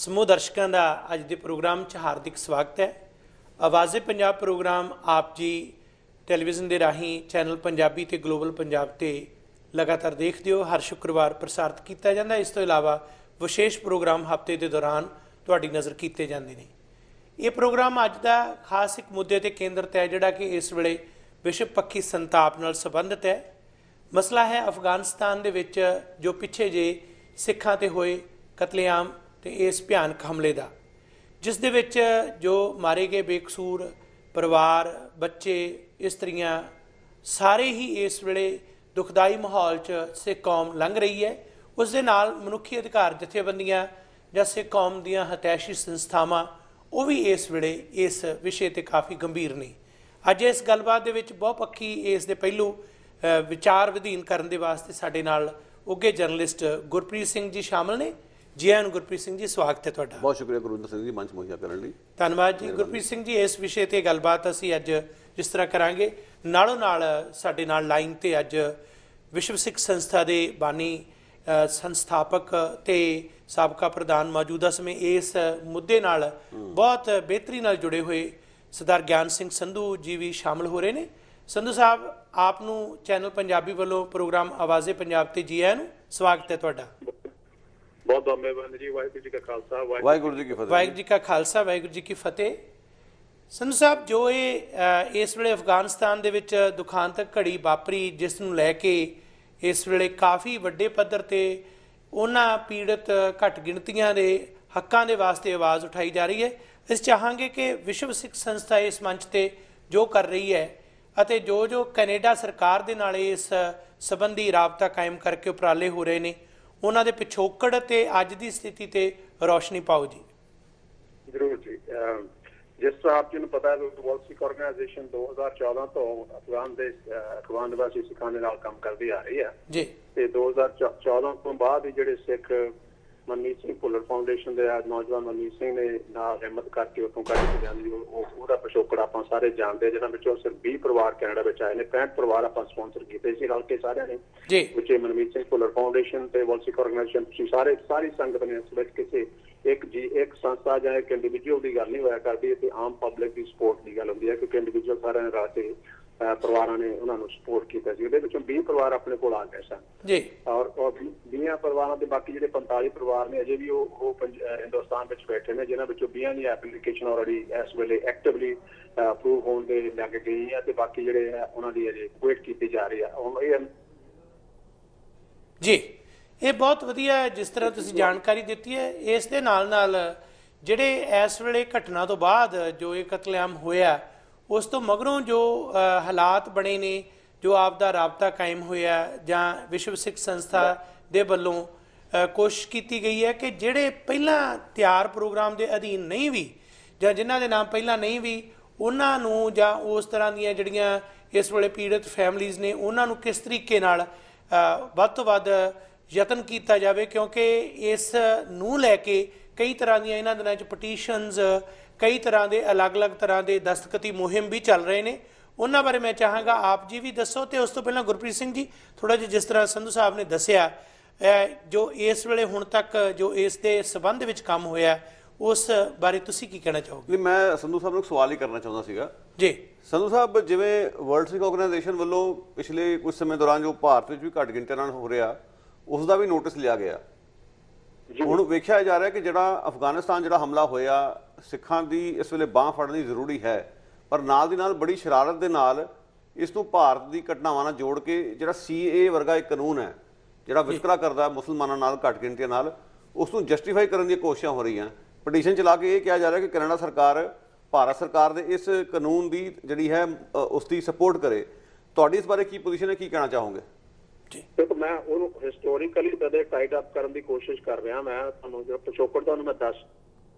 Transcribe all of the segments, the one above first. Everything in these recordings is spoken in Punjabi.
ਸਮੂਹ ਦਰਸ਼ਕਾਂ ਦਾ ਅੱਜ ਦੇ ਪ੍ਰੋਗਰਾਮ 'ਚ ਹਾਰਦਿਕ ਸਵਾਗਤ ਹੈ। ਆਵਾਜ਼ੇ ਪੰਜਾਬ ਪ੍ਰੋਗਰਾਮ ਆਪ ਜੀ ਟੈਲੀਵਿਜ਼ਨ ਦੇ ਰਾਹੀਂ ਚੈਨਲ ਪੰਜਾਬੀ ਤੇ ਗਲੋਬਲ ਪੰਜਾਬ ਤੇ ਲਗਾਤਾਰ ਦੇਖਦੇ ਹੋ। ਹਰ ਸ਼ੁੱਕਰਵਾਰ ਪ੍ਰਸਾਰਿਤ ਕੀਤਾ ਜਾਂਦਾ। ਇਸ ਤੋਂ ਇਲਾਵਾ ਵਿਸ਼ੇਸ਼ ਪ੍ਰੋਗਰਾਮ ਹਫ਼ਤੇ ਦੇ ਦੌਰਾਨ ਤੁਹਾਡੀ ਨਜ਼ਰ ਕੀਤੇ ਜਾਂਦੇ ਨੇ। ਇਹ ਪ੍ਰੋਗਰਾਮ ਅੱਜ ਦਾ ਖਾਸ ਇੱਕ ਮੁੱਦੇ ਤੇ ਕੇਂਦਰਿਤ ਹੈ, ਜਿਹੜਾ ਕਿ ਇਸ ਵੇਲੇ ਵਿਸ਼ਵ ਪੱਖੀ ਸੰਤਾਪ ਨਾਲ ਸੰਬੰਧਿਤ ਹੈ। ਮਸਲਾ ਹੈ ਅਫਗਾਨਿਸਤਾਨ ਦੇ ਵਿੱਚ ਜੋ ਪਿੱਛੇ ਜੇ ਸਿੱਖਾਂ ਤੇ ਹੋਏ ਕਤਲੇਆਮ ਤੇ ਇਸ ਭਿਆਨਕ ਹਮਲੇ ਦਾ, ਜਿਸ ਦੇ ਵਿੱਚ ਜੋ ਮਾਰੇ ਗਏ ਬੇਕਸੂਰ ਪਰਿਵਾਰ, ਬੱਚੇ, ਇਸਤਰੀਆਂ ਸਾਰੇ ਹੀ ਇਸ ਵੇਲੇ ਦੁਖਦਾਈ ਮਾਹੌਲ 'ਚ ਸਿੱਖ ਕੌਮ ਲੰਘ ਰਹੀ ਹੈ। ਉਸ ਦੇ ਨਾਲ ਮਨੁੱਖੀ ਅਧਿਕਾਰ ਜਥੇਬੰਦੀਆਂ ਜਾਂ ਸਿੱਖ ਕੌਮ ਦੀਆਂ ਹਤੈਸ਼ੀ ਸੰਸਥਾਵਾਂ ਉਹ ਵੀ ਇਸ ਵੇਲੇ ਇਸ ਵਿਸ਼ੇ 'ਤੇ ਕਾਫੀ ਗੰਭੀਰ ਨੇ। ਅੱਜ ਇਸ ਗੱਲਬਾਤ ਦੇ ਵਿੱਚ ਬਹੁਪੱਖੀ ਇਸ ਦੇ ਪਹਿਲੂ ਵਿਚਾਰ ਵਿਧੀਨ ਕਰਨ ਦੇ ਵਾਸਤੇ ਸਾਡੇ ਨਾਲ ਉੱਘੇ ਜਰਨਲਿਸਟ ਗੁਰਪ੍ਰੀਤ ਸਿੰਘ ਜੀ ਸ਼ਾਮਲ ਨੇ। ਜੀ ਆਇਆਂ ਨੂੰ ਗੁਰਪ੍ਰੀਤ ਸਿੰਘ ਜੀ, ਸਵਾਗਤ ਹੈ ਤੁਹਾਡਾ। ਬਹੁਤ ਸ਼ੁਕਰੀਆ ਗੁਰਵਿੰਦਰ ਸਿੰਘ ਜੀ, ਮੰਚ ਮੁਹੱਈਆ ਕਰਨ ਲਈ ਧੰਨਵਾਦ ਜੀ। ਗੁਰਪ੍ਰੀਤ ਸਿੰਘ ਜੀ, ਇਸ ਵਿਸ਼ੇ 'ਤੇ ਗੱਲਬਾਤ ਅਸੀਂ ਅੱਜ ਜਿਸ ਤਰ੍ਹਾਂ ਕਰਾਂਗੇ, ਨਾਲੋਂ ਨਾਲ ਸਾਡੇ ਨਾਲ ਲਾਈਨ 'ਤੇ ਅੱਜ ਵਿਸ਼ਵ ਸਿੱਖ ਸੰਸਥਾ ਦੇ ਬਾਨੀ ਸੰਸਥਾਪਕ ਤੇ ਸਾਬਕਾ ਪ੍ਰਧਾਨ ਮੌਜੂਦਾ ਸਮੇਂ ਇਸ ਮੁੱਦੇ ਨਾਲ ਬਹੁਤ ਬਿਹਤਰੀ ਨਾਲ ਜੁੜੇ ਹੋਏ ਸਰਦਾਰ ਗਿਆਨ ਸਿੰਘ ਸੰਧੂ ਜੀ ਵੀ ਸ਼ਾਮਲ ਹੋ ਰਹੇ ਨੇ। ਸੰਧੂ ਸਾਹਿਬ, ਆਪ ਨੂੰ ਚੈਨਲ ਪੰਜਾਬੀ ਵੱਲੋਂ ਪ੍ਰੋਗਰਾਮ ਆਵਾਜ਼ੇ ਪੰਜਾਬ ਤੇ ਜੀ ਆਇਆਂ ਨੂੰ, ਸਵਾਗਤ ਹੈ ਤੁਹਾਡਾ। ਬਹੁਤ ਬਹੁਤ ਮਿਹਰਬਾਨੀ ਜੀ। ਵਾਹਿਗੁਰੂ ਜੀ ਕਾ ਖਾਲਸਾ, ਵਾਹਿਗੁਰੂ ਜੀ ਕੀ ਫਤਿਹ। ਵਾਹਿਗੁਰੂ ਜੀ ਕਾ ਖਾਲਸਾ, ਵਾਹਿਗੁਰੂ ਜੀ ਕੀ ਫਤਿਹ। ਸੰਧੂ ਸਾਹਿਬ, ਜੋ ਇਹ ਇਸ ਵੇਲੇ ਅਫਗਾਨਿਸਤਾਨ ਦੇ ਵਿੱਚ ਦੁਖਾਂਤਕ ਘੜੀ ਵਾਪਰੀ, ਜਿਸ ਨੂੰ ਲੈ ਕੇ ਇਸ ਵੇਲੇ ਕਾਫੀ ਵੱਡੇ ਪੱਧਰ ਤੇ ਉਹਨਾਂ ਪੀੜਤ ਘੱਟ ਗਿਣਤੀਆਂ ਦੇ ਹੱਕਾਂ ਦੇ ਵਾਸਤੇ ਆਵਾਜ਼ ਉਠਾਈ ਜਾ ਰਹੀ ਹੈ। ਅਸੀਂ ਚਾਹਾਂਗੇ ਕਿ ਵਿਸ਼ਵ ਸਿੱਖ ਸੰਸਥਾ ਇਸ ਮੰਚ ਤੇ ਜੋ ਕਰ ਰਹੀ ਹੈ ਅਤੇ ਜੋ ਕੈਨੇਡਾ ਸਰਕਾਰ ਦੇ ਨਾਲ ਇਸ ਸੰਬੰਧੀ ਰਾਬਤਾ ਕਾਇਮ ਕਰਕੇ ਉਪਰਾਲੇ ਹੋ ਰਹੇ ਨੇ, ਉਹਨਾਂ ਦੇ ਪਿਛੋਕੜ ਤੇ ਅੱਜ ਦੀ ਸਥਿਤੀ ਤੇ ਰੌਸ਼ਨੀ ਪਾਓ ਜੀ। ਜ਼ਰੂਰ ਜੀ। ਜਿਸ ਤਰ੍ਹਾਂ ਆਪ ਜੀ ਨੂੰ ਪਤਾ ਹੈ, ਵਰਲਡ ਸਿੱਖ ਆਰਗੇਨਾਈਜੇਸ਼ਨ 2014 ਤੋਂ ਅਫਗਾਨ ਨਿਵਾਸੀ ਸਿੱਖਾਂ ਦੇ ਨਾਲ ਕੰਮ ਕਰਦੀ ਆ ਰਹੀ ਹੈ ਜੀ। ਤੇ 2014 ਤੋਂ ਬਾਅਦ ਹੀ ਜਿਹੜੇ ਸਿੱਖ ਮਨਮੀਤ ਸਿੰਘ ਭੁੱਲਰ ਫਾਊਂਡੇਸ਼ਨ ਦੇ ਨੌਜਵਾਨ ਮਨਮੀਤ ਸਿੰਘ ਨੇ ਨਾਲ ਹਿੰਮਤ ਕਰਕੇ ਉੱਥੋਂ ਕੱਢ ਕੇ ਜਾਂਦੀ, ਉਹਦਾ ਪਿਛੋਕੜ ਆਪਾਂ ਸਾਰੇ ਜਾਣਦੇ ਹਾਂ, ਜਿਹਨਾਂ ਵਿੱਚੋਂ ਸਿਰਫ 20 ਪਰਿਵਾਰ ਕੈਨੇਡਾ ਵਿੱਚ ਆਏ ਨੇ। 65 ਪਰਿਵਾਰ ਆਪਾਂ ਸਪਾਂਸਰ ਕੀਤੇ ਸੀ ਰਲ ਕੇ ਸਾਰਿਆਂ ਨੇ, ਵਿੱਚ ਮਨਮੀਤ ਸਿੰਘ ਭੁੱਲਰ ਫਾਊਂਡੇਸ਼ਨ ਤੇ ਵਰਲਡ ਸਿੱਖ ਆਰਗੇਨਾਈਜੇਸ਼ਨ। ਤੁਸੀਂ ਸਾਰੀ ਸੰਗਤ ਨੇ ਇਸ ਵਿੱਚ ਕਿਸੇ ਇੱਕ ਸੰਸਥਾ ਜਾਂ ਇੱਕ ਇੰਡੀਵਿਜੂਅਲ ਦੀ ਗੱਲ ਨਹੀਂ ਹੋਇਆ ਕਰਦੀ, ਤੇ ਆਮ ਪਬਲਿਕ ਦੀ ਸਪੋਰਟ ਦੀ ਗੱਲ ਹੁੰਦੀ ਹੈ, ਕਿਉਂਕਿ ਇੰਡੀਵਿਜੂਅਲ ਸਾਰਿਆਂ ਨੇ ਰਲ ਕੇ ਪਰਿਵਾਰਾਂ ਨੇ ਉਹਨਾਂ ਨੂੰ ਸਪੋਰਟ ਕੀਤਾ ਸੀ। ਉਹਦੇ ਵਿੱਚੋਂ 20 ਪਰਿਵਾਰ ਆਪਣੇ ਕੋਲ ਆ ਗਏ ਸਨ ਜੀ, ਔਰ 20 ਪਰਿਵਾਰਾਂ ਦੇ ਬਾਕੀ ਜਿਹੜੇ 45 ਪਰਿਵਾਰ ਨੇ ਅਜੇ ਵੀ ਉਹ ਹਿੰਦੁਸਤਾਨ ਵਿੱਚ ਬੈਠੇ ਨੇ, ਜਿਨ੍ਹਾਂ ਵਿੱਚੋਂ 20 ਦੀ ਐਪਲੀਕੇਸ਼ਨ ਆਲਰੇਡੀ ਇਸ ਵੇਲੇ ਐਕਟਿਵਲੀ ਅਪਰੂਵ ਹੋਣ ਦੇ ਲੱਗ ਗਈ ਹੈ, ਤੇ ਬਾਕੀ ਜਿਹੜੇ ਹੈ ਉਹਨਾਂ ਦੀ ਅਜੇ ਵੇਟ ਕੀਤੀ ਜਾ ਰਹੀ ਹੈ ਜੀ। ਇਹ ਬਹੁਤ ਵਧੀਆ ਹੈ ਜਿਸ ਤਰ੍ਹਾਂ ਤੁਸੀਂ ਜਾਣਕਾਰੀ ਦਿੱਤੀ ਹੈ। ਇਸ ਦੇ ਨਾਲ ਜਿਹੜੇ ਇਸ ਵੇਲੇ ਘਟਨਾ ਤੋਂ ਬਾਅਦ ਜੋ ਇਹ ਕਤਲੇਆਮ ਹੋਇਆ, ਉਸ ਤੋਂ ਮਗਰੋਂ ਜੋ ਹਾਲਾਤ ਬਣੇ ਨੇ, ਜੋ ਆਪ ਦਾ ਰਾਬਤਾ ਕਾਇਮ ਹੋਇਆ ਜਾਂ ਵਿਸ਼ਵ ਸਿੱਖ ਸੰਸਥਾ ਦੇ ਵੱਲੋਂ ਕੋਸ਼ਿਸ਼ ਕੀਤੀ ਗਈ ਹੈ ਕਿ ਜਿਹੜੇ ਪਹਿਲਾਂ ਤਿਆਰ ਪ੍ਰੋਗਰਾਮ ਦੇ ਅਧੀਨ ਨਹੀਂ ਵੀ ਜਾਂ ਜਿਨ੍ਹਾਂ ਦੇ ਨਾਮ ਪਹਿਲਾਂ ਨਹੀਂ ਵੀ, ਉਹਨਾਂ ਨੂੰ ਜਾਂ ਉਸ ਤਰ੍ਹਾਂ ਦੀਆਂ ਜਿਹੜੀਆਂ ਇਸ ਵੇਲੇ ਪੀੜਤ ਫੈਮਲੀਜ਼ ਨੇ, ਉਹਨਾਂ ਨੂੰ ਕਿਸ ਤਰੀਕੇ ਨਾਲ ਵੱਧ ਤੋਂ ਵੱਧ ਯਤਨ ਕੀਤਾ ਜਾਵੇ, ਕਿਉਂਕਿ ਇਸ ਨੂੰ ਲੈ ਕੇ ਕਈ ਤਰ੍ਹਾਂ ਦੀਆਂ ਇਹਨਾਂ ਦਿਨਾਂ 'ਚ ਪਟੀਸ਼ਨਸ, ਕਈ ਤਰ੍ਹਾਂ ਦੇ ਅਲੱਗ-ਅਲੱਗ ਤਰ੍ਹਾਂ ਦੇ ਦਸਤਖਤੀ ਮੁਹਿੰਮ ਵੀ ਚੱਲ ਰਹੇ ਨੇ। ਉਹਨਾਂ ਬਾਰੇ ਮੈਂ ਚਾਹਾਂਗਾ ਆਪ ਜੀ ਵੀ ਦੱਸੋ। ਤੇ ਉਸ ਤੋਂ ਪਹਿਲਾਂ ਗੁਰਪ੍ਰੀਤ ਸਿੰਘ ਜੀ, ਥੋੜ੍ਹਾ ਜਿਹਾ ਜਿਸ ਤਰ੍ਹਾਂ ਸੰਧੂ ਸਾਹਿਬ ਨੇ ਦੱਸਿਆ, ਜੋ ਇਸ ਵੇਲੇ ਹੁਣ ਤੱਕ ਜੋ ਇਸ ਦੇ ਸੰਬੰਧ ਵਿੱਚ ਕੰਮ ਹੋਇਆ, ਉਸ ਬਾਰੇ ਤੁਸੀਂ ਕੀ ਕਹਿਣਾ ਚਾਹੋਗੇ? ਮੈਂ ਸੰਧੂ ਸਾਹਿਬ ਨੂੰ ਸਵਾਲ ਹੀ ਕਰਨਾ ਚਾਹੁੰਦਾ ਸੀਗਾ ਜੀ। ਸੰਧੂ ਸਾਹਿਬ, ਜਿਵੇਂ ਵਰਲਡ ਸਿੱਖ ਆਰਗੇਨਾਈਜੇਸ਼ਨ ਵੱਲੋਂ ਪਿਛਲੇ ਕੁਝ ਸਮੇਂ ਦੌਰਾਨ ਜੋ ਭਾਰਤ ਵਿੱਚ ਵੀ ਘੱਟ ਗਿਣਤੀ ਨਾਲ ਹੋ ਰਿਹਾ, ਉਸ ਦਾ ਵੀ ਨੋਟਿਸ ਲਿਆ ਗਿਆ। ਹੁਣ ਵੇਖਿਆ ਜਾ ਰਿਹਾ ਕਿ ਜਿਹੜਾ ਅਫਗਾਨਿਸਤਾਨ ਜਿਹੜਾ ਹਮਲਾ ਹੋਇਆ, ਸਿੱਖਾਂ ਦੀ ਇਸ ਵੇਲੇ ਬਾਂਹ ਫੜਨੀ ਜ਼ਰੂਰੀ ਹੈ, ਪਰ ਨਾਲ ਦੀ ਨਾਲ ਬੜੀ ਸ਼ਰਾਰਤ ਦੇ ਨਾਲ ਇਸ ਨੂੰ ਭਾਰਤ ਦੀ ਘਟਨਾਵਾਂ ਨਾਲ ਜੋੜ ਕੇ ਜਿਹੜਾ CAA ਵਰਗਾ ਇੱਕ ਕਾਨੂੰਨ ਹੈ, ਜਿਹੜਾ ਵਿਤਕਰਾ ਕਰਦਾ ਮੁਸਲਮਾਨਾਂ ਨਾਲ, ਘੱਟ ਗਿਣਤੀਆਂ ਨਾਲ, ਉਸ ਨੂੰ ਜਸਟੀਫਾਈ ਕਰਨ ਦੀਆਂ ਕੋਸ਼ਿਸ਼ਾਂ ਹੋ ਰਹੀਆਂ। ਪਟੀਸ਼ਨ ਚਲਾ ਕੇ ਇਹ ਕਿਹਾ ਜਾ ਰਿਹਾ ਕਿ ਕੈਨੇਡਾ ਸਰਕਾਰ ਭਾਰਤ ਸਰਕਾਰ ਦੇ ਇਸ ਕਾਨੂੰਨ ਦੀ ਜਿਹੜੀ ਹੈ ਉਸ ਦੀ ਸਪੋਰਟ ਕਰੇ। ਤੁਹਾਡੀ ਇਸ ਬਾਰੇ ਕੀ ਪੋਜੀਸ਼ਨ ਹੈ, ਕੀ ਕਹਿਣਾ ਚਾਹੋਗੇ? ਦੇਖੋ, ਮੈਂ ਉਹਨੂੰ ਹਿਸਟੋਰੀਕਲੀ ਕਦੇ ਟਾਈਡ ਅਪ ਕਰਨ ਦੀ ਕੋਸ਼ਿਸ਼ ਕਰ ਰਿਹਾ। ਮੈਂ ਤੁਹਾਨੂੰ ਜਿਹੜਾ ਪਿਛੋਕੜ ਤੁਹਾਨੂੰ ਮੈਂ ਦੱਸ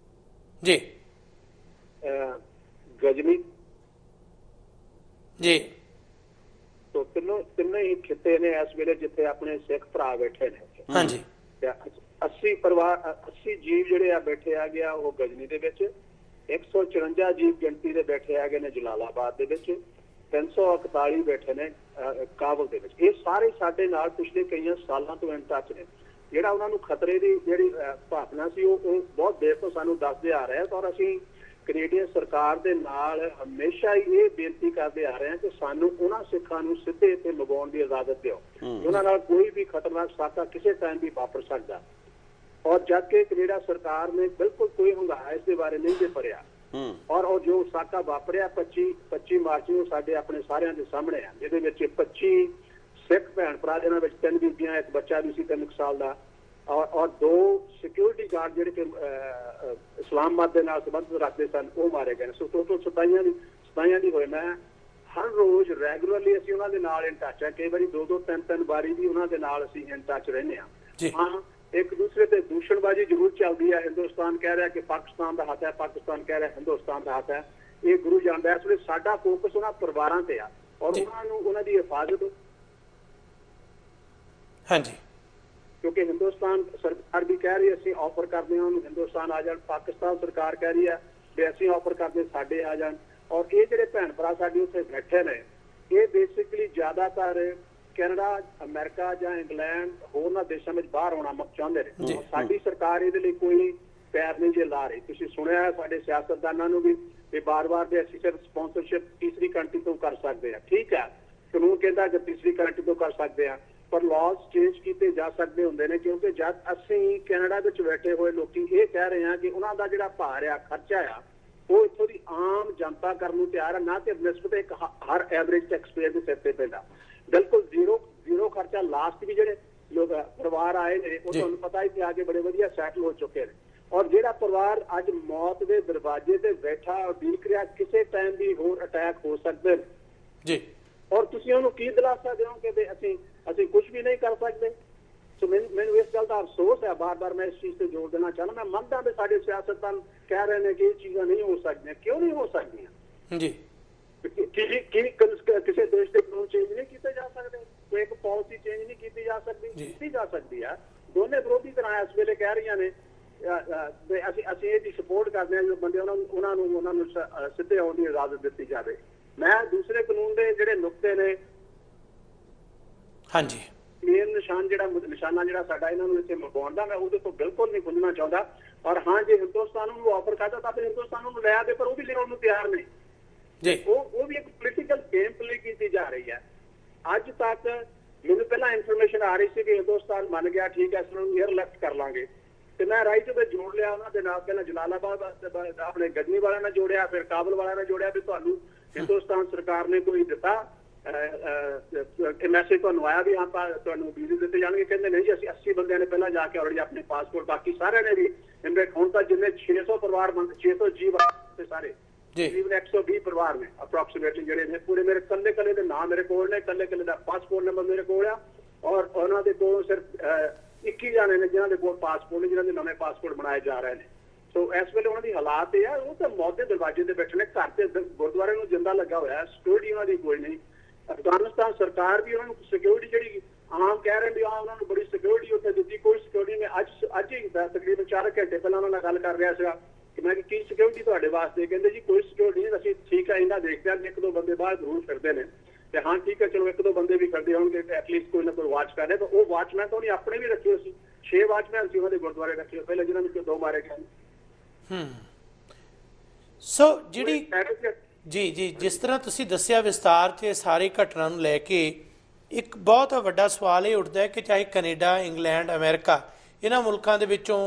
ਜੀ। ਗਜਨੀ ਜੀ ਤੋਂ ਤਿੰਨੇ ਹੀ ਖਿੱਤੇ ਨੇ ਇਸ ਵੇਲੇ ਜਿੱਥੇ ਆਪਣੇ ਸਿੱਖ ਭਰਾ ਬੈਠੇ ਨੇ। ਹਾਂਜੀ। 80 ਪਰਿਵਾਰ, 80 ਜੀਵ ਜਿਹੜੇ ਆ ਬੈਠੇ ਆ ਗਿਆ ਉਹ ਗਜਨੀ ਦੇ ਵਿੱਚ, 154 ਜੀਵ ਗਿਣਤੀ ਦੇ ਬੈਠੇ ਆ ਗਏ ਨੇ ਜਲਾਲਾਬਾਦ ਦੇ ਵਿੱਚ, 341 ਬੈਠੇ ਨੇ ਕਾਬਲ ਦੇ ਵਿੱਚ। ਇਹ ਸਾਰੇ ਸਾਡੇ ਨਾਲ ਪਿਛਲੇ ਕਈਆਂ ਸਾਲਾਂ ਤੋਂ ਇਨ ਟੱਚ ਨੇ। ਜਿਹੜਾ ਉਹਨਾਂ ਨੂੰ ਖਤਰੇ ਦੀ ਜਿਹੜੀ ਭਾਵਨਾ ਸੀ ਉਹ ਬਹੁਤ ਦੇਰ ਤੋਂ ਸਾਨੂੰ ਦੱਸਦੇ ਆ ਰਹੇ ਔਰ ਅਸੀਂ ਕੈਨੇਡੀਅਨ ਸਰਕਾਰ ਦੇ ਨਾਲ ਹਮੇਸ਼ਾ ਹੀ ਇਹ ਬੇਨਤੀ ਕਰਦੇ ਆ ਰਹੇ ਹਾਂ ਕਿ ਸਾਨੂੰ ਉਹਨਾਂ ਸਿੱਖਾਂ ਨੂੰ ਸਿੱਧੇ ਤੇ ਲਗਾਉਣ ਦੀ ਇਜਾਜ਼ਤ ਦਿਓ। ਉਹਨਾਂ ਨਾਲ ਕੋਈ ਵੀ ਖਤਰਨਾਕ ਸਾਕਾ ਕਿਸੇ ਟਾਈਮ ਵੀ ਵਾਪਰ ਸਕਦਾ। ਔਰ ਜਦ ਕਿ ਕੈਨੇਡਾ ਸਰਕਾਰ ਨੇ ਬਿਲਕੁਲ ਕੋਈ ਹੰਗਾਮਾ ਇਸ ਦੇ ਬਾਰੇ ਨਹੀਂ ਦੇ ਭਰਿਆ ਔਰ ਉਹ ਜੋ ਸਾਕਾ ਵਾਪਰਿਆ 25 ਮਾਰਚ ਨੂੰ ਸਾਡੇ ਆਪਣੇ ਸਾਰਿਆਂ ਦੇ ਸਾਹਮਣੇ ਆ, ਜਿਹਦੇ ਵਿੱਚ 25 ਸਿੱਖ ਭੈਣ ਭਰਾ, ਜਿਹਨਾਂ ਵਿੱਚ 3 ਬੀਬੀਆਂ, 1 ਬੱਚਾ ਵੀ ਸੀ 3 ਸਾਲ ਦਾ ਔਰ 2 ਸਿਕਿਉਰਿਟੀ ਗਾਰਡ ਜਿਹੜੇ ਕਿ ਇਸਲਾਮਾਬਾਦ ਦੇ ਨਾਲ ਸੰਬੰਧ ਰੱਖਦੇ ਸਨ, ਉਹ ਮਾਰੇ ਗਏ। ਸੋ ਟੋਟਲ 27 ਦੀ ਹੋਏ। ਮੈਂ ਹਰ ਰੋਜ਼ ਰੈਗੂਲਰਲੀ ਅਸੀਂ ਉਹਨਾਂ ਦੇ ਨਾਲ ਇਨ ਟੱਚ ਹੈ, ਕਈ ਵਾਰੀ 2-2, 3-3 ਵਾਰੀ ਵੀ ਉਹਨਾਂ ਦੇ ਨਾਲ ਅਸੀਂ ਇਨ ਟੱਚ ਰਹਿੰਦੇ ਹਾਂ। ਹਾਂ, ਇੱਕ ਦੂਸਰੇ ਤੇ ਦੂਸ਼ਣਬਾਜ਼ੀ ਜ਼ਰੂਰ ਚੱਲਦੀ ਹੈ। ਹਿੰਦੁਸਤਾਨ ਕਹਿ ਰਿਹਾ ਕਿ ਪਾਕਿਸਤਾਨ ਦਾ ਹੱਥ ਹੈ, ਪਾਕਿਸਤਾਨ ਕਹਿ ਰਿਹਾ ਹਿੰਦੁਸਤਾਨ ਦਾ ਹੱਥ ਹੈ। ਇਹ ਗੁਰੂ ਜਾਣਦਾ। ਇਸ ਵੇਲੇ ਸਾਡਾ ਫੋਕਸ ਉਹਨਾਂ ਪਰਿਵਾਰਾਂ ਤੇ ਆ ਔਰ ਉਹਨਾਂ ਨੂੰ ਉਹਨਾਂ ਦੀ ਹਿਫਾਜ਼ਤ। ਹਾਂਜੀ, ਕਿਉਂਕਿ ਹਿੰਦੁਸਤਾਨ ਸਰਕਾਰ ਵੀ ਕਹਿ ਰਹੀ ਹੈ ਅਸੀਂ ਆਫਰ ਕਰਦੇ ਹਾਂ ਉਹਨੂੰ ਹਿੰਦੁਸਤਾਨ ਆ ਜਾਣ, ਪਾਕਿਸਤਾਨ ਸਰਕਾਰ ਕਹਿ ਰਹੀ ਹੈ ਵੀ ਅਸੀਂ ਆਫਰ ਕਰਦੇ ਸਾਡੇ ਆ ਜਾਣ। ਔਰ ਇਹ ਜਿਹੜੇ ਭੈਣ ਭਰਾ ਸਾਡੇ ਉੱਥੇ ਬੈਠੇ ਨੇ, ਇਹ ਬੇਸਿਕਲੀ ਜ਼ਿਆਦਾਤਰ ਕੈਨੇਡਾ, ਅਮਰੀਕਾ ਜਾਂ ਇੰਗਲੈਂਡ ਹੋਰਨਾਂ ਦੇਸ਼ਾਂ ਵਿੱਚ ਬਾਹਰ ਆਉਣਾ ਚਾਹੁੰਦੇ ਨੇ। ਸਾਡੀ ਸਰਕਾਰ ਇਹਦੇ ਲਈ ਕੋਈ ਪੈਰ ਨਹੀਂ ਜੇ ਲਾ ਰਹੀ। ਤੁਸੀਂ ਸੁਣਿਆ ਸਾਡੇ ਸਿਆਸਤਦਾਨਾਂ ਨੂੰ ਵੀ ਬਾਰ-ਬਾਰ ਦੇ ਅਸੀਂ ਸਿਰਫ ਸਪਾਂਸਰਸ਼ਿਪ ਤੀਸਰੀ ਕੰਟਰੀ ਤੋਂ ਕਰ ਸਕਦੇ ਹਾਂ। ਠੀਕ ਹੈ, ਕਾਨੂੰਨ ਕਹਿੰਦਾ ਕਿ ਤੀਸਰੀ ਕੰਟਰੀ ਤੋਂ ਕਰ ਸਕਦੇ ਹਾਂ, ਪਰ ਲਾਜ਼ ਚੇਂਜ ਕੀਤੇ ਜਾ ਸਕਦੇ ਹੁੰਦੇ ਨੇ। ਕਿਉਂਕਿ ਜਦ ਅਸੀਂ ਕੈਨੇਡਾ ਵਿੱਚ ਬੈਠੇ ਹੋਏ ਲੋਕੀ ਇਹ ਕਹਿ ਰਹੇ ਹਾਂ ਕਿ ਉਹਨਾਂ ਦਾ ਜਿਹੜਾ ਭਾਰ ਆ, ਖਰਚਾ ਆ, ਉਹ ਇੱਥੋਂ ਦੀ ਆਮ ਜਨਤਾ ਕਰਨ ਨੂੰ ਤਿਆਰ ਹੈ, ਨਾ ਕਿ ਨਿਸਬਤ ਇੱਕ ਹਰ ਐਵਰੇਜ ਟੈਕਸਪੇਅਰ ਦੇ ਸਿਰ ਤੇ ਪੈਂਦਾ। ਬਿਲਕੁਲ ਜ਼ੀਰੋ ਖਰਚਾ। ਲਾਸਟ ਵੀ ਜਿਹੜੇ ਲੋਕ ਪਰਿਵਾਰ ਆਏ ਨੇ ਉਹ ਤੁਹਾਨੂੰ ਪਤਾ ਹੀ ਆ ਕੇ ਬੜੇ ਵਧੀਆ ਸੈਟਲ ਹੋ ਚੁੱਕੇ ਨੇ। ਔਰ ਜਿਹੜਾ ਪਰਿਵਾਰ ਅੱਜ ਮੌਤ ਦੇ ਦਰਵਾਜ਼ੇ ਤੇ ਬੈਠਾ ਉਡੀਕ ਰਿਹਾ, ਕਿਸੇ ਟਾਈਮ ਵੀ ਹੋਰ ਅਟੈਕ ਹੋ ਸਕਦੇ ਨੇ ਜੀ। ਔਰ ਤੁਸੀਂ ਉਹਨੂੰ ਕੀ ਦਿਲਾਸਾ ਦਿਓਗੇ ਕਿ ਅਸੀਂ ਕੁਝ ਵੀ ਨਹੀਂ ਕਰ ਸਕਦੇ? ਸੋ ਮੈਨੂੰ ਇਸ ਗੱਲ ਦਾ ਅਫਸੋਸ ਹੈ। ਬਾਰ-ਬਾਰ ਮੈਂ ਇਸ ਚੀਜ਼ ਤੇ ਜ਼ੋਰ ਦੇਣਾ ਚਾਹੁੰਦਾ। ਮੈਂ ਮੰਨਦਾ ਵੀ ਸਾਡੇ ਸਿਆਸਤਦਾਨ ਕਹਿ ਰਹੇ ਨੇ ਕਿ ਇਹ ਚੀਜ਼ਾਂ ਨਹੀਂ ਹੋ ਸਕਦੀਆਂ। ਕਿਉਂ ਨਹੀਂ ਹੋ ਸਕਦੀਆਂ ਜੀ? ਕਿਸੇ ਦੇਸ਼ ਦੇ ਕਾਨੂੰਨ ਚੇਂਜ ਨਹੀਂ ਕੀਤੇ ਜਾ ਸਕਦੇ? ਕੋਈ ਇੱਕ ਪਾਲਿਸੀ ਚੇਂਜ ਨਹੀਂ ਕੀਤੀ ਜਾ ਸਕਦੀ? ਕੀਤੀ ਜਾ ਸਕਦੀ ਆ। ਦੋਨੇ ਵਿਰੋਧੀ ਧਿਰਾਂ ਇਸ ਵੇਲੇ ਕਹਿ ਰਹੀਆਂ ਨੇ ਅਸੀਂ ਇਹਦੀ ਸਪੋਰਟ ਕਰਦੇ ਹਾਂ ਜੋ ਬੰਦੇ ਉਹਨਾਂ ਨੂੰ ਸਿੱਧੇ ਆਉਣ ਦੀ ਇਜਾਜ਼ਤ ਦਿੱਤੀ ਜਾਵੇ। ਮੈਂ ਦੂਸਰੇ ਕਾਨੂੰਨ ਦੇ ਜਿਹੜੇ ਨੁਕਤੇ ਨੇ, ਹਾਂਜੀ, ਮੇਨ ਨਿਸ਼ਾਨਾ ਜਿਹੜਾ ਸਾਡਾ ਇਹਨਾਂ ਨੂੰ ਇੱਥੇ ਮੰਗਵਾਉਣ ਦਾ, ਮੈਂ ਉਹਦੇ ਤੋਂ ਬਿਲਕੁਲ ਨਹੀਂ ਗੁੰਝਣਾ ਚਾਹੁੰਦਾ। ਔਰ ਹਾਂ, ਜੇ ਹਿੰਦੁਸਤਾਨ ਨੂੰ ਆਫਰ ਕਰਦਾ ਤਾਂ ਫਿਰ ਹਿੰਦੁਸਤਾਨ ਨੂੰ ਲੈ ਆਵੇ, ਪਰ ਉਹ ਵੀ ਲਿਆਉਣ ਨੂੰ ਤਿਆਰ ਨਹੀਂ ਜੀ। ਉਹ ਵੀ ਇੱਕ ਪੋਲੀਟੀਕਲ ਗੇਮ ਪਲੇ ਕੀਤੀ ਜਾ ਰਹੀ ਹੈ। ਅੱਜ ਤੱਕ ਮੈਨੂੰ ਪਹਿਲਾਂ ਇਨਫੋਰਮੇਸ਼ਨ ਆ ਰਹੀ ਸੀ ਕਿ ਹਿੰਦੁਸਤਾਨ ਮੰਨ ਗਿਆ, ਠੀਕ ਹੈ, ਇਸ ਨੂੰ ਏਅਰ ਲਿਫਟ ਕਰ ਲਾਂਗੇ, ਤੇ ਮੈਂ ਰਾਈਟ ਤੇ ਜੋੜ ਲਿਆ ਉਹਨਾਂ ਦੇ ਨਾਲ। ਪਹਿਲਾਂ ਜਲਾਲਾਬਾਦ ਆਪਣੇ ਗਜਨੀ ਵਾਲਿਆਂ ਨਾਲ ਜੋੜਿਆ, ਫਿਰ ਕਾਬਲ ਵਾਲਿਆਂ ਨਾਲ ਜੋੜਿਆ ਵੀ ਤੁਹਾਨੂੰ ਹਿੰਦੁਸਤਾਨ ਸਰਕਾਰ ਨੇ ਕੋਈ ਦਿੱਤਾ ਮੈਸੇਜ ਤੁਹਾਨੂੰ ਆਇਆ ਵੀ ਹਾਂ ਤੁਹਾਨੂੰ ਵੀਜ਼ੇ ਦਿੱਤੇ ਜਾਣਗੇ? ਕਹਿੰਦੇ ਨਹੀਂ ਜੀ, ਅਸੀਂ 80 ਬੰਦਿਆਂ ਨੇ ਪਹਿਲਾਂ ਜਾ ਕੇ ਆਲਰੇਡੀ ਆਪਣੇ ਪਾਸਪੋਰਟ, ਬਾਕੀ ਸਾਰਿਆਂ ਨੇ ਵੀ ਹੁਣ ਤਾਂ ਜਿੰਨੇ 600 ਪਰਿਵਾਰ 600 ਜੀਵ ਸਾਰੇ ਤਕਰੀਬਨ 120 ਪਰਿਵਾਰ ਨੇ ਅਪਰੋਕਸੀਮੇਟਲੀ ਜਿਹੜੇ ਨੇ ਪੂਰੇ। ਮੇਰੇ ਕੱਲੇ ਦੇ ਨਾਮ ਮੇਰੇ ਕੋਲ ਨੇ, ਕੱਲੇ ਦਾ ਪਾਸਪੋਰਟ ਨੰਬਰ ਮੇਰੇ ਕੋਲ ਆ। ਔਰ ਉਹਨਾਂ ਦੇ ਕੋਲ ਸਿਰਫ 21 ਜਾਣੇ ਨੇ ਜਿਨ੍ਹਾਂ ਦੇ ਕੋਲ ਪਾਸਪੋਰਟ ਨੇ, ਜਿਨ੍ਹਾਂ ਦੇ ਨਵੇਂ ਪਾਸਪੋਰਟ ਬਣਾਏ ਜਾ ਰਹੇ ਨੇ। ਸੋ ਇਸ ਵੇਲੇ ਉਹਨਾਂ ਦੀ ਹਾਲਾਤ ਇਹ ਆ, ਉਹ ਤਾਂ ਮੌਤ ਦੇ ਦਰਵਾਜ਼ੇ ਤੇ ਬੈਠੇ ਨੇ। ਘਰ ਤੇ ਗੁਰਦੁਆਰੇ ਨੂੰ ਜਿੰਦਾ ਲੱਗਾ ਹੋਇਆ, ਸਿਕਿਉਰਿਟੀ ਉਹਨਾਂ ਦੀ ਕੋਈ ਨਹੀਂ। ਅਫਗਾਨਿਸਤਾਨ ਸਰਕਾਰ ਵੀ ਉਹਨਾਂ ਨੂੰ ਸਿਕਿਉਰਿਟੀ ਜਿਹੜੀ ਆਮ ਕਹਿ ਰਹੇ ਵੀ ਉਹਨਾਂ ਨੂੰ ਬੜੀ ਸਿਕਿਉਰਿਟੀ ਉੱਥੇ ਦਿੱਤੀ, ਕੋਈ ਸਿਕਿਉਰਿਟੀ ਨਹੀਂ। ਅੱਜ ਹੀ ਤਕਰੀਬਨ 4 ਘੰਟੇ ਪਹਿਲਾਂ ਉਹਨਾਂ ਨਾਲ ਗੱਲ ਕਰ ਰਿਹਾ ਸੀਗਾ ਕਿ ਮੈਂ ਕੀ ਸਿਕਿਉਰਿਟੀ ਤੁਹਾਡੇ ਵਾਸਤੇ? ਕਹਿੰਦੇ ਜੀ ਕੋਈ ਸਿਕਿਉਰਿਟੀ ਨਹੀਂ, ਅਸੀਂ ਠੀਕ ਹੈ ਇਹਨਾਂ ਦੇਖਦੇ ਹਾਂ, 1-2 ਬੰਦੇ ਬਾਹਰ ਜ਼ਰੂਰ ਫਿਰਦੇ ਨੇ। ਤੇ ਹਾਂ ਠੀਕ ਹੈ, ਚਲੋ 1-2 ਬੰਦੇ ਵੀ ਫਿਰਦੇ ਹੋਣਗੇ, ਐਟਲੀਸਟ ਕੋਈ ਨਾ ਕੋਈ ਵਾਚ ਕਰ ਰਿਹਾ। ਤਾਂ ਉਹ ਵਾਚਮੈਨ ਤਾਂ ਉਹਨੇ ਆਪਣੇ ਵੀ ਰੱਖੇ ਸੀ, 6 ਵਾਚਮੈਨ ਸੀ ਉਹਨਾਂ ਦੇ ਗੁਰਦੁਆਰੇ ਰੱਖੇ ਪਹਿਲਾਂ, ਜਿਹਨਾਂ ਨੂੰ 2 ਮਾਰੇ ਗਏ। ਸੋ ਜਿਹੜੀ ਜੀ ਜਿਸ ਤਰ੍ਹਾਂ ਤੁਸੀਂ ਦੱਸਿਆ ਵਿਸਤਾਰ 'ਚ ਸਾਰੀ ਘਟਨਾ ਨੂੰ ਲੈ ਕੇ, ਇੱਕ ਬਹੁਤ ਵੱਡਾ ਸਵਾਲ ਇਹ ਉੱਠਦਾ ਹੈ ਕਿ ਚਾਹੇ ਕੈਨੇਡਾ, ਇੰਗਲੈਂਡ, ਅਮਰੀਕਾ, ਇਹਨਾਂ ਮੁਲਕਾਂ ਦੇ ਵਿੱਚੋਂ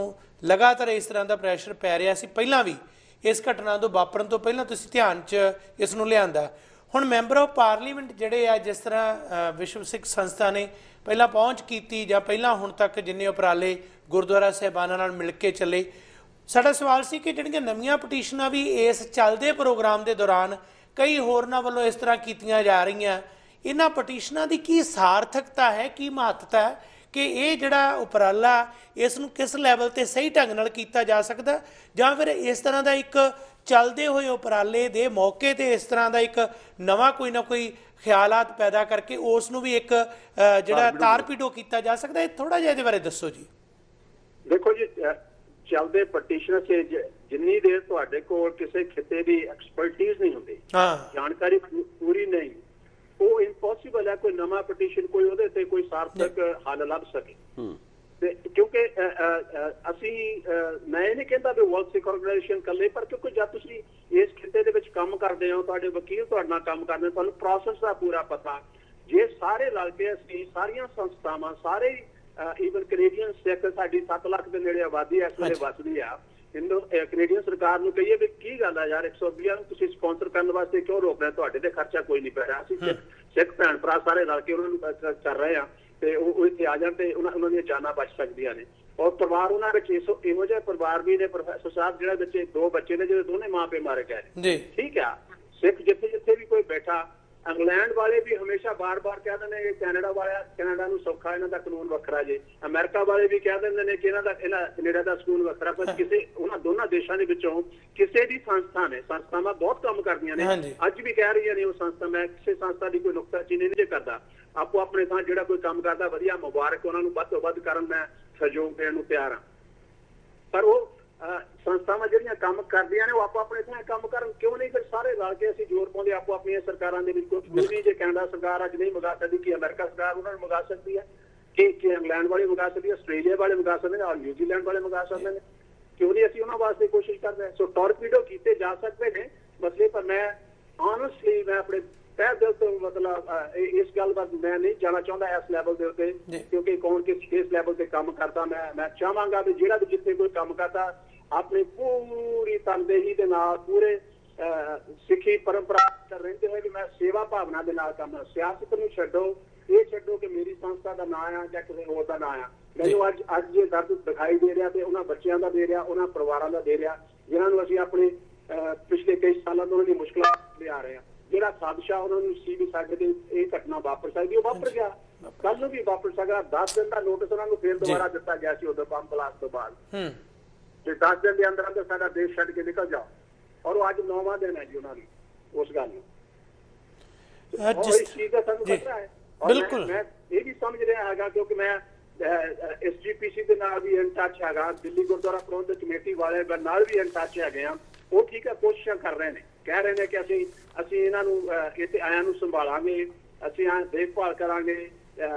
ਲਗਾਤਾਰ ਇਸ ਤਰ੍ਹਾਂ ਦਾ ਪ੍ਰੈਸ਼ਰ ਪੈ ਰਿਹਾ ਸੀ। ਪਹਿਲਾਂ ਵੀ ਇਸ ਘਟਨਾ ਤੋਂ ਵਾਪਰਨ ਤੋਂ ਪਹਿਲਾਂ ਤੁਸੀਂ ਧਿਆਨ 'ਚ ਇਸ ਨੂੰ ਲਿਆਂਦਾ। ਹੁਣ ਮੈਂਬਰ ਆਫ ਪਾਰਲੀਮੈਂਟ ਜਿਹੜੇ ਆ, ਜਿਸ ਤਰ੍ਹਾਂ ਵਿਸ਼ਵ ਸਿੱਖ ਸੰਸਥਾ ਨੇ ਪਹਿਲਾਂ ਪਹੁੰਚ ਕੀਤੀ ਜਾਂ ਪਹਿਲਾਂ ਹੁਣ ਤੱਕ ਜਿੰਨੇ ਉਪਰਾਲੇ ਗੁਰਦੁਆਰਾ ਸਾਹਿਬਾਨਾਂ ਨਾਲ ਮਿਲ ਕੇ ਚੱਲੇ, ਸਾਡਾ ਸਵਾਲ ਸੀ ਕਿ ਜਿਹੜੀਆਂ ਨਵੀਆਂ ਪਟੀਸ਼ਨਾਂ ਵੀ ਇਸ ਚੱਲਦੇ ਪ੍ਰੋਗਰਾਮ ਦੇ ਦੌਰਾਨ ਕਈ ਹੋਰਨਾਂ ਵੱਲੋਂ ਇਸ ਤਰ੍ਹਾਂ ਕੀਤੀਆਂ ਜਾ ਰਹੀਆਂ, ਇਹਨਾਂ ਪਟੀਸ਼ਨਾਂ ਦੀ ਕੀ ਸਾਰਥਕਤਾ ਹੈ, ਕੀ ਮਹੱਤਤਾ ਹੈ ਕਿ ਇਹ ਜਿਹੜਾ ਉਪਰਾਲਾ ਇਸ ਨੂੰ ਕਿਸ ਲੈਵਲ 'ਤੇ ਸਹੀ ਢੰਗ ਨਾਲ ਕੀਤਾ ਜਾ ਸਕਦਾ, ਜਾਂ ਫਿਰ ਇਸ ਤਰ੍ਹਾਂ ਦਾ ਇੱਕ ਚੱਲਦੇ ਹੋਏ ਉਪਰਾਲੇ ਦੇ ਮੌਕੇ 'ਤੇ ਇਸ ਤਰ੍ਹਾਂ ਦਾ ਇੱਕ ਨਵਾਂ ਕੋਈ ਨਾ ਕੋਈ ਖਿਆਲਾਤ ਪੈਦਾ ਕਰਕੇ ਉਸ ਨੂੰ ਵੀ ਇੱਕ ਜਿਹੜਾ ਤਾਰਪੀਡੋ ਕੀਤਾ ਜਾ ਸਕਦਾ? ਇਹ ਥੋੜ੍ਹਾ ਜਿਹਾ ਇਹਦੇ ਬਾਰੇ ਦੱਸੋ ਜੀ। ਦੇਖੋ ਜੀ, ਚੱਲਦੇ ਪਟੀਸ਼ਨ ਸੇ ਜਿੰਨੀ ਦੇਰ ਤੁਹਾਡੇ ਕੋਲ ਕਿਸੇ ਖਿੱਤੇ ਦੀ ਐਕਸਪਰਟੀਜ਼ ਨਹੀਂ ਹੁੰਦੀ, ਜਾਣਕਾਰੀ ਪੂਰੀ ਨਹੀਂ, ਉਹ ਇੰਪੋਸੀਬਲ ਹੈ ਕੋਈ ਨਵਾਂ ਪਟੀਸ਼ਨ ਕੋਈ ਉਹਦੇ ਤੇ ਕੋਈ ਸਾਰਥਕ ਹੱਲ ਲੱਭ ਸਕੇ। ਤੇ ਕਿਉਂਕਿ ਅਸੀਂ ਮੈਂ ਇਹ ਨਹੀਂ ਕਹਿੰਦਾ ਵੀ ਵਰਲਡ ਸਿੱਖ ਆਰਗੇਨਾਈਜੇਸ਼ਨ ਇਕੱਲੇ, ਪਰ ਕਿਉਂਕਿ ਜਦ ਤੁਸੀਂ ਇਸ ਖਿੱਤੇ ਦੇ ਵਿੱਚ ਕੰਮ ਕਰਦੇ ਹੋ, ਤੁਹਾਡੇ ਵਕੀਲ ਤੁਹਾਡੇ ਨਾਲ ਕੰਮ ਕਰਦੇ, ਤੁਹਾਨੂੰ ਪ੍ਰੋਸੈਸ ਦਾ ਪੂਰਾ ਪਤਾ। ਜੇ ਸਾਰੇ ਰਲ ਕੇ ਅਸੀਂ ਸਾਰੀਆਂ ਸੰਸਥਾਵਾਂ, ਸਾਰੇ ਈਵਨ ਕੈਨੇਡੀਅਨ ਸਿੱਖ, ਸਾਡੀ 7 ਲੱਖ ਦੇ ਨੇੜੇ ਆਬਾਦੀ ਇਸ ਵੇਲੇ ਵੱਸਦੀ ਆ, ਕੈਨੇਡੀਅਨ ਸਰਕਾਰ ਨੂੰ ਕਹੀਏ ਵੀ ਕੀ ਗੱਲ ਆ ਯਾਰ 120 ਨੂੰ ਤੁਸੀਂ ਸਪਾਂਸਰ ਕਰਨ ਵਾਸਤੇ ਕਿਉਂ ਰੋਕ ਰਹੇ? ਤੁਹਾਡੇ ਤੇ ਖਰਚਾ ਕੋਈ ਨਹੀਂ ਪੈ ਰਿਹਾ। ਅਸੀਂ ਸਿੱਖ ਭੈਣ ਭਰਾ ਸਾਰੇ ਰਲ ਕੇ ਉਹਨਾਂ ਨੂੰ ਕਰ ਰਹੇ ਆ ਤੇ ਉਹ ਇੱਥੇ ਆ ਜਾਣ ਤੇ ਉਹਨਾਂ ਦੀਆਂ ਜਾਨਾਂ ਬਚ ਸਕਦੀਆਂ ਨੇ। ਔਰ ਪਰਿਵਾਰ ਉਹਨਾਂ ਵਿੱਚ ਇਹੋ ਜਿਹੇ ਪਰਿਵਾਰ ਵੀ ਨੇ ਪ੍ਰੋਫੈਸਰ ਸਾਹਿਬ, ਜਿਹੜਾ ਬੱਚੇ 2 ਬੱਚੇ ਨੇ ਜਿਹਦੇ ਦੋਨੇ ਮਾਂ ਪਿਓ ਮਾਰੇ ਗਏ ਨੇ। ਠੀਕ ਆ, ਸਿੱਖ ਜਿੱਥੇ ਜਿੱਥੇ ਵੀ ਕੋਈ ਬੈਠਾ, ਇੰਗਲੈਂਡ ਵਾਲੇ ਵੀ ਹਮੇਸ਼ਾ ਬਾਰ-ਬਾਰ ਕਹਿ ਦਿੰਦੇ ਨੇ ਕੈਨੇਡਾ ਨੂੰ ਸੌਖਾ, ਇਹਨਾਂ ਦਾ ਕਾਨੂੰਨ ਵੱਖਰਾ ਜੇ। ਅਮਰੀਕਾ ਵਾਲੇ ਵੀ ਕਹਿ ਦਿੰਦੇ ਨੇ ਕਿ ਇਹਨਾਂ ਕੈਨੇਡਾ ਦਾ ਕਾਨੂੰਨ ਵੱਖਰਾ। ਪਰ ਕਿਸੇ ਉਹਨਾਂ ਦੋਨਾਂ ਦੇਸ਼ਾਂ ਦੇ ਵਿੱਚੋਂ ਕਿਸੇ ਦੀ ਸੰਸਥਾ ਨੇ, ਸੰਸਥਾਵਾਂ ਬਹੁਤ ਕੰਮ ਕਰਦੀਆਂ ਨੇ, ਅੱਜ ਵੀ ਕਹਿ ਰਹੀਆਂ ਨੇ ਉਹ ਸੰਸਥਾ। ਮੈਂ ਕਿਸੇ ਸੰਸਥਾ ਦੀ ਕੋਈ ਨੁਕਤਾਚੀਨੀ ਨਹੀਂ ਕਰਦਾ, ਆਪੋ ਆਪਣੇ ਥਾਂ ਜਿਹੜਾ ਕੋਈ ਕੰਮ ਕਰਦਾ ਵਧੀਆ, ਮੁਬਾਰਕ ਉਹਨਾਂ ਨੂੰ, ਵੱਧ ਤੋਂ ਵੱਧ ਕਰਨ ਮੈਂ ਸਹਿਯੋਗ ਦੇਣ ਨੂੰ ਤਿਆਰ ਹਾਂ। ਪਰ ਉਹ ਸੰਸਥਾਵਾਂ ਜਿਹੜੀਆਂ ਕੰਮ ਕਰਦੀਆਂ ਨੇ ਉਹ ਆਪੋ ਆਪਣੇ ਥਾਂ ਕੰਮ ਕਰਨ, ਕਿਉਂ ਨਹੀਂ? ਫਿਰ ਸਾਰੇ ਰਲ ਕੇ ਅਸੀਂ ਜ਼ੋਰ ਪਾਉਂਦੇ ਆਪੋ ਆਪਣੀਆਂ ਸਰਕਾਰਾਂ ਦੇ ਵਿੱਚ। ਕੋਈ ਨਹੀਂ, ਜੇ ਕੈਨੇਡਾ ਸਰਕਾਰ ਅੱਜ ਨਹੀਂ ਮੰਗਾ ਸਕਦੀ, ਕਿ ਅਮਰੀਕਾ ਸਰਕਾਰ ਉਹਨਾਂ ਨੂੰ ਮੰਗਾ ਸਕਦੀ ਹੈ, ਕਿ ਇੰਗਲੈਂਡ ਵਾਲੇ ਮੰਗਾ ਸਕਦੀ ਹੈ, ਆਸਟ੍ਰੇਲੀਆ ਵਾਲੇ ਮੰਗਾ ਸਕਦੇ ਨੇ, ਔਰ ਨਿਊਜ਼ੀਲੈਂਡ ਵਾਲੇ ਮੰਗਾ ਸਕਦੇ ਨੇ। ਕਿਉਂ ਨਹੀਂ ਅਸੀਂ ਉਹਨਾਂ ਵਾਸਤੇ ਕੋਸ਼ਿਸ਼ ਕਰ ਰਹੇ? ਸੋ ਟੋਰਪੀਡੋ ਕੀਤੇ ਜਾ ਸਕਦੇ ਨੇ ਮਸਲੇ, ਪਰ ਮੈਂ ਆਨੈਸਟਲੀ ਮੈਂ ਆਪਣੇ ਤਹਿ ਦਿਲ ਤੋਂ ਮਤਲਬ ਇਸ ਗੱਲ ਵੱਲ ਮੈਂ ਨਹੀਂ ਜਾਣਾ ਚਾਹੁੰਦਾ ਇਸ ਲੈਵਲ ਦੇ ਉੱਤੇ, ਕਿਉਂਕਿ ਕੌਣ ਕਿਸ ਲੈਵਲ ਤੇ ਕੰਮ ਕਰਦਾ। ਮੈਂ ਚਾਹਾਂਗਾ ਵੀ ਜਿਹੜਾ ਵੀ ਜਿੱਥੇ ਕੋਈ ਕੰਮ ਕਰਦਾ ਆਪਣੀ ਪੂਰੀ ਤਨਦੇਹੀ ਦੇ ਨਾਲ, ਪੂਰੇ ਸਿੱਖੀ ਪਰੰਪਰਾ ਰਹਿੰਦੇ ਹੋਏ ਵੀ ਮੈਂ ਸੇਵਾ ਭਾਵਨਾ ਦੇ ਨਾਲ ਕੰਮ। ਸਿਆਸਤ ਨੂੰ ਛੱਡੋ, ਇਹ ਛੱਡੋ ਕਿ ਮੇਰੀ ਸੰਸਥਾ ਦਾ ਨਾਂ ਆ ਜਾਂ ਕਿਸੇ ਹੋਰ ਦਾ ਨਾਂ ਆ। ਮੈਨੂੰ ਅੱਜ ਜੇ ਦਰਦ ਦਿਖਾਈ ਦੇ ਰਿਹਾ ਤੇ ਉਹਨਾਂ ਬੱਚਿਆਂ ਦਾ ਦੇ ਰਿਹਾ, ਉਹਨਾਂ ਪਰਿਵਾਰਾਂ ਦਾ ਦੇ ਰਿਹਾ, ਜਿਨ੍ਹਾਂ ਨੂੰ ਅਸੀਂ ਆਪਣੇ ਪਿਛਲੇ ਕਈ ਸਾਲਾਂ ਤੋਂ ਉਹਨਾਂ ਦੀ ਮੁਸ਼ਕਲਾਂ ਲਿਆ ਰਹੇ ਹਾਂ। ਜਿਹੜਾ ਸਾਜ਼ਿਸ਼ਾ ਉਹਨਾਂ ਨੂੰ ਸੀ ਵੀ ਸਾਡੇ ਤੇ ਇਹ ਘਟਨਾ ਵਾਪਰ ਸਕਦੀ, ਉਹ ਵਾਪਰ ਗਿਆ, ਕੱਲ ਨੂੰ ਵੀ ਵਾਪਰ ਸਕਦਾ। 10 ਦਿਨ ਦਾ ਨੋਟਿਸ ਉਹਨਾਂ ਨੂੰ ਫਿਰ ਦੁਬਾਰਾ ਦਿੱਤਾ ਗਿਆ ਸੀ ਉਦੋਂ ਬੰਬ ਬਲਾਸਟ ਤੋਂ ਬਾਅਦ, ਤੇ 10 ਦਿਨ ਦੇ ਅੰਦਰ ਅੰਦਰ ਸਾਡਾ ਦੇਸ਼ ਛੱਡ ਕੇ ਨਿਕਲ ਜਾਓ। ਔਰ ਉਹ ਅੱਜ 9ਵਾਂ ਦਿਨ ਹੈ ਜੀ ਉਹਨਾਂ ਨੂੰ ਉਸ ਗੱਲ ਨੂੰ। ਇਸ ਚੀਜ਼ ਦਾ ਸਾਨੂੰ ਖਤਰਾ ਹੈ। ਬਿਲਕੁਲ, ਮੈਂ ਇਹ ਵੀ ਸਮਝ ਰਿਹਾ ਹੈਗਾ, ਕਿਉਂਕਿ ਮੈਂ SGPC ਦੇ ਨਾਲ ਵੀ ਇਨ ਟੱਚ ਹੈਗਾ, ਦਿੱਲੀ ਗੁਰਦੁਆਰਾ ਪ੍ਰਬੰਧਕ ਕਮੇਟੀ ਵਾਲੇ ਨਾਲ ਵੀ ਇਨ ਟੱਚ ਹੈਗੇ ਆ। ਉਹ ਠੀਕ ਹੈ, ਕੋਸ਼ਿਸ਼ਾਂ ਕਰ ਰਹੇ ਨੇ, ਕਹਿ ਰਹੇ ਨੇ ਕਿ ਅਸੀਂ ਇਹਨਾਂ ਨੂੰ ਇੱਥੇ ਆਇਆਂ ਨੂੰ ਸੰਭਾਲਾਂਗੇ, ਅਸੀਂ ਦੇਖਭਾਲ ਕਰਾਂਗੇ।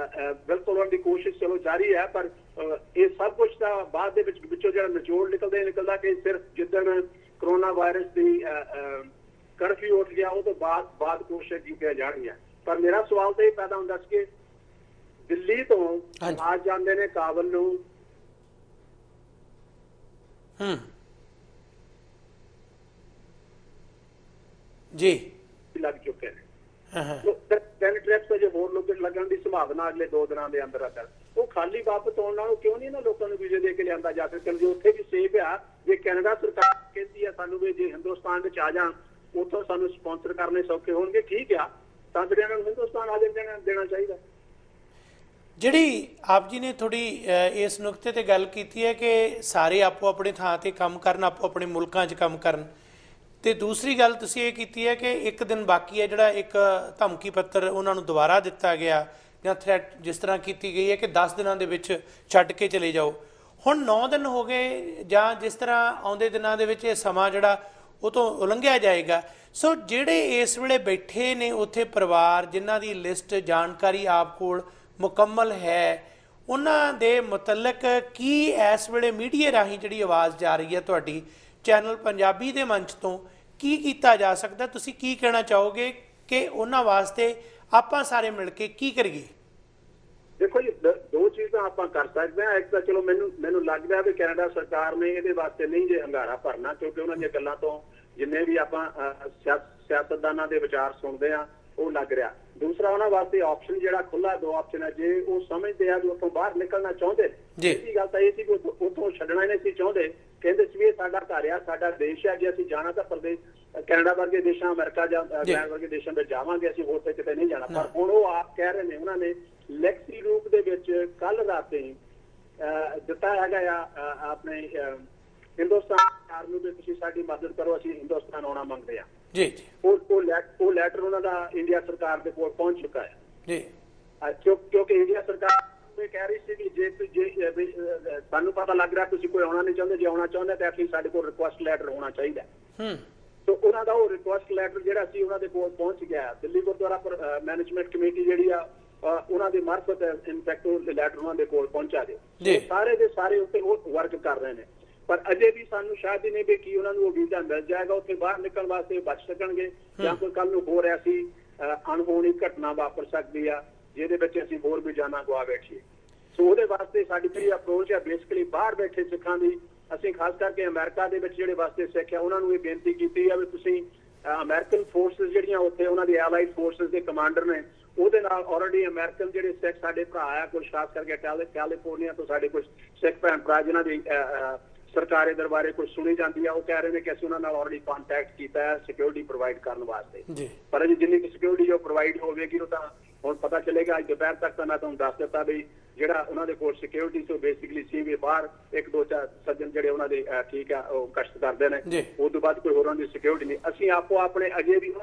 ਬਿਲਕੁਲ ਉਹਨਾਂ ਦੀ ਕੋਸ਼ਿਸ਼ ਚਲੋ ਜਾਰੀ ਹੈ, ਪਰ ਇਹ ਸਭ ਕੁਝ ਤਾਂ ਬਾਅਦ ਦੇ ਵਿੱਚੋਂ ਜਿਹੜਾ ਨਿਚੋੜ ਨਿਕਲਦਾ ਕਿ ਸਿਰਫ ਜਿੱਦਣ ਕਰੋਨਾ ਵਾਇਰਸ ਦੀ ਕਰਫਿਊ ਉੱਠ ਗਿਆ ਉਹ ਤੋਂ ਬਾਅਦ ਕੋਸ਼ਿਸ਼ ਕੀਤੀਆਂ ਜਾਣਗੀਆਂ। ਪਰ ਮੇਰਾ ਸਵਾਲ ਤਾਂ ਇਹ ਪੈਦਾ ਹੁੰਦਾ ਸੀ ਕਿ ਦਿੱਲੀ ਤੋਂ ਆ ਜਾਂਦੇ ਨੇ ਕਾਬਲ ਨੂੰ, ਜੀ ਲੱਗ ਚੁੱਕੇ ਨੇ। 3 ਟ੍ਰਿਪਸ ਅਜੇ ਹੋਰ ਲੋਕ ਲੱਗਣ ਦੀ ਸੰਭਾਵਨਾ ਅਗਲੇ 2 ਦਿਨਾਂ ਦੇ ਅੰਦਰ ਅੰਦਰ। ਉਹ ਖਾਲੀ ਵਾਪਸ ਆਉਣ ਨਾਲੋਂ ਕਿਉਂ ਨਹੀਂ ਇਹਨਾਂ ਲੋਕਾਂ ਨੂੰ ਵੀਜ਼ੇ ਦੇ ਕੇ ਲਿਆਂਦਾ ਜਾ ਸਕੇ? ਜੇ ਉੱਥੇ ਵੀ ਸੇਫ ਆ, ਜੇ ਕੈਨੇਡਾ ਸਰਕਾਰ ਕਹਿੰਦੀ ਆ ਸਾਨੂੰ ਵੀ ਜੇ ਹਿੰਦੁਸਤਾਨ ਵਿੱਚ ਆ ਜਾਣ, ਉੱਥੋਂ ਸਾਨੂੰ ਸਪਾਂਸਰ ਕਰਨੇ ਸੌਖੇ ਹੋਣਗੇ, ਠੀਕ ਆ, ਤਾਂ ਫਿਰ ਇਹਨਾਂ ਨੂੰ ਹਿੰਦੁਸਤਾਨ ਆ ਦੇਣਾ ਚਾਹੀਦਾ। ਜਿਹੜੀ ਆਪ ਜੀ ਨੇ ਥੋੜੀ ਇਸ ਨੁਕਤੇ ਤੇ ਗੱਲ ਕੀਤੀ ਹੈ ਕਿ ਸਾਰੇ ਆਪੋ ਆਪਣੇ ਥਾਂ ਤੇ ਕੰਮ ਕਰਨ, ਆਪੋ ਆਪਣੇ ਮੁਲਕਾਂ 'ਚ ਕੰਮ ਕਰਨ, ਤੇ ਦੂਸਰੀ ਗੱਲ ਤੁਸੀਂ ਇਹ ਕੀਤੀ ਹੈ ਕਿ 1 ਦਿਨ ਬਾਕੀ ਹੈ, ਜਿਹੜਾ ਇੱਕ ਧਮਕੀ ਪੱਤਰ ਉਹਨਾਂ ਨੂੰ ਦੁਬਾਰਾ ਦਿੱਤਾ ਗਿਆ ਜਾਂ ਥ੍ਰੈਟ ਜਿਸ ਤਰ੍ਹਾਂ ਕੀਤੀ ਗਈ ਹੈ ਕਿ 10 ਦਿਨਾਂ ਦੇ ਵਿੱਚ ਛੱਡ ਕੇ ਚਲੇ ਜਾਓ। ਹੁਣ 9 ਦਿਨ ਹੋ ਗਏ, ਜਾਂ ਜਿਸ ਤਰ੍ਹਾਂ ਆਉਂਦੇ ਦਿਨਾਂ ਦੇ ਵਿੱਚ ਇਹ ਸਮਾਂ ਜਿਹੜਾ ਉਹ ਤੋਂ ਉਲੰਘਿਆ ਜਾਏਗਾ। ਸੋ ਜਿਹੜੇ ਇਸ ਵੇਲੇ ਬੈਠੇ ਨੇ ਉੱਥੇ ਪਰਿਵਾਰ, ਜਿਨ੍ਹਾਂ ਦੀ ਲਿਸਟ ਜਾਣਕਾਰੀ ਆਪ ਕੋਲ ਮੁਕੰਮਲ ਹੈ, ਉਹਨਾਂ ਦੇ ਮੁਤਲਕ ਕੀ ਇਸ ਵੇਲੇ ਮੀਡੀਆ ਰਾਹੀਂ ਜਿਹੜੀ ਆਵਾਜ਼ ਜਾ ਰਹੀ ਹੈ ਤੁਹਾਡੀ ਚੈਨਲ ਪੰਜਾਬੀ ਦੇ ਮੰਚ ਤੋਂ, ਕੀ ਕੀਤਾ ਜਾ ਸਕਦਾ? ਤੁਸੀਂ ਕੀ ਕਹਿਣਾ ਚਾਹੋਗੇ ਕਿ ਉਹਨਾਂ ਵਾਸਤੇ ਆਪਾਂ ਸਾਰੇ ਮਿਲ ਕੇ ਕੀ ਕਰੀਏ? ਦੇਖੋ ਜੀ, 2 ਚੀਜ਼ਾਂ ਆਪਾਂ ਕਰ ਸਕਦੇ ਹਾਂ। ਇੱਕ ਤਾਂ ਚਲੋ ਮੈਨੂੰ ਲੱਗਦਾ ਵੀ ਕੈਨੇਡਾ ਸਰਕਾਰ ਨੇ ਇਹਦੇ ਵਾਸਤੇ ਨਹੀਂ ਜੇ ਹੰਗਾਰਾ ਭਰਨਾ, ਕਿਉਂਕਿ ਉਹਨਾਂ ਦੀਆਂ ਗੱਲਾਂ ਤੋਂ ਜਿੰਨੇ ਵੀ ਆਪਾਂ ਸਿਆਸਤਦਾਨਾਂ ਦੇ ਵਿਚਾਰ ਸੁਣਦੇ ਆ ਉਹ ਲੱਗ ਰਿਹਾ। ਦੂਸਰਾ, ਉਹਨਾਂ ਵਾਸਤੇ ਆਪਸ਼ਨ ਜਿਹੜਾ ਖੁੱਲਾ 2 ਆਪਸ਼ਨ ਹੈ। ਜੇ ਉਹ ਸਮਝਦੇ ਆ ਵੀ ਉੱਥੋਂ ਬਾਹਰ ਨਿਕਲਣਾ ਚਾਹੁੰਦੇ, ਇਹਦੀ ਗੱਲ ਤਾਂ ਇਹ ਸੀ ਵੀ ਉੱਥੋਂ ਛੱਡਣਾ ਹੀ ਨਹੀਂ ਸੀ ਚਾਹੁੰਦੇ। ਕਹਿੰਦੇ ਸੀ ਇਹ ਸਾਡਾ ਘਰ ਆ, ਸਾਡਾ ਦੇਸ਼ ਹੈ, ਜੇ ਅਸੀਂ ਜਾਣਾ ਤਾਂ ਪ੍ਰਦੇਸ਼ ਕੈਨੇਡਾ ਵਰਗੇ ਦੇਸ਼ਾਂ, ਅਮਰੀਕਾ ਜਾਂ ਇੰਗਲੈਂਡ ਵਰਗੇ ਦੇਸ਼ਾਂ ਵਿੱਚ ਜਾਵਾਂਗੇ, ਅਸੀਂ ਹੋਰ ਤੇ ਕਿਤੇ ਨਹੀਂ ਜਾਣਾ। ਪਰ ਹੁਣ ਉਹ ਆਪ ਕਹਿ ਰਹੇ ਨੇ, ਉਹਨਾਂ ਨੇ ਲਿਖਤੀ ਰੂਪ ਦੇ ਵਿੱਚ ਕੱਲ ਰਾਤੀ ਦਿੱਤਾ ਹੈਗਾ ਆ ਆਪਣੇ ਹਿੰਦੁਸਤਾਨ ਸਰਕਾਰ ਨੂੰ ਵੀ ਤੁਸੀਂ ਸਾਡੀ ਮਦਦ ਕਰੋ, ਅਸੀਂ ਹਿੰਦੁਸਤਾਨ ਆਉਣਾ ਮੰਗਦੇ ਹਾਂ। ਜੀ ਉਹ ਲੈਟਰ ਉਹਨਾਂ ਦਾ ਇੰਡੀਆ ਸਰਕਾਰ ਦੇ ਕੋਲ ਪਹੁੰਚ ਚੁੱਕਾ ਹੈ ਜੀ, ਕਿਉਂਕਿ ਇੰਡੀਆ ਸਰਕਾਰ ਕਹਿ ਰਹੀ ਸੀ ਕਿ ਜੇ ਸਾਨੂੰ ਪਤਾ ਲੱਗ ਰਿਹਾ ਤੁਸੀਂ ਕੋਈ ਆਉਣਾ ਨਹੀਂ ਚਾਹੁੰਦੇ, ਜੇ ਆਉਣਾ ਚਾਹੁੰਦੇ ਤਾਂ ਐਟਲੀਸਟ ਸਾਡੇ ਕੋਲ ਰਿਕੁਐਸਟ ਲੈਟਰ ਹੋਣਾ ਚਾਹੀਦਾ। ਸੋ ਉਹਨਾਂ ਦਾ ਉਹ ਰਿਕੁਐਸਟ ਲੈਟਰ ਜਿਹੜਾ ਸੀ ਉਹਨਾਂ ਦੇ ਕੋਲ ਪਹੁੰਚ ਗਿਆ। ਦਿੱਲੀ ਗੁਰਦੁਆਰਾ ਮੈਨੇਜਮੈਂਟ ਕਮੇਟੀ ਜਿਹੜੀ ਆ ਉਹਨਾਂ ਦੇ ਮਾਰਫਤ ਇਨਫੈਕਟ ਲੈਟਰ ਉਹਨਾਂ ਦੇ ਕੋਲ ਪਹੁੰਚਾ ਦਿਓ। ਸਾਰੇ ਦੇ ਸਾਰੇ ਉੱਤੇ ਉਹ ਵਰਕ ਕਰ ਰਹੇ ਨੇ, ਪਰ ਅਜੇ ਵੀ ਸਾਨੂੰ ਸ਼ਾਇਦ ਹੀ ਨਹੀਂ ਵੀ ਕੀ ਉਹਨਾਂ ਨੂੰ ਉਹ ਵੀਜ਼ਾ ਮਿਲ ਜਾਏਗਾ, ਉੱਥੇ ਬਾਹਰ ਨਿਕਲਣ ਵਾਸਤੇ ਬਚ ਸਕਣਗੇ, ਜਾਂ ਕੋਈ ਕੱਲ ਨੂੰ ਹੋ ਰਿਹਾ ਸੀ ਅਣਹੋਣੀ ਘਟਨਾ ਵਾਪਰ ਸਕਦੀ ਆ ਜਿਹਦੇ ਵਿੱਚ ਅਸੀਂ ਹੋਰ ਵੀ ਜਾਨਾਂ ਗਵਾ ਬੈਠੀਏ। ਸੋ ਉਹਦੇ ਵਾਸਤੇ ਸਾਡੀ ਜਿਹੜੀ ਅਪਰੋਚ ਹੈ ਬੇਸਿਕਲੀ ਬਾਹਰ ਬੈਠੇ ਸਿੱਖਾਂ ਦੀ, ਅਸੀਂ ਖਾਸ ਕਰਕੇ ਅਮਰੀਕਾ ਦੇ ਵਿੱਚ ਜਿਹੜੇ ਵਾਸਤੇ ਸਿੱਖ ਆ ਉਹਨਾਂ ਨੂੰ ਇਹ ਬੇਨਤੀ ਕੀਤੀ ਆ ਵੀ ਤੁਸੀਂ ਅਮਰੀਕਨ ਫੋਰਸਿਸ ਜਿਹੜੀਆਂ ਉੱਥੇ ਉਹਨਾਂ ਦੀ ਐਲਾਈਡ ਫੋਰਸਿਸ ਦੇ ਕਮਾਂਡਰ ਨੇ, ਉਹਦੇ ਨਾਲ ਆਲਰੇਡੀ ਅਮਰੀਕਨ ਜਿਹੜੇ ਸਿੱਖ ਸਾਡੇ ਭਰਾ ਆ, ਕੁਝ ਖਾਸ ਕਰਕੇ ਕੈਲੀਫੋਰਨੀਆ ਤੋਂ ਸਾਡੇ ਕੁਝ ਸਿੱਖ ਭੈਣ ਭਰਾ ਜਿਨ੍ਹਾਂ ਦੀ ਸਰਕਾਰੀ ਦਰਬਾਰੇ ਕੁਝ ਸੁਣੀ ਜਾਂਦੀ ਆ, ਉਹ ਕਹਿ ਰਹੇ ਨੇ ਕਿ ਅਸੀਂ ਉਹਨਾਂ ਨਾਲ ਆਲਰੇਡੀ ਕੰਟੈਕਟ ਕੀਤਾ ਹੈ ਸਿਕਿਉਰਿਟੀ ਪ੍ਰੋਵਾਈਡ ਕਰਨ ਵਾਸਤੇ। ਪਰ ਅਜੇ ਜਿੰਨੀ ਸਿਕਿਉਰਿਟੀ ਜੋ ਪ੍ਰੋਵਾਈਡ ਹੋਵੇਗੀ ਉਹ ਤਾਂ ਹੁਣ ਪਤਾ ਚੱਲੇਗਾ। ਅੱਜ ਦੁਪਹਿਰ ਤੱਕ ਤਾਂ ਮੈਂ ਤੁਹਾਨੂੰ ਦੱਸ ਦਿੱਤਾ ਵੀ ਜਿਹੜਾ ਉਹਨਾਂ ਦੇ ਕੋਲ ਸਿਕਿਉਰਿਟੀ ਤੋਂ ਬੇਸਿਕਲੀ ਸੀ ਵੀ ਬਾਹਰ 1-2 ਸੱਜਣ ਜਿਹੜੇ ਉਹਨਾਂ ਦੇ ਠੀਕ ਆ ਉਹ ਕਸ਼ਟ ਕਰਦੇ ਨੇ, ਉਸ ਤੋਂ ਬਾਅਦ ਕੋਈ ਹੋਰਾਂ ਦੀ ਸਿਕਿਉਰਿਟੀ ਨਹੀਂ। ਅਸੀਂ ਆਪੋ ਆਪਣੇ ਅਜੇ ਵੀ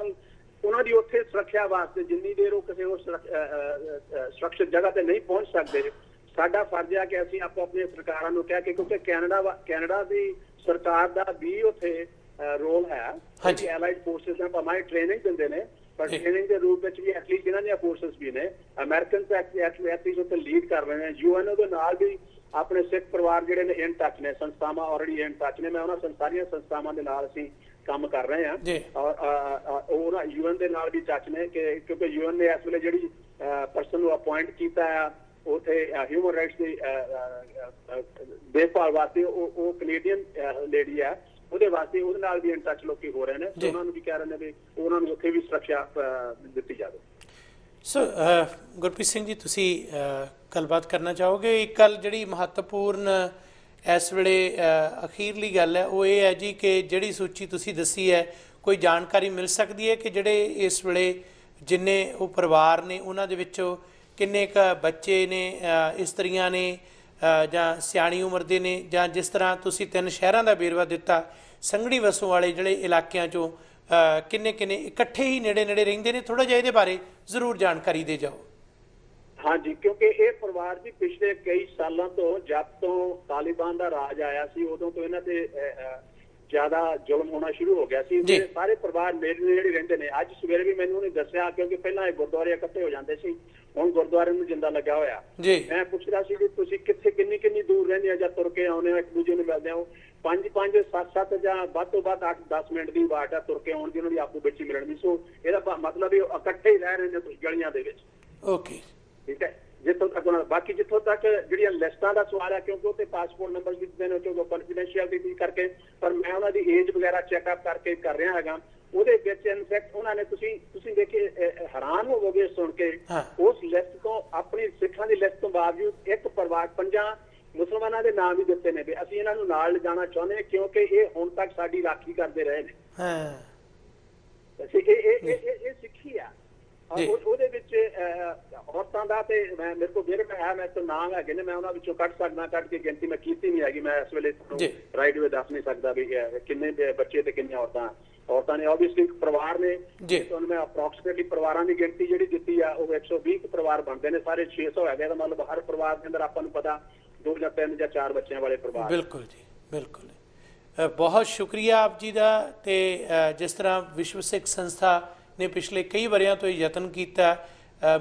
ਉਹਨਾਂ ਦੀ ਉੱਥੇ ਸੁਰੱਖਿਆ ਵਾਸਤੇ ਜਿੰਨੀ ਦੇਰ ਉਹ ਕਿਸੇ ਹੋਰ ਸੁਰੱਖਿਅਤ ਜਗ੍ਹਾ ਤੇ ਨਹੀਂ ਪਹੁੰਚ ਸਕਦੇ, ਸਾਡਾ ਫਰਜ਼ ਹੈ ਕਿ ਅਸੀਂ ਆਪੋ ਆਪਣੀਆਂ ਸਰਕਾਰਾਂ ਨੂੰ ਕਹਿ ਕੇ, ਕਿਉਂਕਿ ਕੈਨੇਡਾ ਦੀ ਸਰਕਾਰ ਦਾ ਵੀ ਉੱਥੇ ਰੋਲ ਹੈ, ਐਲਾਈਡ ਫੋਰਸਿਸ ਨੇ ਭਾਵੇਂ ਟ੍ਰੇਨਿੰਗ ਦਿੰਦੇ ਨੇ, ਪਰ ਟ੍ਰੇਨਿੰਗ ਦੇ ਰੂਪ ਵਿੱਚ ਵੀ ਐਟਲੀਸਟ ਇਹਨਾਂ ਦੀਆਂ ਫੋਰਸਿਸ ਵੀ ਨੇ, ਅਮਰੀਕਨ ਐਟਲੀਸਟ ਉੱਥੇ ਲੀਡ ਕਰ ਰਹੇ ਨੇ। ਯੂਐਨਓ ਦੇ ਨਾਲ ਵੀ ਆਪਣੇ ਸਿੱਖ ਪਰਿਵਾਰ ਜਿਹੜੇ ਨੇ ਇਨ ਟੱਚ ਨੇ, ਸੰਸਥਾਵਾਂ ਆਲਰੇਡੀ ਇਨ ਟੱਚ ਨੇ। ਮੈਂ ਉਹਨਾਂ ਸਾਰੀਆਂ ਸੰਸਥਾਵਾਂ ਦੇ ਨਾਲ ਅਸੀਂ ਕੰਮ ਕਰ ਰਹੇ ਹਾਂ, ਔਰ ਉਹ ਯੂਐਨ ਦੇ ਨਾਲ ਵੀ ਟੱਚ ਨੇ, ਕਿਉਂਕਿ ਯੂਐਨ ਨੇ ਇਸ ਵੇਲੇ ਜਿਹੜੀ ਪਰਸਨ ਨੂੰ ਅਪੁਆਇੰਟ ਕੀਤਾ ਆ ਉੱਥੇ ਹਿਊਮਨ ਰਾਈਟਸ ਦੀ ਦੇਖਭਾਲ ਵਾਸਤੇ, ਉਹ ਕੈਨੇਡੀਅਨ ਲੇਡੀ ਆ, ਉਹਦੇ ਵਾਸਤੇ ਉਹਦੇ ਨਾਲ ਵੀ ਇਨ ਟੱਚ ਲੋਕੀ ਹੋ ਰਹੇ ਨੇ। ਉਹਨਾਂ ਨੂੰ ਵੀ ਕਹਿ ਰਹੇ ਨੇ ਵੀ ਉਹਨਾਂ ਨੂੰ ਉੱਥੇ ਵੀ ਸੁਰੱਖਿਆ ਦਿੱਤੀ ਜਾਵੇ। ਸੋ ਗੁਰਪ੍ਰੀਤ ਸਿੰਘ ਜੀ, ਤੁਸੀਂ ਗੱਲਬਾਤ ਕਰਨਾ ਚਾਹੋਗੇ? ਇੱਕ ਗੱਲ ਜਿਹੜੀ ਮਹੱਤਵਪੂਰਨ ਇਸ ਵੇਲੇ ਅਖੀਰਲੀ ਗੱਲ ਹੈ ਉਹ ਇਹ ਹੈ ਜੀ ਕਿ ਜਿਹੜੀ ਸੂਚੀ ਤੁਸੀਂ ਦੱਸੀ ਹੈ, ਕੋਈ ਜਾਣਕਾਰੀ ਮਿਲ ਸਕਦੀ ਹੈ ਕਿ ਜਿਹੜੇ ਇਸ ਵੇਲੇ ਜਿੰਨੇ ਉਹ ਪਰਿਵਾਰ ਨੇ ਉਹਨਾਂ ਦੇ ਵਿੱਚੋਂ ਕਿੰਨੇ ਕੁ ਬੱਚੇ ਨੇ, ਇਸਤਰੀਆਂ ਨੇ, ਜਾਂ ਸਿਆਣੀ ਉਮਰ ਦੇ ਨੇ, ਜਾਂ ਜਿਸ ਤਰ੍ਹਾਂ ਤੁਸੀਂ 3 ਸ਼ਹਿਰਾਂ ਦਾ ਵੇਰਵਾ ਦਿੱਤਾ, ਸੰਘਣੀ ਵਸੋਂ ਵਾਲੇ ਜਿਹੜੇ ਇਲਾਕਿਆਂ 'ਚੋਂ ਕਿੰਨੇ ਇਕੱਠੇ ਹੀ ਨੇੜੇ ਰਹਿੰਦੇ ਨੇ? ਥੋੜ੍ਹਾ ਜਿਹਾ ਇਹਦੇ ਬਾਰੇ ਜ਼ਰੂਰ ਜਾਣਕਾਰੀ ਦੇ ਜਾਓ। ਹਾਂਜੀ, ਕਿਉਂਕਿ ਇਹ ਪਰਿਵਾਰ ਜੀ ਪਿਛਲੇ ਕਈ ਸਾਲਾਂ ਤੋਂ, ਜਦ ਤੋਂ ਤਾਲਿਬਾਨ ਦਾ ਰਾਜ ਆਇਆ ਸੀ, ਉਦੋਂ ਤੋਂ ਇਹਨਾਂ ਤੇ ਜ਼ਿਆਦਾ ਜ਼ੁਲਮ ਹੋਣਾ ਸ਼ੁਰੂ ਹੋ ਗਿਆ ਸੀ। ਸਾਰੇ ਪਰਿਵਾਰ ਨੇੜੇ ਨੇੜੇ ਰਹਿੰਦੇ ਨੇ। ਅੱਜ ਸਵੇਰੇ ਵੀ ਮੈਨੂੰ ਨਹੀਂ ਦੱਸਿਆ, ਕਿਉਂਕਿ ਪਹਿਲਾਂ ਇਹ ਗੁਰਦੁਆਰੇ ਇਕੱਠੇ ਹੋ ਜਾਂਦੇ ਸੀ, ਹੁਣ ਗੁਰਦੁਆਰੇ ਨੂੰ ਜਿੰਦਾ ਲੱਗਾ ਹੋਇਆ। ਮੈਂ ਪੁੱਛਦਾ ਸੀ ਕਿ ਤੁਸੀਂ ਕਿੱਥੇ ਕਿੰਨੀ ਦੂਰ ਰਹਿੰਦੇ ਹੋ, ਜਾਂ ਤੁਰ ਕੇ ਆਉਂਦੇ ਹੋ, ਇੱਕ ਦੂਜੇ ਨੂੰ ਮਿਲਦੇ ਹੋ? 5-5, 7-7 ਜਾਂ ਵੱਧ ਤੋਂ ਵੱਧ 8-10 ਮਿੰਟ ਦੀ ਵਾਟ ਆ ਤੁਰ ਕੇ ਆਉਣ ਦੀ ਉਹਨਾਂ ਦੀ ਆਪੋ ਵਿੱਚ ਮਿਲਣ ਦੀ। ਸੋ ਇਹਦਾ ਮਤਲਬ ਇਹ ਇਕੱਠੇ ਹੀ ਰਹਿ ਰਹੇ ਨੇ ਗਲੀਆਂ ਦੇ ਵਿੱਚ। ਓਕੇ, ਠੀਕ ਹੈ। ਜਿੱਥੋਂ ਤੱਕ ਬਾਕੀ ਜਿੱਥੋਂ ਤੱਕ ਜਿਹੜੀਆਂ ਲਿਸਟਾਂ ਦਾ ਸਵਾਲ ਹੈ, ਕਿਉਂਕਿ ਉੱਥੇ ਪਾਸਪੋਰਟ ਨੰਬਰ ਵੀ ਦਿੰਦੇ ਨੇ, ਕਿਉਂਕਿ ਕੰਫੀਡੈਂਸ਼ੀਅਲਟੀ ਕਰਕੇ, ਪਰ ਮੈਂ ਉਹਨਾਂ ਦੀ ਏਜ ਵਗੈਰਾ ਚੈੱਕਅਪ ਕਰਕੇ ਕਰ ਰਿਹਾ ਹੈਗਾ। ਉਹਦੇ ਵਿੱਚ ਇਨਫੈਕਟ ਉਹਨਾਂ ਨੇ, ਤੁਸੀਂ ਦੇਖੇ ਹੈਰਾਨ ਹੋਵੋਗੇ ਸੁਣ ਕੇ, ਉਸ ਲਿਸਟ ਤੋਂ, ਆਪਣੀ ਸਿੱਖਾਂ ਦੀ ਲਿਸਟ ਤੋਂ ਬਾਵਜੂਦ ਇੱਕ ਪਰਿਵਾਰ 5 ਮੁਸਲਮਾਨਾਂ ਦੇ ਨਾਮ ਵੀ ਦਿੱਤੇ ਨੇ ਵੀ ਅਸੀਂ ਇਹਨਾਂ ਨੂੰ ਨਾਲ ਲਿਜਾਣਾ ਚਾਹੁੰਦੇ ਹਾਂ, ਕਿਉਂਕਿ ਇਹ ਹੁਣ ਤੱਕ ਸਾਡੀ ਰਾਖੀ ਕਰਦੇ ਰਹੇ ਨੇ। ਇਹ ਸਿੱਖੀ ਆ। ਉਹਦੇ ਵਿੱਚ ਔਰਤਾਂ ਦਾ ਤੇ ਮੇਰੇ ਕੋਲ ਵੇਰਵਾ ਹੈ, ਮੈਂ ਤੋਂ ਨਾਮ ਹੈਗੇ ਨੇ, ਮੈਂ ਉਹਨਾਂ ਵਿੱਚੋਂ ਕੱਢ ਕੇ ਗਿਣਤੀ ਮੈਂ ਕੀਤੀ ਨਹੀਂ ਹੈਗੀ, ਮੈਂ ਇਸ ਵੇਲੇ ਰਾਈਟ ਵੇ ਦੱਸ ਨਹੀਂ ਸਕਦਾ ਵੀ ਕਿੰਨੇ ਬੱਚੇ ਤੇ ਕਿੰਨੀਆਂ ਔਰਤਾਂ ਨੇ। ਆਬਵੀਅਸਲੀ ਪਰਿਵਾਰ ਨੇ, ਤੁਹਾਨੂੰ ਮੈਂ ਅਪਰੋਕਸੀਮੇਟਲੀ ਪਰਿਵਾਰਾਂ ਦੀ ਗਿਣਤੀ ਜਿਹੜੀ ਦਿੱਤੀ ਆ ਉਹ 120 ਪਰਿਵਾਰ ਬਣਦੇ ਨੇ, ਸਾਰੇ 600 ਹੈਗੇ, ਤਾਂ ਮਤਲਬ ਹਰ ਪਰਿਵਾਰ ਦੇ ਅੰਦਰ ਆਪਾਂ ਨੂੰ ਪਤਾ 2 ਜਾਂ 3 ਜਾਂ 4 ਬੱਚਿਆਂ ਵਾਲੇ ਪਰਿਵਾਰ। ਬਿਲਕੁਲ ਜੀ, ਬਿਲਕੁਲ। ਬਹੁਤ ਸ਼ੁਕਰੀਆ ਆਪ ਜੀ ਦਾ। ਤੇ ਜਿਸ ਤਰ੍ਹਾਂ ਵਿਸ਼ਵ ਸਿੱਖ ਸੰਸਥਾ ਨੇ ਪਿਛਲੇ ਕਈ ਵਰ੍ਹਿਆਂ ਤੋਂ ਯਤਨ ਕੀਤਾ,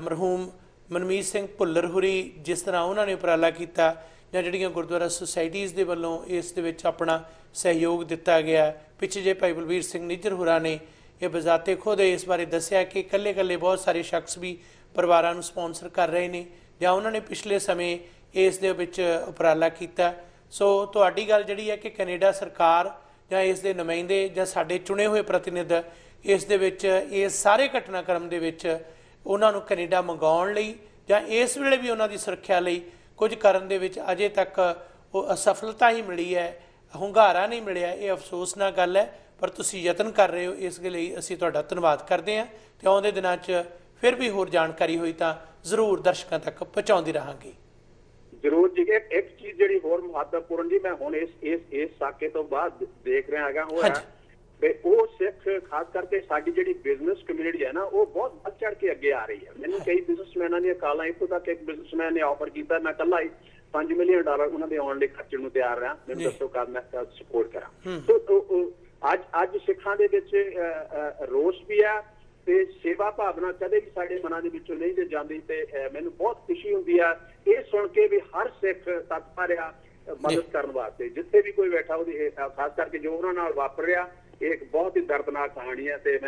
ਮਰਹੂਮ ਮਨਮੀਤ ਸਿੰਘ ਭੁੱਲਰ ਹੁਰੀ ਜਿਸ ਤਰ੍ਹਾਂ ਉਹਨਾਂ ਨੇ ਉਪਰਾਲਾ ਕੀਤਾ, ਜਾਂ ਜਿਹੜੀਆਂ ਗੁਰਦੁਆਰਾ ਸੁਸਾਇਟੀਜ਼ ਦੇ ਵੱਲੋਂ ਇਸ ਦੇ ਵਿੱਚ ਆਪਣਾ ਸਹਿਯੋਗ ਦਿੱਤਾ ਗਿਆ। ਪਿੱਛੇ ਜੇ ਭਾਈ ਬਲਵੀਰ ਸਿੰਘ ਨਿੱਜਰ ਹੁਰਾਂ ਨੇ ਇਹ ਬਜ਼ਾਤੇ ਖੁਦ ਇਸ ਬਾਰੇ ਦੱਸਿਆ ਕਿ ਇਕੱਲੇ ਬਹੁਤ ਸਾਰੇ ਸ਼ਖਸ ਵੀ ਪਰਿਵਾਰਾਂ ਨੂੰ ਸਪਾਂਸਰ ਕਰ ਰਹੇ ਨੇ, ਜਾਂ ਉਹਨਾਂ ਨੇ ਪਿਛਲੇ ਸਮੇਂ ਇਸ ਦੇ ਵਿੱਚ ਉਪਰਾਲਾ ਕੀਤਾ। ਸੋ ਤੁਹਾਡੀ ਗੱਲ ਜਿਹੜੀ ਹੈ ਕਿ ਕੈਨੇਡਾ ਸਰਕਾਰ ਜਾਂ ਇਸ ਦੇ ਨੁਮਾਇੰਦੇ ਜਾਂ ਸਾਡੇ ਚੁਣੇ ਹੋਏ ਪ੍ਰਤੀਨਿਧ ਇਸ ਦੇ ਵਿੱਚ, ਇਸ ਸਾਰੇ ਘਟਨਾਕ੍ਰਮ ਦੇ ਵਿੱਚ ਉਹਨਾਂ ਨੂੰ ਕੈਨੇਡਾ ਮੰਗਾਉਣ ਲਈ ਜਾਂ ਇਸ ਵੇਲੇ ਵੀ ਉਹਨਾਂ ਦੀ ਸੁਰੱਖਿਆ ਲਈ ਕੁਝ ਕਰਨ ਦੇ ਵਿੱਚ ਅਜੇ ਤੱਕ ਉਹ ਅਸਫਲਤਾ ਹੀ ਮਿਲੀ ਹੈ, ਹੁੰਗਾਰਾ ਨਹੀਂ ਮਿਲਿਆ। ਇਹ ਅਫਸੋਸਨਾਕ ਗੱਲ ਹੈ, ਪਰ ਤੁਸੀਂ ਯਤਨ ਕਰ ਰਹੇ ਹੋ, ਇਸ ਲਈ ਅਸੀਂ ਤੁਹਾਡਾ ਧੰਨਵਾਦ ਕਰਦੇ ਹਾਂ। ਅਤੇ ਆਉਂਦੇ ਦਿਨਾਂ 'ਚ ਫਿਰ ਵੀ ਹੋਰ ਜਾਣਕਾਰੀ ਹੋਈ ਤਾਂ ਜ਼ਰੂਰ ਦਰਸ਼ਕਾਂ ਤੱਕ ਪਹੁੰਚਾਉਂਦੀ ਰਹਾਂਗੀ। ਜ਼ਰੂਰ ਜੀ। ਇੱਕ ਚੀਜ਼ ਜਿਹੜੀ ਹੋਰ ਮਹੱਤਵਪੂਰਨ ਜੀ, ਮੈਂ ਹੁਣ ਇਸ ਸਾਕੇ ਤੋਂ ਬਾਅਦ ਦੇਖ ਰਿਹਾ ਹੈਗਾ, ਉਹ ਹੈ ਵੀ ਉਹ ਸਿੱਖ ਖਾਸ ਕਰਕੇ ਸਾਡੀ ਜਿਹੜੀ ਬਿਜ਼ਨਸ ਕਮਿਊਨਿਟੀ ਹੈ ਨਾ, ਉਹ ਬਹੁਤ ਵੱਧ ਚੜ ਕੇ ਅੱਗੇ ਆ ਰਹੀ ਹੈ। ਮੈਨੂੰ ਕਈ ਬਿਜ਼ਨਸਮੈਨਾਂ ਦੀਆਂ ਕਾਲਾਂ, ਇੱਥੋਂ ਤੱਕ ਇੱਕ ਬਿਜ਼ਨਸਮੈਨ ਨੇ ਆਫਰ ਕੀਤਾ, ਮੈਂ ਇਕੱਲਾ ਹੀ $5 ਮਿਲੀਅਨ ਉਹਨਾਂ ਦੇ ਆਉਣ ਲਈ ਖਰਚਣ ਨੂੰ ਤਿਆਰ ਰਿਹਾ, ਮੈਨੂੰ ਦੱਸੋ ਕਦ ਮੈਂ ਸਪੋਰਟ ਕਰਾਂ। ਸੋ ਅੱਜ ਸਿੱਖਾਂ ਦੇ ਵਿੱਚ ਰੋਸ ਵੀ ਆ, ਤੇ ਸੇਵਾ ਭਾਵਨਾ ਕਦੇ ਵੀ ਸਾਡੇ ਮਨਾਂ ਦੇ ਵਿੱਚੋਂ ਨਹੀਂ ਜਾਂਦੀ। ਤੇ ਮੈਨੂੰ ਬਹੁਤ ਖੁਸ਼ੀ ਹੁੰਦੀ ਆ ਇਹ ਸੁਣ ਕੇ ਵੀ ਹਰ ਸਿੱਖ ਤਤਪਰ ਆ ਮਦਦ ਕਰਨ ਵਾਸਤੇ, ਜਿੱਥੇ ਵੀ ਕੋਈ ਬੈਠਾ ਉਹਦੀ, ਖਾਸ ਕਰਕੇ ਜੋ ਉਹਨਾਂ ਨਾਲ ਵਾਪਰ ਰਿਹਾ। ਇਹ ਇੱਕ ਬਹੁਤ ਹੀ ਦਰਦਨਾਕ ਕਹਾਣੀ ਹੈ ਤੇ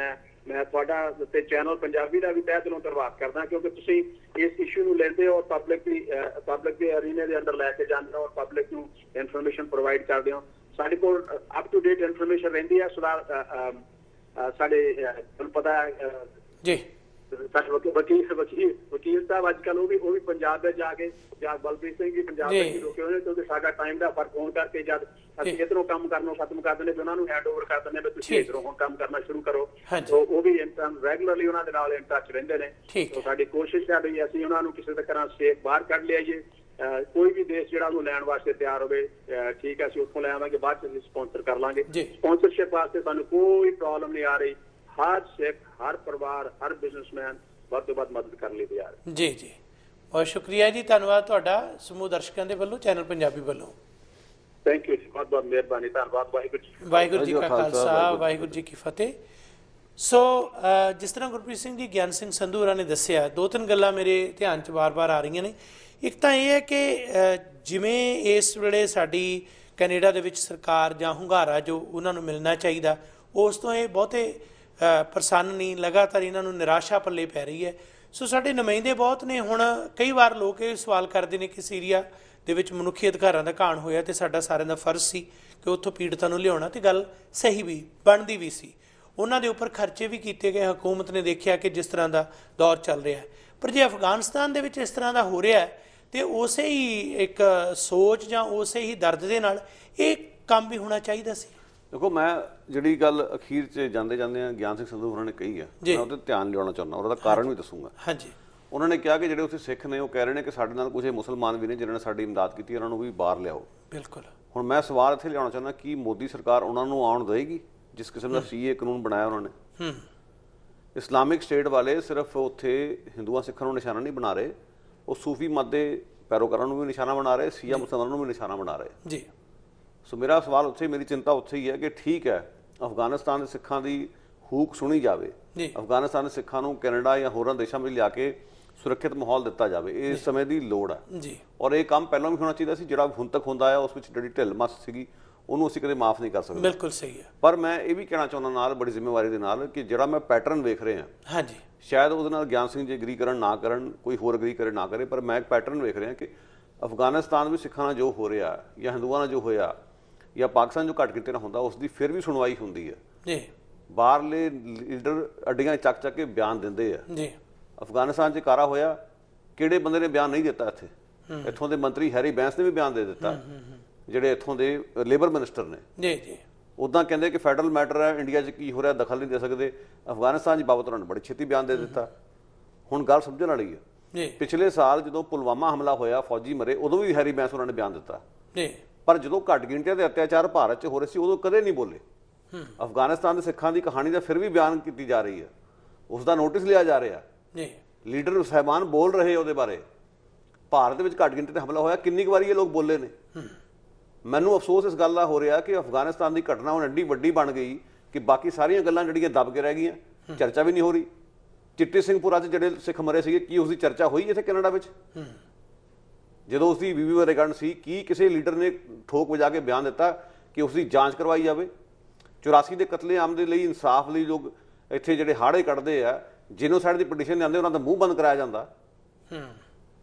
ਮੈਂ ਤੁਹਾਡਾ ਤੇ ਚੈਨਲ ਪੰਜਾਬੀ ਦਾ ਵੀ ਤਹਿ ਦਿਲੋਂ ਧੰਨਵਾਦ ਕਰਦਾ, ਕਿਉਂਕਿ ਤੁਸੀਂ ਇਸ ਇਸ਼ੂ ਨੂੰ ਲੈਂਦੇ ਹੋ, ਪਬਲਿਕ ਦੇ ਅਰੀਨੇ ਦੇ ਅੰਦਰ ਲੈ ਕੇ ਜਾਂਦੇ ਹੋ ਔਰ ਪਬਲਿਕ ਨੂੰ ਇਨਫੋਰਮੇਸ਼ਨ ਪ੍ਰੋਵਾਈਡ ਕਰਦੇ ਹੋ। ਸਾਡੇ ਕੋਲ ਅਪ ਟੂ ਡੇਟ ਇਨਫੋਰਮੇਸ਼ਨ ਰਹਿੰਦੀ ਹੈ। ਸਾਡੇ ਤੁਹਾਨੂੰ ਪਤਾ ਹੈ ਜੀ ਸਾਡੇ ਵਕੀਲ ਸਾਹਿਬ ਅੱਜ ਕੱਲ੍ਹ ਉਹ ਵੀ ਪੰਜਾਬ ਵਿੱਚ ਜਾ ਕੇ, ਜਾਂ ਬਲਪ੍ਰੀਤ ਸਿੰਘ ਜੀ ਪੰਜਾਬ ਵਿੱਚ ਰੁਕੇ ਹੋਏ, ਕਿਉਂਕਿ ਸਾਡਾ ਟਾਈਮ ਦਾ ਫਰਕ ਹੋਣ ਕਰਕੇ ਜਦ ਅਸੀਂ ਇੱਧਰੋਂ ਕੰਮ ਕਰਨੋਂ ਖਤਮ ਕਰ ਦਿੰਦੇ ਉਹਨਾਂ ਨੂੰ ਹੈਂਡ ਓਵਰ ਕਰ ਦਿੰਦੇ ਵੀ ਤੁਸੀਂ ਇੱਧਰੋਂ ਹੁਣ ਕੰਮ ਕਰਨਾ ਸ਼ੁਰੂ ਕਰੋ। ਉਹ ਵੀ ਰੈਗੂਲਰਲੀ ਉਹਨਾਂ ਦੇ ਨਾਲ ਇਨ ਟੱਚ ਰਹਿੰਦੇ ਨੇ। ਸਾਡੀ ਕੋਸ਼ਿਸ਼ ਹੈ ਵੀ ਅਸੀਂ ਉਹਨਾਂ ਨੂੰ ਕਿਸੇ ਤਰ੍ਹਾਂ ਸੇਫ ਬਾਹਰ ਕੱਢ ਲਿਆਈਏ। ਕੋਈ ਵੀ ਦੇਸ਼ ਜਿਹੜਾ ਉਹਨੂੰ ਲੈਣ ਵਾਸਤੇ ਤਿਆਰ ਹੋਵੇ, ਠੀਕ ਹੈ, ਅਸੀਂ ਉੱਥੋਂ ਲੈ ਆਵਾਂਗੇ, ਬਾਅਦ ਚ ਅਸੀਂ ਸਪਾਂਸਰ ਕਰ ਲਾਂਗੇ। ਸਪਾਂਸਰਸ਼ਿਪ ਵਾਸਤੇ ਸਾਨੂੰ ਕੋਈ ਪ੍ਰੋਬਲਮ ਨਹੀਂ ਆ ਰਹੀ। ਹਰ ਸਿੱਖ, ਹਰ ਪਰਿਵਾਰ, ਹਰ ਬਿਜ਼ਨਸਮੈਨ ਵੱਧ ਤੋਂ ਵੱਧ ਮਦਦ ਕਰਨ ਲਈ ਤਿਆਰ ਹੈ। ਜੀ ਜੀ, ਬਹੁਤ ਸ਼ੁਕਰੀਆ ਜੀ, ਧੰਨਵਾਦ ਤੁਹਾਡਾ ਸਮੂਹ ਦਰਸ਼ਕਾਂ ਦੇ ਵੱਲੋਂ, ਚੈਨਲ ਪੰਜਾਬੀ ਵੱਲੋਂ। ਥੈਂਕ ਯੂ ਜੀ, ਬਹੁਤ ਬਹੁਤ ਮਿਹਰਬਾਨੀ, ਧੰਨਵਾਦ। ਵਾਹਿਗੁਰੂ ਜੀ ਕਾ ਖਾਲਸਾ, ਵਾਹਿਗੁਰੂ ਜੀ ਕੀ ਫਤਿਹ। ਸੋ ਜਿਸ ਤਰ੍ਹਾਂ ਗੁਰਪ੍ਰੀਤ ਸਿੰਘ ਜੀ, ਗਿਆਨ ਸਿੰਘ ਸੰਧੂ ਹੋਰਾਂ ਨੇ ਦੱਸਿਆ, ਦੋ ਤਿੰਨ ਗੱਲਾਂ ਮੇਰੇ ਧਿਆਨ 'ਚ ਵਾਰ-ਵਾਰ ਆ ਰਹੀਆਂ ਨੇ। ਇੱਕ ਤਾਂ ਇਹ ਹੈ ਕਿ ਜਿਵੇਂ ਇਸ ਵੇਲੇ ਸਾਡੀ ਕੈਨੇਡਾ ਦੇ ਵਿੱਚ ਸਰਕਾਰ ਜਾਂ ਹੁੰਗਾਰਾ ਜੋ ਉਹਨਾਂ ਨੂੰ ਮਿਲਣਾ ਚਾਹੀਦਾ, ਉਸ ਤੋਂ ਇਹ ਬਹੁਤੇ ਪ੍ਰਸੰਨ ਨਹੀਂ, ਲਗਾਤਾਰ ਇਹਨਾਂ ਨੂੰ ਨਿਰਾਸ਼ਾ ਪੱਲੇ ਪੈ ਰਹੀ ਹੈ। ਸੋ ਸਾਡੇ ਨੁਮਾਇੰਦੇ ਬਹੁਤ ਨੇ। ਹੁਣ ਕਈ ਵਾਰ ਲੋਕ ਇਹ ਸਵਾਲ ਕਰਦੇ ਨੇ ਕਿ ਸੀਰੀਆ ਦੇ ਵਿੱਚ ਮਨੁੱਖੀ ਅਧਿਕਾਰਾਂ ਦਾ ਘਾਣ ਹੋਇਆ ਤੇ ਸਾਡਾ ਸਾਰਿਆਂ ਦਾ ਫਰਜ਼ ਸੀ ਕਿ ਉੱਥੋਂ ਪੀੜਤਾਂ ਨੂੰ ਲਿਆਉਣਾ, ਤੇ ਗੱਲ ਸਹੀ ਵੀ ਬਣਦੀ ਵੀ ਸੀ। ਉਹਨਾਂ ਦੇ ਉੱਪਰ ਖਰਚੇ ਵੀ ਕੀਤੇ ਗਏ। ਹਕੂਮਤ ਨੇ ਦੇਖਿਆ ਕਿ ਜਿਸ ਤਰ੍ਹਾਂ ਦਾ ਦੌਰ ਚੱਲ ਰਿਹਾ ਹੈ, ਪਰ ਜੇ ਅਫਗਾਨਿਸਤਾਨ ਦੇ ਵਿੱਚ ਇਸ ਤਰ੍ਹਾਂ ਦਾ ਹੋ ਰਿਹਾ ਹੈ ਤੇ ਉਸੇ ਹੀ ਇੱਕ ਸੋਚ ਜਾਂ ਉਸੇ ਹੀ ਦਰਦ ਦੇ ਨਾਲ ਇਹ ਕੰਮ ਵੀ ਹੋਣਾ ਚਾਹੀਦਾ ਸੀ। ਦੇਖੋ, ਮੈਂ ਜਿਹੜੀ ਗੱਲ ਅਖੀਰ 'ਚ ਜਾਂਦੇ ਆ ਗਿਆਨ ਸਿੰਘ ਸੰਧੂ ਹੋਰਾਂ ਨੇ ਕਹੀ ਆ, ਮੈਂ ਉਹਦੇ ਧਿਆਨ ਲਿਆਉਣਾ ਚਾਹੁੰਦਾ, ਉਹਦਾ ਕਾਰਨ ਵੀ ਦੱਸੂਗਾ। ਹਾਂਜੀ, ਉਹਨਾਂ ਨੇ ਕਿਹਾ ਕਿ ਜਿਹੜੇ ਉੱਥੇ ਸਿੱਖ ਨੇ ਉਹ ਕਹਿ ਰਹੇ ਨੇ ਕਿ ਸਾਡੇ ਨਾਲ ਕੁਝ ਮੁਸਲਮਾਨ ਵੀ ਨੇ ਜਿਨ੍ਹਾਂ ਨੇ ਸਾਡੀ ਇਮਦਾਦ ਕੀਤੀ, ਉਹਨਾਂ ਨੂੰ ਵੀ ਬਾਹਰ ਲਿਆਓ। ਬਿਲਕੁਲ। ਹੁਣ ਮੈਂ ਸਵਾਲ ਇੱਥੇ ਲਿਆਉਣਾ ਚਾਹੁੰਦਾ, ਕੀ ਮੋਦੀ ਸਰਕਾਰ ਉਹਨਾਂ ਨੂੰ ਆਉਣ ਦੇਵੇਗੀ ਜਿਸ ਕਿਸਮ ਦਾ ਸੀਏ ਕਾਨੂੰਨ ਬਣਾਇਆ ਉਹਨਾਂ ਨੇ? ਇਸਲਾਮਿਕ ਸਟੇਟ ਵਾਲੇ ਸਿਰਫ ਉੱਥੇ ਹਿੰਦੂਆਂ ਸਿੱਖਾਂ ਨੂੰ ਨਿਸ਼ਾਨਾ ਨਹੀਂ ਬਣਾ ਰਹੇ, ਉਹ ਸੂਫੀ ਮਤ ਦੇ ਪੈਰੋਕਾਰਾਂ ਨੂੰ ਵੀ ਨਿਸ਼ਾਨਾ ਬਣਾ ਰਹੇ, ਸ਼ੀਆ ਮੁਸਲਮਾਨਾਂ ਨੂੰ ਵੀ ਨਿਸ਼ਾਨਾ ਬਣਾ ਰਹੇ ਜੀ। ਸੋ ਮੇਰਾ ਸਵਾਲ ਉੱਥੇ, ਮੇਰੀ ਚਿੰਤਾ ਉੱਥੇ ਹੀ ਹੈ ਕਿ ਠੀਕ ਹੈ, ਅਫਗਾਨਿਸਤਾਨ ਦੇ ਸਿੱਖਾਂ ਦੀ ਹੂਕ ਸੁਣੀ ਜਾਵੇ, ਅਫਗਾਨਿਸਤਾਨ ਦੇ ਸਿੱਖਾਂ ਨੂੰ ਕੈਨੇਡਾ ਜਾਂ ਹੋਰਾਂ ਦੇਸ਼ਾਂ ਵਿੱਚ ਲਿਆ ਕੇ ਸੁਰੱਖਿਅਤ ਮਾਹੌਲ ਦਿੱਤਾ ਜਾਵੇ। ਇਹ ਇਸ ਸਮੇਂ ਦੀ ਲੋੜ ਹੈ ਔਰ ਇਹ ਕੰਮ ਪਹਿਲਾਂ ਵੀ ਹੋਣਾ ਚਾਹੀਦਾ ਸੀ। ਜਿਹੜਾ ਹੁਣ ਤੱਕ ਹੁੰਦਾ ਆ ਉਸ ਵਿੱਚ ਜਿਹੜੀ ਢਿੱਲ ਮੱਸ ਸੀਗੀ ਉਹਨੂੰ ਅਸੀਂ ਕਦੇ ਮਾਫ ਨਹੀਂ ਕਰ ਸਕਦੇ। ਬਿਲਕੁਲ ਸਹੀ ਹੈ। ਪਰ ਮੈਂ ਇਹ ਵੀ ਕਹਿਣਾ ਚਾਹੁੰਦਾ ਨਾਲ ਬੜੀ ਜ਼ਿੰਮੇਵਾਰੀ ਦੇ ਨਾਲ ਕਿ ਜਿਹੜਾ ਮੈਂ ਪੈਟਰਨ ਵੇਖ ਰਿਹਾ, ਹਾਂਜੀ, ਸ਼ਾਇਦ ਉਹਦੇ ਨਾਲ ਗਿਆਨ ਸਿੰਘ ਜੀ ਐਗਰੀ ਕਰਨ ਨਾ ਕਰਨ, ਕੋਈ ਹੋਰ ਐਗਰੀ ਕਰੇ ਨਾ ਕਰੇ, ਪਰ ਮੈਂ ਇੱਕ ਪੈਟਰਨ ਵੇਖ ਰਿਹਾ ਕਿ ਅਫਗਾਨਿਸਤਾਨ ਵਿੱਚ ਸਿੱਖਾਂ ਨਾਲ ਜੋ ਹੋ ਰਿਹਾ ਜਾਂ ਹਿੰਦੂਆਂ ਨਾਲ ਜੋ ਹੋਇਆ ਜਾਂ ਪਾਕਿਸਤਾਨ ਜੋ ਘੱਟ ਗਿਣਤੀ ਨਾਲ ਹੁੰਦਾ, ਉਸ ਦੀ ਫਿਰ ਵੀ ਸੁਣਵਾਈ ਹੁੰਦੀ ਹੈ ਜੀ। ਬਾਹਰਲੇ ਲੀਡਰ ਅੱਡੀਆਂ ਚੱਕ ਕੇ ਬਿਆਨ ਦਿੰਦੇ ਆ ਜੀ। ਅਫਗਾਨਿਸਤਾਨ 'ਚ ਕਾਰਾ ਹੋਇਆ, ਕਿਹੜੇ ਬੰਦੇ ਨੇ ਬਿਆਨ ਨਹੀਂ ਦਿੱਤਾ? ਇੱਥੋਂ ਦੇ ਮੰਤਰੀ ਹੈਰੀ ਬੈਂਸ ਨੇ ਵੀ ਬਿਆਨ ਦੇ ਦਿੱਤਾ, ਜਿਹੜੇ ਇੱਥੋਂ ਦੇ ਲੇਬਰ ਮਿਨਿਸਟਰ ਨੇ ਜੀ ਜੀ। ਉੱਦਾਂ ਕਹਿੰਦੇ ਕਿ ਫੈਡਰਲ ਮੈਟਰ ਹੈ, ਇੰਡੀਆ 'ਚ ਕੀ ਹੋ ਰਿਹਾ ਦਖਲ ਨਹੀਂ ਦੇ ਸਕਦੇ। ਅਫਗਾਨਿਸਤਾਨ 'ਚ ਬਾਬਤ ਉਹਨਾਂ ਨੇ ਬੜੀ ਛੇਤੀ ਬਿਆਨ ਦੇ ਦਿੱਤਾ। ਹੁਣ ਗੱਲ ਸਮਝਣ ਵਾਲੀ ਹੈ, ਪਿਛਲੇ ਸਾਲ ਜਦੋਂ ਪੁਲਵਾਮਾ ਹਮਲਾ ਹੋਇਆ, ਫੌਜੀ ਮਰੇ, ਉਦੋਂ ਵੀ ਹੈਰੀ ਬੈਂਸ ਉਹਨਾਂ ਨੇ ਬਿਆਨ ਦਿੱਤਾ ਜੀ। ਪਰ ਜਦੋਂ ਘੱਟ ਗਿਣਤੀਆਂ ਦੇ ਅਤਿਆਚਾਰ ਭਾਰਤ 'ਚ ਹੋ ਰਹੇ ਸੀ, ਉਦੋਂ ਕਦੇ ਨਹੀਂ ਬੋਲੇ। ਅਫਗਾਨਿਸਤਾਨ ਦੇ ਸਿੱਖਾਂ ਦੀ ਕਹਾਣੀ ਦਾ ਫਿਰ ਵੀ ਬਿਆਨ ਕੀਤੀ ਜਾ ਰਹੀ ਹੈ, ਉਸ ਦਾ ਨੋਟਿਸ ਲਿਆ ਜਾ ਰਿਹਾ ਜੀ। ਲੀਡਰ ਸਾਹਿਬਾਨ ਬੋਲ ਰਹੇ ਉਹਦੇ ਬਾਰੇ। ਭਾਰਤ ਦੇ ਵਿੱਚ ਘੱਟ ਗਿਣਤੀ ਤੇ ਹਮਲਾ ਹੋਇਆ, ਕਿੰਨੀ ਕੁ ਵਾਰੀ ਇਹ ਲੋਕ ਬੋਲੇ ਨੇ? ਮੈਨੂੰ ਅਫਸੋਸ ਇਸ ਗੱਲ ਦਾ ਹੋ ਰਿਹਾ ਕਿ ਅਫਗਾਨਿਸਤਾਨ ਦੀ ਘਟਨਾ ਹੁਣ ਐਡੀ ਵੱਡੀ ਬਣ ਗਈ ਕਿ ਬਾਕੀ ਸਾਰੀਆਂ ਗੱਲਾਂ ਜਿਹੜੀਆਂ ਦਬ ਕੇ ਰਹਿ ਗਈਆਂ, ਚਰਚਾ ਵੀ ਨਹੀਂ ਹੋ ਰਹੀ। ਚਿੱਟੀ ਸਿੰਘਪੁਰਾ 'ਚ ਜਿਹੜੇ ਸਿੱਖ ਮਰੇ ਸੀਗੇ, ਕੀ ਉਸਦੀ ਚਰਚਾ ਹੋਈ ਇੱਥੇ ਕੈਨੇਡਾ ਵਿੱਚ? ਜਦੋਂ ਉਸਦੀ ਵੀਵੀ ਵਰੇਗੰਢ ਸੀ, ਕੀ ਕਿਸੇ ਲੀਡਰ ਨੇ ਠੋਕ ਵਜਾ ਕੇ ਬਿਆਨ ਦਿੱਤਾ ਕਿ ਉਸਦੀ ਜਾਂਚ ਕਰਵਾਈ ਜਾਵੇ? 84 ਦੇ ਕਤਲੇਆਮ ਦੇ ਲਈ, ਇਨਸਾਫ ਲਈ ਲੋਕ ਇੱਥੇ ਜਿਹੜੇ ਹਾੜੇ ਕੱਢਦੇ ਆ, ਜੀਨੋਸਾਈਡ ਦੀ ਪਟੀਸ਼ਨ ਲਿਆਉਂਦੇ, ਉਹਨਾਂ ਦਾ ਮੂੰਹ ਬੰਦ ਕਰਾਇਆ ਜਾਂਦਾ।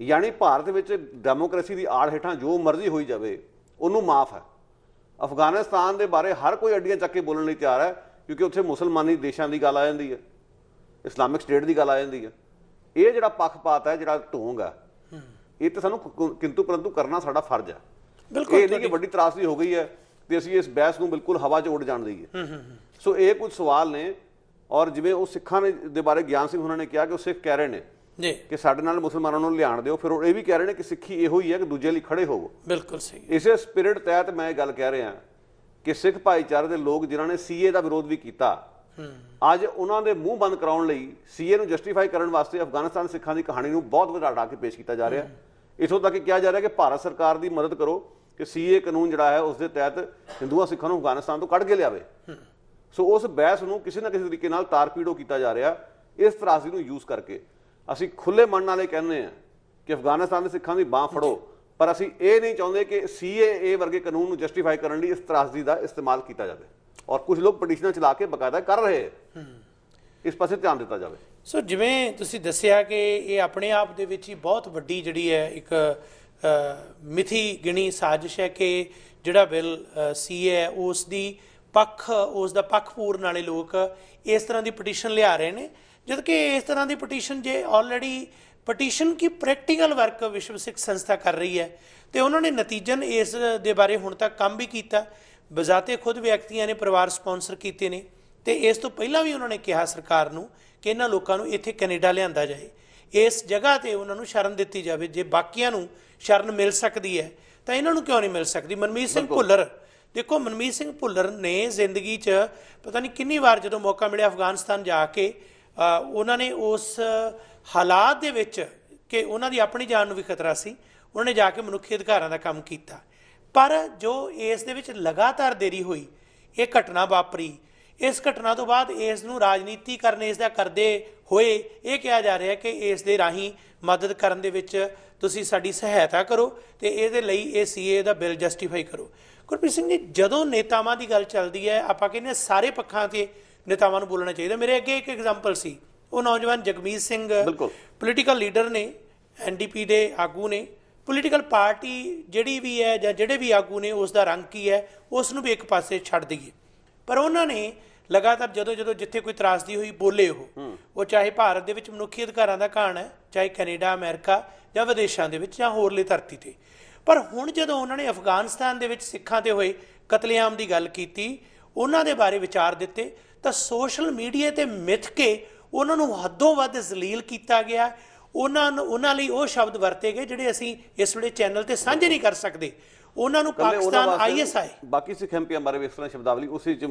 ਯਾਨੀ ਭਾਰਤ ਵਿੱਚ ਡੈਮੋਕ੍ਰੇਸੀ ਦੀ ਆੜ ਹੇਠਾਂ ਜੋ ਮਰਜ਼ੀ ਹੋਈ ਜਾਵੇ, ਉਹਨੂੰ ਮਾਫ ਹੈ। ਅਫਗਾਨਿਸਤਾਨ ਦੇ ਬਾਰੇ ਹਰ ਕੋਈ ਅੱਡੀਆਂ ਚੱਕ ਕੇ ਬੋਲਣ ਲਈ ਤਿਆਰ ਹੈ, ਕਿਉਂਕਿ ਉੱਥੇ ਮੁਸਲਮਾਨੀ ਦੇਸ਼ਾਂ ਦੀ ਗੱਲ ਆ ਜਾਂਦੀ ਹੈ, ਇਸਲਾਮਿਕ ਸਟੇਟ ਦੀ ਗੱਲ ਆ ਜਾਂਦੀ ਹੈ। ਇਹ ਜਿਹੜਾ ਪੱਖਪਾਤ ਹੈ, ਜਿਹੜਾ ਢੋਂਗ ਹੈ, ਇਹ ਤਾਂ ਸਾਨੂੰ ਕਿੰਤੂ ਪਰੰਤੂ ਕਰਨਾ ਸਾਡਾ ਫਰਜ਼ ਹੈ। ਇਹ ਨਹੀਂ ਕਿ ਵੱਡੀ ਤਰਾਸਦੀ ਹੋ ਗਈ ਹੈ ਤੇ ਅਸੀਂ ਇਸ ਬਹਿਸ ਨੂੰ ਬਿਲਕੁਲ ਹਵਾ 'ਚ ਉੱਡ ਜਾਣ ਦਈਏ। ਸੋ ਇਹ ਕੁਝ ਸਵਾਲ ਨੇ। ਔਰ ਜਿਵੇਂ ਉਹ ਸਿੱਖਾਂ ਦੇ ਬਾਰੇ ਗਿਆਨ ਸਿੰਘ ਉਹਨਾਂ ਨੇ ਕਿਹਾ ਕਿ ਉਹ ਸਿੱਖ ਕਹਿ ਰਹੇ ਨੇ ਕਿ ਸਾਡੇ ਨਾਲ ਮੁਸਲਮਾਨਾਂ ਨੂੰ ਲਿਆਣ ਦਿਓ, ਫਿਰ ਉਹ ਇਹ ਵੀ ਕਹਿ ਰਹੇ ਨੇ ਕਿ ਸਿੱਖੀ ਇਹੋ ਹੀ ਹੈ ਕਿ ਦੂਜੇ ਲਈ ਖੜੇ ਹੋਵੋ। ਬਿਲਕੁਲ ਸਹੀ। ਇਸੇ ਸਪਿਰਿਟ ਤਹਿਤ ਮੈਂ ਇਹ ਗੱਲ ਕਹਿ ਰਿਹਾ ਕਿ ਸਿੱਖ ਭਾਈਚਾਰੇ ਦੇ ਲੋਕ ਜਿਨ੍ਹਾਂ ਨੇ ਸੀਏ ਦਾ ਵਿਰੋਧ ਵੀ ਕੀਤਾ, ਅੱਜ ਉਹਨਾਂ ਦੇ ਮੂੰਹ ਬੰਦ ਕਰਾਉਣ ਲਈ, ਸੀਏ ਨੂੰ ਜਸਟੀਫਾਈ ਕਰਨ ਵਾਸਤੇ ਅਫਗਾਨਿਸਤਾਨ ਸਿੱਖਾਂ ਦੀ ਕਹਾਣੀ ਨੂੰ ਬਹੁਤ ਵਧਾ ਕੇ ਪੇਸ਼ ਕੀਤਾ ਜਾ ਰਿਹਾ। ਇੱਥੋਂ ਤੱਕ ਕਿਹਾ ਜਾ ਰਿਹਾ ਕਿ ਭਾਰਤ ਸਰਕਾਰ ਦੀ ਮਦਦ ਕਰੋ ਕਿ ਸੀਏ ਕਾਨੂੰਨ ਜਿਹੜਾ ਹੈ ਉਸ ਦੇ ਤਹਿਤ ਹਿੰਦੂਆਂ ਸਿੱਖਾਂ ਨੂੰ ਅਫਗਾਨਿਸਤਾਨ ਤੋਂ ਕੱਢ ਕੇ ਲਿਆਵੇ। ਸੋ ਉਸ ਬਹਿਸ ਨੂੰ ਕਿਸੇ ਨਾ ਕਿਸੇ ਤਰੀਕੇ ਨਾਲ ਤਾਰਪੀੜੋ ਕੀਤਾ ਜਾ ਰਿਹਾ। ਇਸ ਤਰਾਸਦੀ ਨੂੰ ਯੂਜ਼ ਕਰਕੇ ਅਸੀਂ ਖੁੱਲੇ ਮਨ ਨਾਲ ਇਹ ਕਹਿੰਦੇ ਆ ਕਿ ਅਫਗਾਨਿਸਤਾਨ ਦੇ ਸਿੱਖਾਂ ਦੀ ਬਾਹ ਫੜੋ, ਪਰ ਅਸੀਂ ਇਹ ਨਹੀਂ ਚਾਹੁੰਦੇ ਕਿ CAA ਵਰਗੇ ਕਾਨੂੰਨ ਨੂੰ ਜਸਟੀਫਾਈ ਕਰਨ ਲਈ ਇਸ ਤਰਾਸਦੀ ਦਾ ਇਸਤੇਮਾਲ ਕੀਤਾ ਜਾਵੇ। ਔਰ ਕੁਝ ਲੋਕ ਪਟੀਸ਼ਨਾਂ ਚਲਾ ਕੇ ਬਕਾਇਦਾ ਕਰ ਰਹੇ, ਇਸ ਪਾਸੇ ਧਿਆਨ ਦਿੱਤਾ ਜਾਵੇ। ਸੋ ਜਿਵੇਂ ਤੁਸੀਂ ਦੱਸਿਆ ਕਿ ਇਹ ਆਪਣੇ ਆਪ ਦੇ ਵਿੱਚ ਹੀ ਬਹੁਤ ਵੱਡੀ ਜਿਹੜੀ ਹੈ ਇੱਕ ਮਿਥੀ ਗਿਣੀ ਸਾਜ਼ਿਸ਼ ਹੈ ਕਿ ਜਿਹੜਾ ਬਿੱਲ CAA ਹੈ ਉਸ ਦਾ ਪੱਖ ਪੂਰਨ ਵਾਲੇ ਲੋਕ ਇਸ ਤਰ੍ਹਾਂ ਦੀ ਪਟੀਸ਼ਨ ਲਿਆ ਰਹੇ ਨੇ, ਜਦ ਕਿ ਇਸ ਤਰ੍ਹਾਂ ਦੀ ਪਟੀਸ਼ਨ ਜੇ ਆਲਰੇਡੀ ਪਟੀਸ਼ਨ ਕੀ ਪ੍ਰੈਕਟੀਕਲ ਵਰਕ ਵਿਸ਼ਵ ਸਿੱਖ ਸੰਸਥਾ ਕਰ ਰਹੀ ਹੈ ਤੇ ਉਹਨਾਂ ਨੇ ਨਤੀਜਨ ਇਸ ਦੇ ਬਾਰੇ ਹੁਣ ਤੱਕ ਕੰਮ ਵੀ ਕੀਤਾ, ਬਜ਼ਾਤੇ ਖੁਦ ਵਿਅਕਤੀਆਂ ਨੇ ਪਰਿਵਾਰ ਸਪਾਂਸਰ ਕੀਤੇ ਨੇ ਤੇ ਇਸ ਤੋਂ ਪਹਿਲਾਂ ਵੀ ਉਹਨਾਂ ਨੇ ਕਿਹਾ ਸਰਕਾਰ ਨੂੰ ਕਿ ਇਹਨਾਂ ਲੋਕਾਂ ਨੂੰ ਇੱਥੇ ਕੈਨੇਡਾ ਲਿਆਂਦਾ ਜਾਏ, ਇਸ ਜਗ੍ਹਾ ਤੇ ਉਹਨਾਂ ਨੂੰ ਸ਼ਰਨ ਦਿੱਤੀ ਜਾਵੇ। ਜੇ ਬਾਕੀਆਂ ਨੂੰ ਸ਼ਰਨ ਮਿਲ ਸਕਦੀ ਹੈ ਤਾਂ ਇਹਨਾਂ ਨੂੰ ਕਿਉਂ ਨਹੀਂ ਮਿਲ ਸਕਦੀ? ਮਨਮੀਤ ਸਿੰਘ ਭੁੱਲਰ, ਦੇਖੋ ਮਨਮੀਤ ਸਿੰਘ ਭੁੱਲਰ ਨੇ ਜ਼ਿੰਦਗੀ 'ਚ ਪਤਾ ਨਹੀਂ ਕਿੰਨੀ ਵਾਰ ਜਦੋਂ ਮੌਕਾ ਮਿਲਿਆ ਅਫਗਾਨਿਸਤਾਨ ਜਾ ਕੇ ਉਹਨਾਂ ਨੇ ਉਸ ਹਾਲਾਤ ਦੇ ਵਿੱਚ ਕਿ ਉਹਨਾਂ ਦੀ ਆਪਣੀ ਜਾਨ ਨੂੰ ਵੀ ਖਤਰਾ ਸੀ, ਉਹਨਾਂ ਨੇ ਜਾ ਕੇ ਮਨੁੱਖੀ ਅਧਿਕਾਰਾਂ ਦਾ ਕੰਮ ਕੀਤਾ। ਪਰ ਜੋ ਇਸ ਦੇ ਵਿੱਚ ਲਗਾਤਾਰ ਦੇਰੀ ਹੋਈ, ਇਹ ਘਟਨਾ ਵਾਪਰੀ, ਇਸ ਘਟਨਾ ਤੋਂ ਬਾਅਦ ਇਸ ਨੂੰ ਰਾਜਨੀਤੀਕਰਨ ਇਸ ਦਾ ਕਰਦੇ ਹੋਏ ਇਹ ਕਿਹਾ ਜਾ ਰਿਹਾ ਕਿ ਇਸ ਦੇ ਰਾਹੀਂ ਮਦਦ ਕਰਨ ਦੇ ਵਿੱਚ ਤੁਸੀਂ ਸਾਡੀ ਸਹਾਇਤਾ ਕਰੋ ਤੇ ਇਹਦੇ ਲਈ ਇਹ CAA ਦਾ ਬਿੱਲ ਜਸਟੀਫਾਈ ਕਰੋ। ਗੁਰਪ੍ਰੀਤ ਸਿੰਘ ਜੀ, ਜਦੋਂ ਨੇਤਾਵਾਂ ਦੀ ਗੱਲ ਚੱਲਦੀ ਹੈ ਆਪਾਂ ਕਹਿੰਦੇ ਸਾਰੇ ਪੱਖਾਂ 'ਤੇ ਨੇਤਾਵਾਂ ਨੂੰ ਬੋਲਣਾ ਚਾਹੀਦਾ। ਮੇਰੇ ਅੱਗੇ ਇੱਕ ਐਗਜ਼ਾਮਪਲ ਸੀ, ਉਹ ਨੌਜਵਾਨ ਜਗਮੀਤ ਸਿੰਘ ਪੋਲੀਟੀਕਲ ਲੀਡਰ ਨੇ, NDP ਦੇ ਆਗੂ ਨੇ, ਪੋਲੀਟੀਕਲ ਪਾਰਟੀ ਜਿਹੜੀ ਵੀ ਹੈ ਜਾਂ ਜਿਹੜੇ ਵੀ ਆਗੂ ਨੇ ਉਸ ਦਾ ਰੰਗ ਕੀ ਹੈ ਉਸ ਨੂੰ ਵੀ ਇੱਕ ਪਾਸੇ ਛੱਡ ਦਈਏ, ਪਰ ਉਹਨਾਂ ਨੇ ਲਗਾਤਾਰ ਜਦੋਂ ਜਿੱਥੇ ਕੋਈ ਤਰਾਸਦੀ ਹੋਈ ਬੋਲੇ, ਉਹ ਚਾਹੇ ਭਾਰਤ ਦੇ ਵਿੱਚ ਮਨੁੱਖੀ ਅਧਿਕਾਰਾਂ ਦਾ ਘਾਣ ਹੈ, ਚਾਹੇ ਕੈਨੇਡਾ, ਅਮਰੀਕਾ ਜਾਂ ਵਿਦੇਸ਼ਾਂ ਦੇ ਵਿੱਚ ਜਾਂ ਹੋਰਲੀ ਧਰਤੀ 'ਤੇ। ਪਰ ਹੁਣ ਜਦੋਂ ਉਹਨਾਂ ਨੇ ਅਫਗਾਨਿਸਤਾਨ ਦੇ ਵਿੱਚ ਸਿੱਖਾਂ 'ਤੇ ਹੋਏ ਕਤਲੇਆਮ ਦੀ ਗੱਲ ਕੀਤੀ, ਉਹਨਾਂ ਦੇ ਬਾਰੇ ਵਿਚਾਰ ਦਿੱਤੇ, ਤਾਂ ਸੋਸ਼ਲ ਮੀਡੀਆ 'ਤੇ ਮਿੱਥ ਕੇ ਉਹਨਾਂ ਨੂੰ ਹੱਦੋਂ ਵੱਧ ਜ਼ਲੀਲ ਕੀਤਾ ਗਿਆ। ਉਹਨਾਂ ਲਈ ਉਹ ਸ਼ਬਦ ਵਰਤੇ ਗਏ ਜਿਹੜੇ ਅਸੀਂ ਇਸ ਵੇਲੇ ਚੈਨਲ 'ਤੇ ਸਾਂਝੇ ਨਹੀਂ ਕਰ ਸਕਦੇ। ਉਹਨਾਂ ਨੂੰ ਪਾਕਿਸਤਾਨ ISI ਬਾਕੀ ਸਿੱਖ MPs ਬਾਰੇ ਵੀ ਇਸ ਤਰ੍ਹਾਂ ਸ਼ਬਦਾਵਲੀ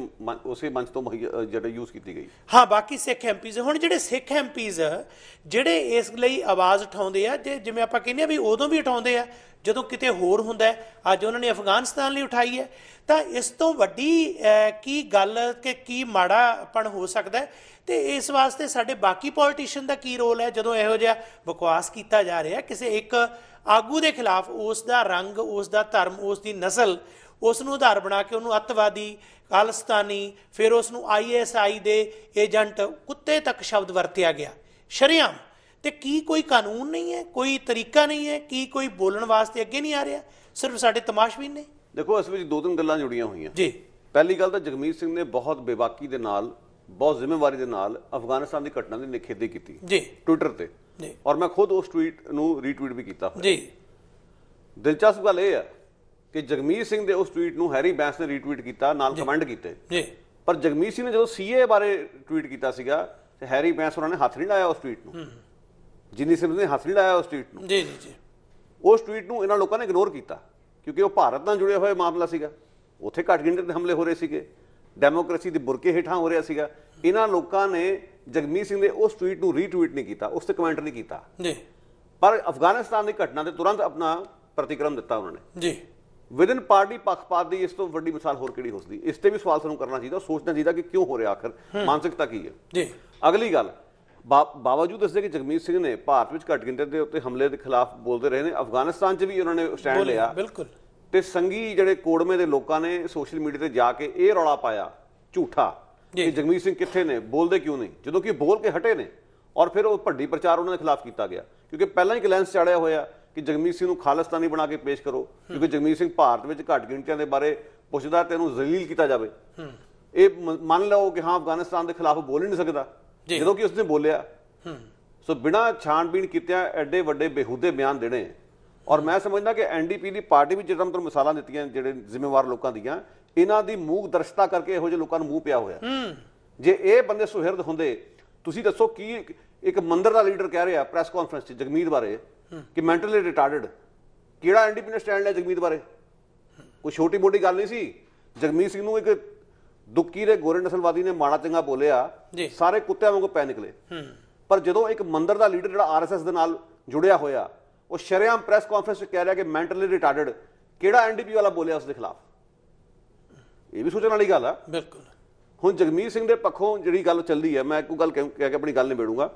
ਉਸੇ ਮੰਚ ਤੋਂ ਜਿਹੜਾ ਯੂਜ਼ ਕੀਤੀ ਗਈ। ਹਾਂ, ਬਾਕੀ ਸਿੱਖ MPs, ਹੁਣ ਜਿਹੜੇ ਸਿੱਖ MPs ਜਿਹੜੇ ਇਸ ਲਈ ਆਵਾਜ਼ ਉਠਾਉਂਦੇ ਆ, ਜਿਵੇਂ ਆਪਾਂ ਕਹਿੰਦੇ ਆ ਵੀ ਉਦੋਂ ਵੀ ਉਠਾਉਂਦੇ ਆ ਜਦੋਂ ਕਿਤੇ ਹੋਰ ਹੁੰਦਾ, ਅੱਜ ਉਹਨਾਂ ਨੇ ਅਫਗਾਨਿਸਤਾਨ ਲਈ ਉਠਾਈ ਹੈ, ਤਾਂ ਇਸ ਤੋਂ ਵੱਡੀ ਕੀ ਗੱਲ ਕਿ ਕੀ ਮਾੜਾਪਣ ਹੋ ਸਕਦਾ ਹੈ? ਤੇ ਇਸ ਵਾਸਤੇ ਸਾਡੇ ਬਾਕੀ ਪੋਲੀਟੀਸ਼ੀਅਨ ਦਾ ਕੀ ਰੋਲ ਹੈ ਜਦੋਂ ਇਹੋ ਜਿਹਾ ਬਕਵਾਸ ਕੀਤਾ ਜਾ ਰਿਹਾ ਕਿਸੇ ਇੱਕ ਆਗੂ ਦੇ ਖਿਲਾਫ? ਉਸ ਦਾ ਰੰਗ, ਉਸ ਦਾ ਧਰਮ, ਉਸ ਦੀ ਨਸਲ, ਉਸ ਨੂੰ ਆਧਾਰ ਬਣਾ ਕੇ ਉਹਨੂੰ ਅੱਤਵਾਦੀ, ਖਾਲਿਸਤਾਨੀ, ਫਿਰ ਉਸ ਨੂੰ ISI ਦੇ ਏਜੰਟ, ਕੁੱਤੇ ਤੱਕ ਸ਼ਬਦ ਵਰਤਿਆ ਗਿਆ ਸ਼ਰੇਆਮ। ਤੇ ਕੀ ਕੋਈ ਕਾਨੂੰਨ ਨਹੀਂ ਹੈ, ਕੋਈ ਤਰੀਕਾ ਨਹੀਂ ਹੈ, ਕੀ ਕੋਈ ਬੋਲਣ ਵਾਸਤੇ ਅੱਗੇ ਨਹੀਂ ਆ ਰਿਹਾ? ਸਿਰਫ ਸਾਡੇ ਤਮਾਸ਼ਬੀਨ ਨੇ। ਦੇਖੋ, ਇਸ ਵਿੱਚ ਦੋ ਤਿੰਨ ਗੱਲਾਂ ਜੁੜੀਆਂ ਹੋਈਆਂ ਜੀ। ਪਹਿਲੀ ਗੱਲ ਤਾਂ ਜਗਮੀਤ ਸਿੰਘ ਨੇ ਬਹੁਤ ਬੇਬਾਕੀ ਦੇ ਨਾਲ, ਬਹੁਤ ਜ਼ਿੰਮੇਵਾਰੀ ਦੇ ਨਾਲ ਅਫਗਾਨਿਸਤਾਨ ਦੀ ਘਟਨਾ ਦੀ ਨਿਖੇਧੀ ਕੀਤੀ ਜੀ ਟਵਿੱਟਰ ਤੇ, ਔਰ ਮੈਂ ਖੁਦ ਉਸ ਟਵੀਟ ਨੂੰ ਰੀਟਵੀਟ ਵੀ ਕੀਤਾ ਜੀ। ਦਿਲਚਸਪ ਗੱਲ ਇਹ ਹੈ ਕਿ ਜਗਮੀਤ ਸਿੰਘ ਦੇ ਉਸ ਟਵੀਟ ਨੂੰ ਹੈਰੀ ਬੈਂਸ ਨੇ ਰੀਟਵੀਟ ਕੀਤਾ, ਨਾਲ ਕਮੈਂਟ ਕੀਤੇ ਜੀ। ਪਰ ਜਗਮੀਤ ਸਿੰਘ ਨੇ ਜਦੋਂ CAA ਬਾਰੇ ਟਵੀਟ ਕੀਤਾ ਸੀਗਾ ਤੇ ਹੈਰੀ ਬੈਂਸ ਉਹਨਾਂ ਨੇ ਹੱਥ ਨਹੀਂ ਲਾਇਆ ਉਸ ਟਵੀਟ ਨੂੰ, ਜਿੰਨੀ ਸਿਮਰ ਨੇ ਹੱਥ ਨਹੀਂ ਲਾਇਆ ਉਸ ਟਵੀਟ ਨੂੰ। ਜੀ ਜੀ ਜੀ। ਉਸ ਟਵੀਟ ਨੂੰ ਇਹਨਾਂ ਲੋਕਾਂ ਨੇ ਇਗਨੋਰ ਕੀਤਾ ਕਿਉਂਕਿ ਉਹ ਭਾਰਤ ਨਾਲ ਜੁੜਿਆ ਹੋਇਆ ਮਾਮਲਾ ਸੀਗਾ, ਉੱਥੇ ਘੱਟ ਗਿਣਤੀ ਦੇ ਹਮਲੇ ਹੋ ਰਹੇ ਸੀਗੇ, ਡੈਮੋਕ੍ਰੇਸੀ ਦੇ ਬੁਰਕੇ ਹੇਠਾਂ ਹੋ ਰਿਹਾ ਸੀਗਾ। ਇਹਨਾਂ ਲੋਕਾਂ ਨੇ ਜਗਮੀਤ ਸਿੰਘ ਦੇ ਉਸ ਟਵੀਟ ਨੂੰ ਰੀਟਵੀਟ ਨਹੀਂ ਕੀਤਾ, ਉਸ ਤੇ ਕਮੈਂਟ ਨਹੀਂ ਕੀਤਾ ਜੀ, ਪਰ ਅਫਗਾਨਿਸਤਾਨ ਦੀ ਘਟਨਾ ਤੇ ਤੁਰੰਤ ਆਪਣਾ ਪ੍ਰਤੀਕਰਮ ਦਿੱਤਾ ਉਹਨਾਂ ਨੇ ਜੀ। ਵਿਦਨ ਪਾਰਟੀ ਪੱਖਪਾਤ ਦੀ ਇਸ ਤੋਂ ਵੱਡੀ ਮਿਸਾਲ ਹੋਰ ਕਿਹੜੀ ਹੋ ਸਕਦੀ? ਇਸ ਤੇ ਵੀ ਸਵਾਲ ਸਾਨੂੰ ਕਰਨਾ ਚਾਹੀਦਾ, ਸੋਚਣਾ ਚਾਹੀਦਾ ਕਿ ਕਿਉਂ ਹੋ ਰਿਹਾ, ਆਖਰ ਮਾਨਸਿਕਤਾ ਕੀ ਹੈ ਜੀ। ਅਗਲੀ ਗੱਲ, ਬਾਵਜੂਦ ਇਸਦੇ ਕਿ ਜਗਮੀਤ ਸਿੰਘ ਨੇ ਭਾਰਤ ਵਿੱਚ ਘੱਟ ਗਿਣਤੀ ਦੇ ਉੱਤੇ ਹਮਲੇ ਦੇ ਖਿਲਾਫ ਬੋਲਦੇ ਰਹੇ ਨੇ, ਅਫਗਾਨਿਸਤਾਨ 'ਚ ਵੀ ਉਹਨਾਂ ਨੇ ਸਟੈਂਡ ਲਿਆ। ਬਿਲਕੁਲ। ਤੇ ਸੰਗੀ ਜਿਹੜੇ ਕੋੜਮੇ ਦੇ ਲੋਕਾਂ ਨੇ ਸੋਸ਼ਲ ਮੀਡੀਆ ਤੇ ਜਾ ਕੇ ਇਹ ਰੌਲਾ ਪਾਇਆ ਝੂਠਾ ਕਿ ਜਗਮੀਤ ਸਿੰਘ ਕਿੱਥੇ ਨੇ, ਬੋਲਦੇ ਕਿਉਂ ਨਹੀਂ, ਜਦੋਂ ਕਿ ਬੋਲ ਕੇ ਹਟੇ ਨੇ। ਔਰ ਫਿਰ ਉਹ ਭੱਡੀ ਪ੍ਰਚਾਰ ਉਹਨਾਂ ਦੇ ਖਿਲਾਫ ਕੀਤਾ ਗਿਆ ਕਿਉਂਕਿ ਪਹਿਲਾਂ ਹੀ ਇੱਕ ਲੈਂਸ ਚਾੜਿਆ ਹੋਇਆ ਕਿ ਜਗਮੀਤ ਸਿੰਘ ਨੂੰ ਖਾਲਿਸਤਾਨੀ ਬਣਾ ਕੇ ਪੇਸ਼ ਕਰੋ, ਕਿਉਂਕਿ ਜਗਮੀਤ ਸਿੰਘ ਭਾਰਤ ਵਿੱਚ ਘੱਟ ਗਿਣਤੀਆਂ ਦੇ ਬਾਰੇ ਪੁੱਛਦਾ ਤੇ ਉਹਨੂੰ ਜ਼ਲੀਲ ਕੀਤਾ ਜਾਵੇ। ਇਹ ਮੰਨ ਲਓ ਕਿ ਹਾਂ ਅਫਗਾਨਿਸਤਾਨ ਦੇ ਖਿਲਾਫ ਬੋਲ ਹੀ ਨਹੀਂ ਸਕਦਾ, ਜਦੋਂ ਕਿ ਉਸਨੇ ਬੋਲਿਆ। ਸੋ ਬਿਨਾਂ ਛਾਣਬੀਣ ਕੀਤਿਆਂ ਐਡੇ ਵੱਡੇ ਬੇਹੂਦੇ ਬਿਆਨ ਦੇਣੇ। ਔਰ ਮੈਂ ਸਮਝਦਾ ਕਿ NDP ਦੀ ਪਾਰਟੀ ਵਿੱਚ ਜਿਹੜਾ ਤੁਹਾਨੂੰ ਮਿਸਾਲਾਂ ਦਿੱਤੀਆਂ ਜਿਹੜੇ ਜ਼ਿੰਮੇਵਾਰ ਲੋਕਾਂ ਦੀਆਂ, ਇਹਨਾਂ ਦੀ ਮੂੰਹ ਦਰਸ਼ਤਾ ਕਰਕੇ ਇਹੋ ਜਿਹੇ ਲੋਕਾਂ ਨੂੰ ਮੂੰਹ ਪਿਆ ਹੋਇਆ। ਜੇ ਇਹ ਬੰਦੇ ਸੁਹਿਰਦ ਹੁੰਦੇ, ਤੁਸੀਂ ਦੱਸੋ ਕੀ ਇੱਕ ਮੰਦਰ ਦਾ ਲੀਡਰ ਕਹਿ ਰਿਹਾ ਪ੍ਰੈਸ ਕਾਨਫਰੰਸ 'ਚ ਜਗਮੀਤ ਬਾਰੇ ਕਿ ਮੈਂਟਲੀ ਰਿਟਾਰਡਡ, ਕਿਹੜਾ NDP ਨੇ ਸਟੈਂਡ ਲਿਆ ਜਗਮੀਤ ਬਾਰੇ? ਕੋਈ ਛੋਟੀ ਮੋਟੀ ਗੱਲ ਨਹੀਂ ਸੀ। ਜਗਮੀਤ ਸਿੰਘ ਨੂੰ ਇੱਕ ਦੁੱਕੀ ਦੇ ਗੋਰੇ ਨਸਲਵਾਦੀ ਨੇ ਮਾੜਾ ਚੰਗਾ ਬੋਲਿਆ, ਸਾਰੇ ਕੁੱਤਿਆਂ ਵਾਂਗੂ ਪੈ ਨਿਕਲੇ। ਪਰ ਜਦੋਂ ਇੱਕ ਮੰਦਰ ਦਾ ਲੀਡਰ ਜਿਹੜਾ RSS ਦੇ ਨਾਲ ਜੁੜਿਆ ਹੋਇਆ, ਉਹ ਸ਼ਰੇਆਮ ਪ੍ਰੈਸ ਕਾਨਫਰੰਸ 'ਚ ਕਹਿ ਰਿਹਾ ਕਿ ਮੈਂਟਲੀ ਰਿਟਾਰਡਡ, ਕਿਹੜਾ NDP ਵਾਲਾ ਬੋਲਿਆ ਉਸ ਦੇ ਖਿਲਾਫ? ਇਹ ਵੀ ਸੋਚਣ ਵਾਲੀ ਗੱਲ ਆ। ਬਿਲਕੁਲ। ਹੁਣ ਜਗਮੀਤ ਸਿੰਘ ਦੇ ਪੱਖੋਂ ਜਿਹੜੀ ਗੱਲ ਚੱਲਦੀ ਹੈ, ਮੈਂ ਇੱਕੋ ਗੱਲ ਕਹਿ ਕੇ ਆਪਣੀ ਗੱਲ ਨਿਬੇੜੂੰਗਾ।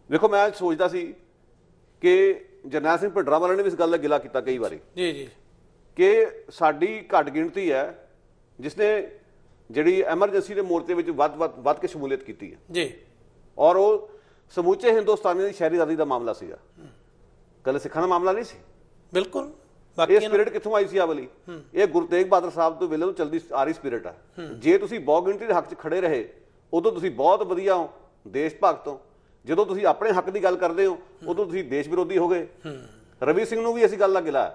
ਵੇਖੋ, ਮੈਂ ਸੋਚਦਾ ਸੀ ਕਿ ਜਰਨੈਲ ਸਿੰਘ ਭਿੰਡਰਾਂ ਵਾਲੇ ਨੇ ਵੀ ਇਸ ਗੱਲ ਦਾ ਗਿਲਾ ਕੀਤਾ ਕਈ ਵਾਰੀ ਜੀ ਜੀ ਕਿ ਸਾਡੀ ਘੱਟ ਗਿਣਤੀ ਹੈ ਜਿਸਨੇ ਜਿਹੜੀ ਐਮਰਜੈਂਸੀ ਦੇ ਮੋਰਚੇ ਵਿੱਚ ਵੱਧ ਕੇ ਸ਼ਮੂਲੀਅਤ ਕੀਤੀ ਹੈ ਜੀ, ਔਰ ਉਹ ਸਮੁੱਚੇ ਹਿੰਦੁਸਤਾਨੀਆਂ ਦੀ ਸ਼ਹਿਰੀ ਆਜ਼ਾਦੀ ਦਾ ਮਾਮਲਾ ਸੀਗਾ, ਕੱਲ੍ਹ ਸਿੱਖਾਂ ਦਾ ਮਾਮਲਾ ਨਹੀਂ ਸੀ। ਬਿਲਕੁਲ। ਇਹ ਸਪਿਰਿਟ ਕਿੱਥੋਂ ਆਈ ਸੀ ਆ ਵਾਲੀ? ਇਹ ਗੁਰੂ ਤੇਗ ਬਹਾਦਰ ਸਾਹਿਬ ਤੋਂ ਵੇਲੇ ਤੋਂ ਚਲਦੀ ਆ ਰਹੀ ਸਪਿਰਿਟ ਆ। ਜੇ ਤੁਸੀਂ ਬਹੁ ਗਿਣਤੀ ਦੇ ਹੱਕ 'ਚ ਖੜੇ ਰਹੇ ਉਦੋਂ ਤੁਸੀਂ ਬਹੁਤ ਵਧੀਆ ਹੋ, ਦੇਸ਼ ਭਗਤ ਹੋ। ਜਦੋਂ ਤੁਸੀਂ ਆਪਣੇ ਹੱਕ ਦੀ ਗੱਲ ਕਰਦੇ ਹੋ ਉਦੋਂ ਤੁਸੀਂ ਦੇਸ਼ ਵਿਰੋਧੀ ਹੋ ਗਏ। ਰਵੀ ਸਿੰਘ ਨੂੰ ਵੀ ਅਸੀਂ ਗੱਲ ਦਾ ਗਿਲਾ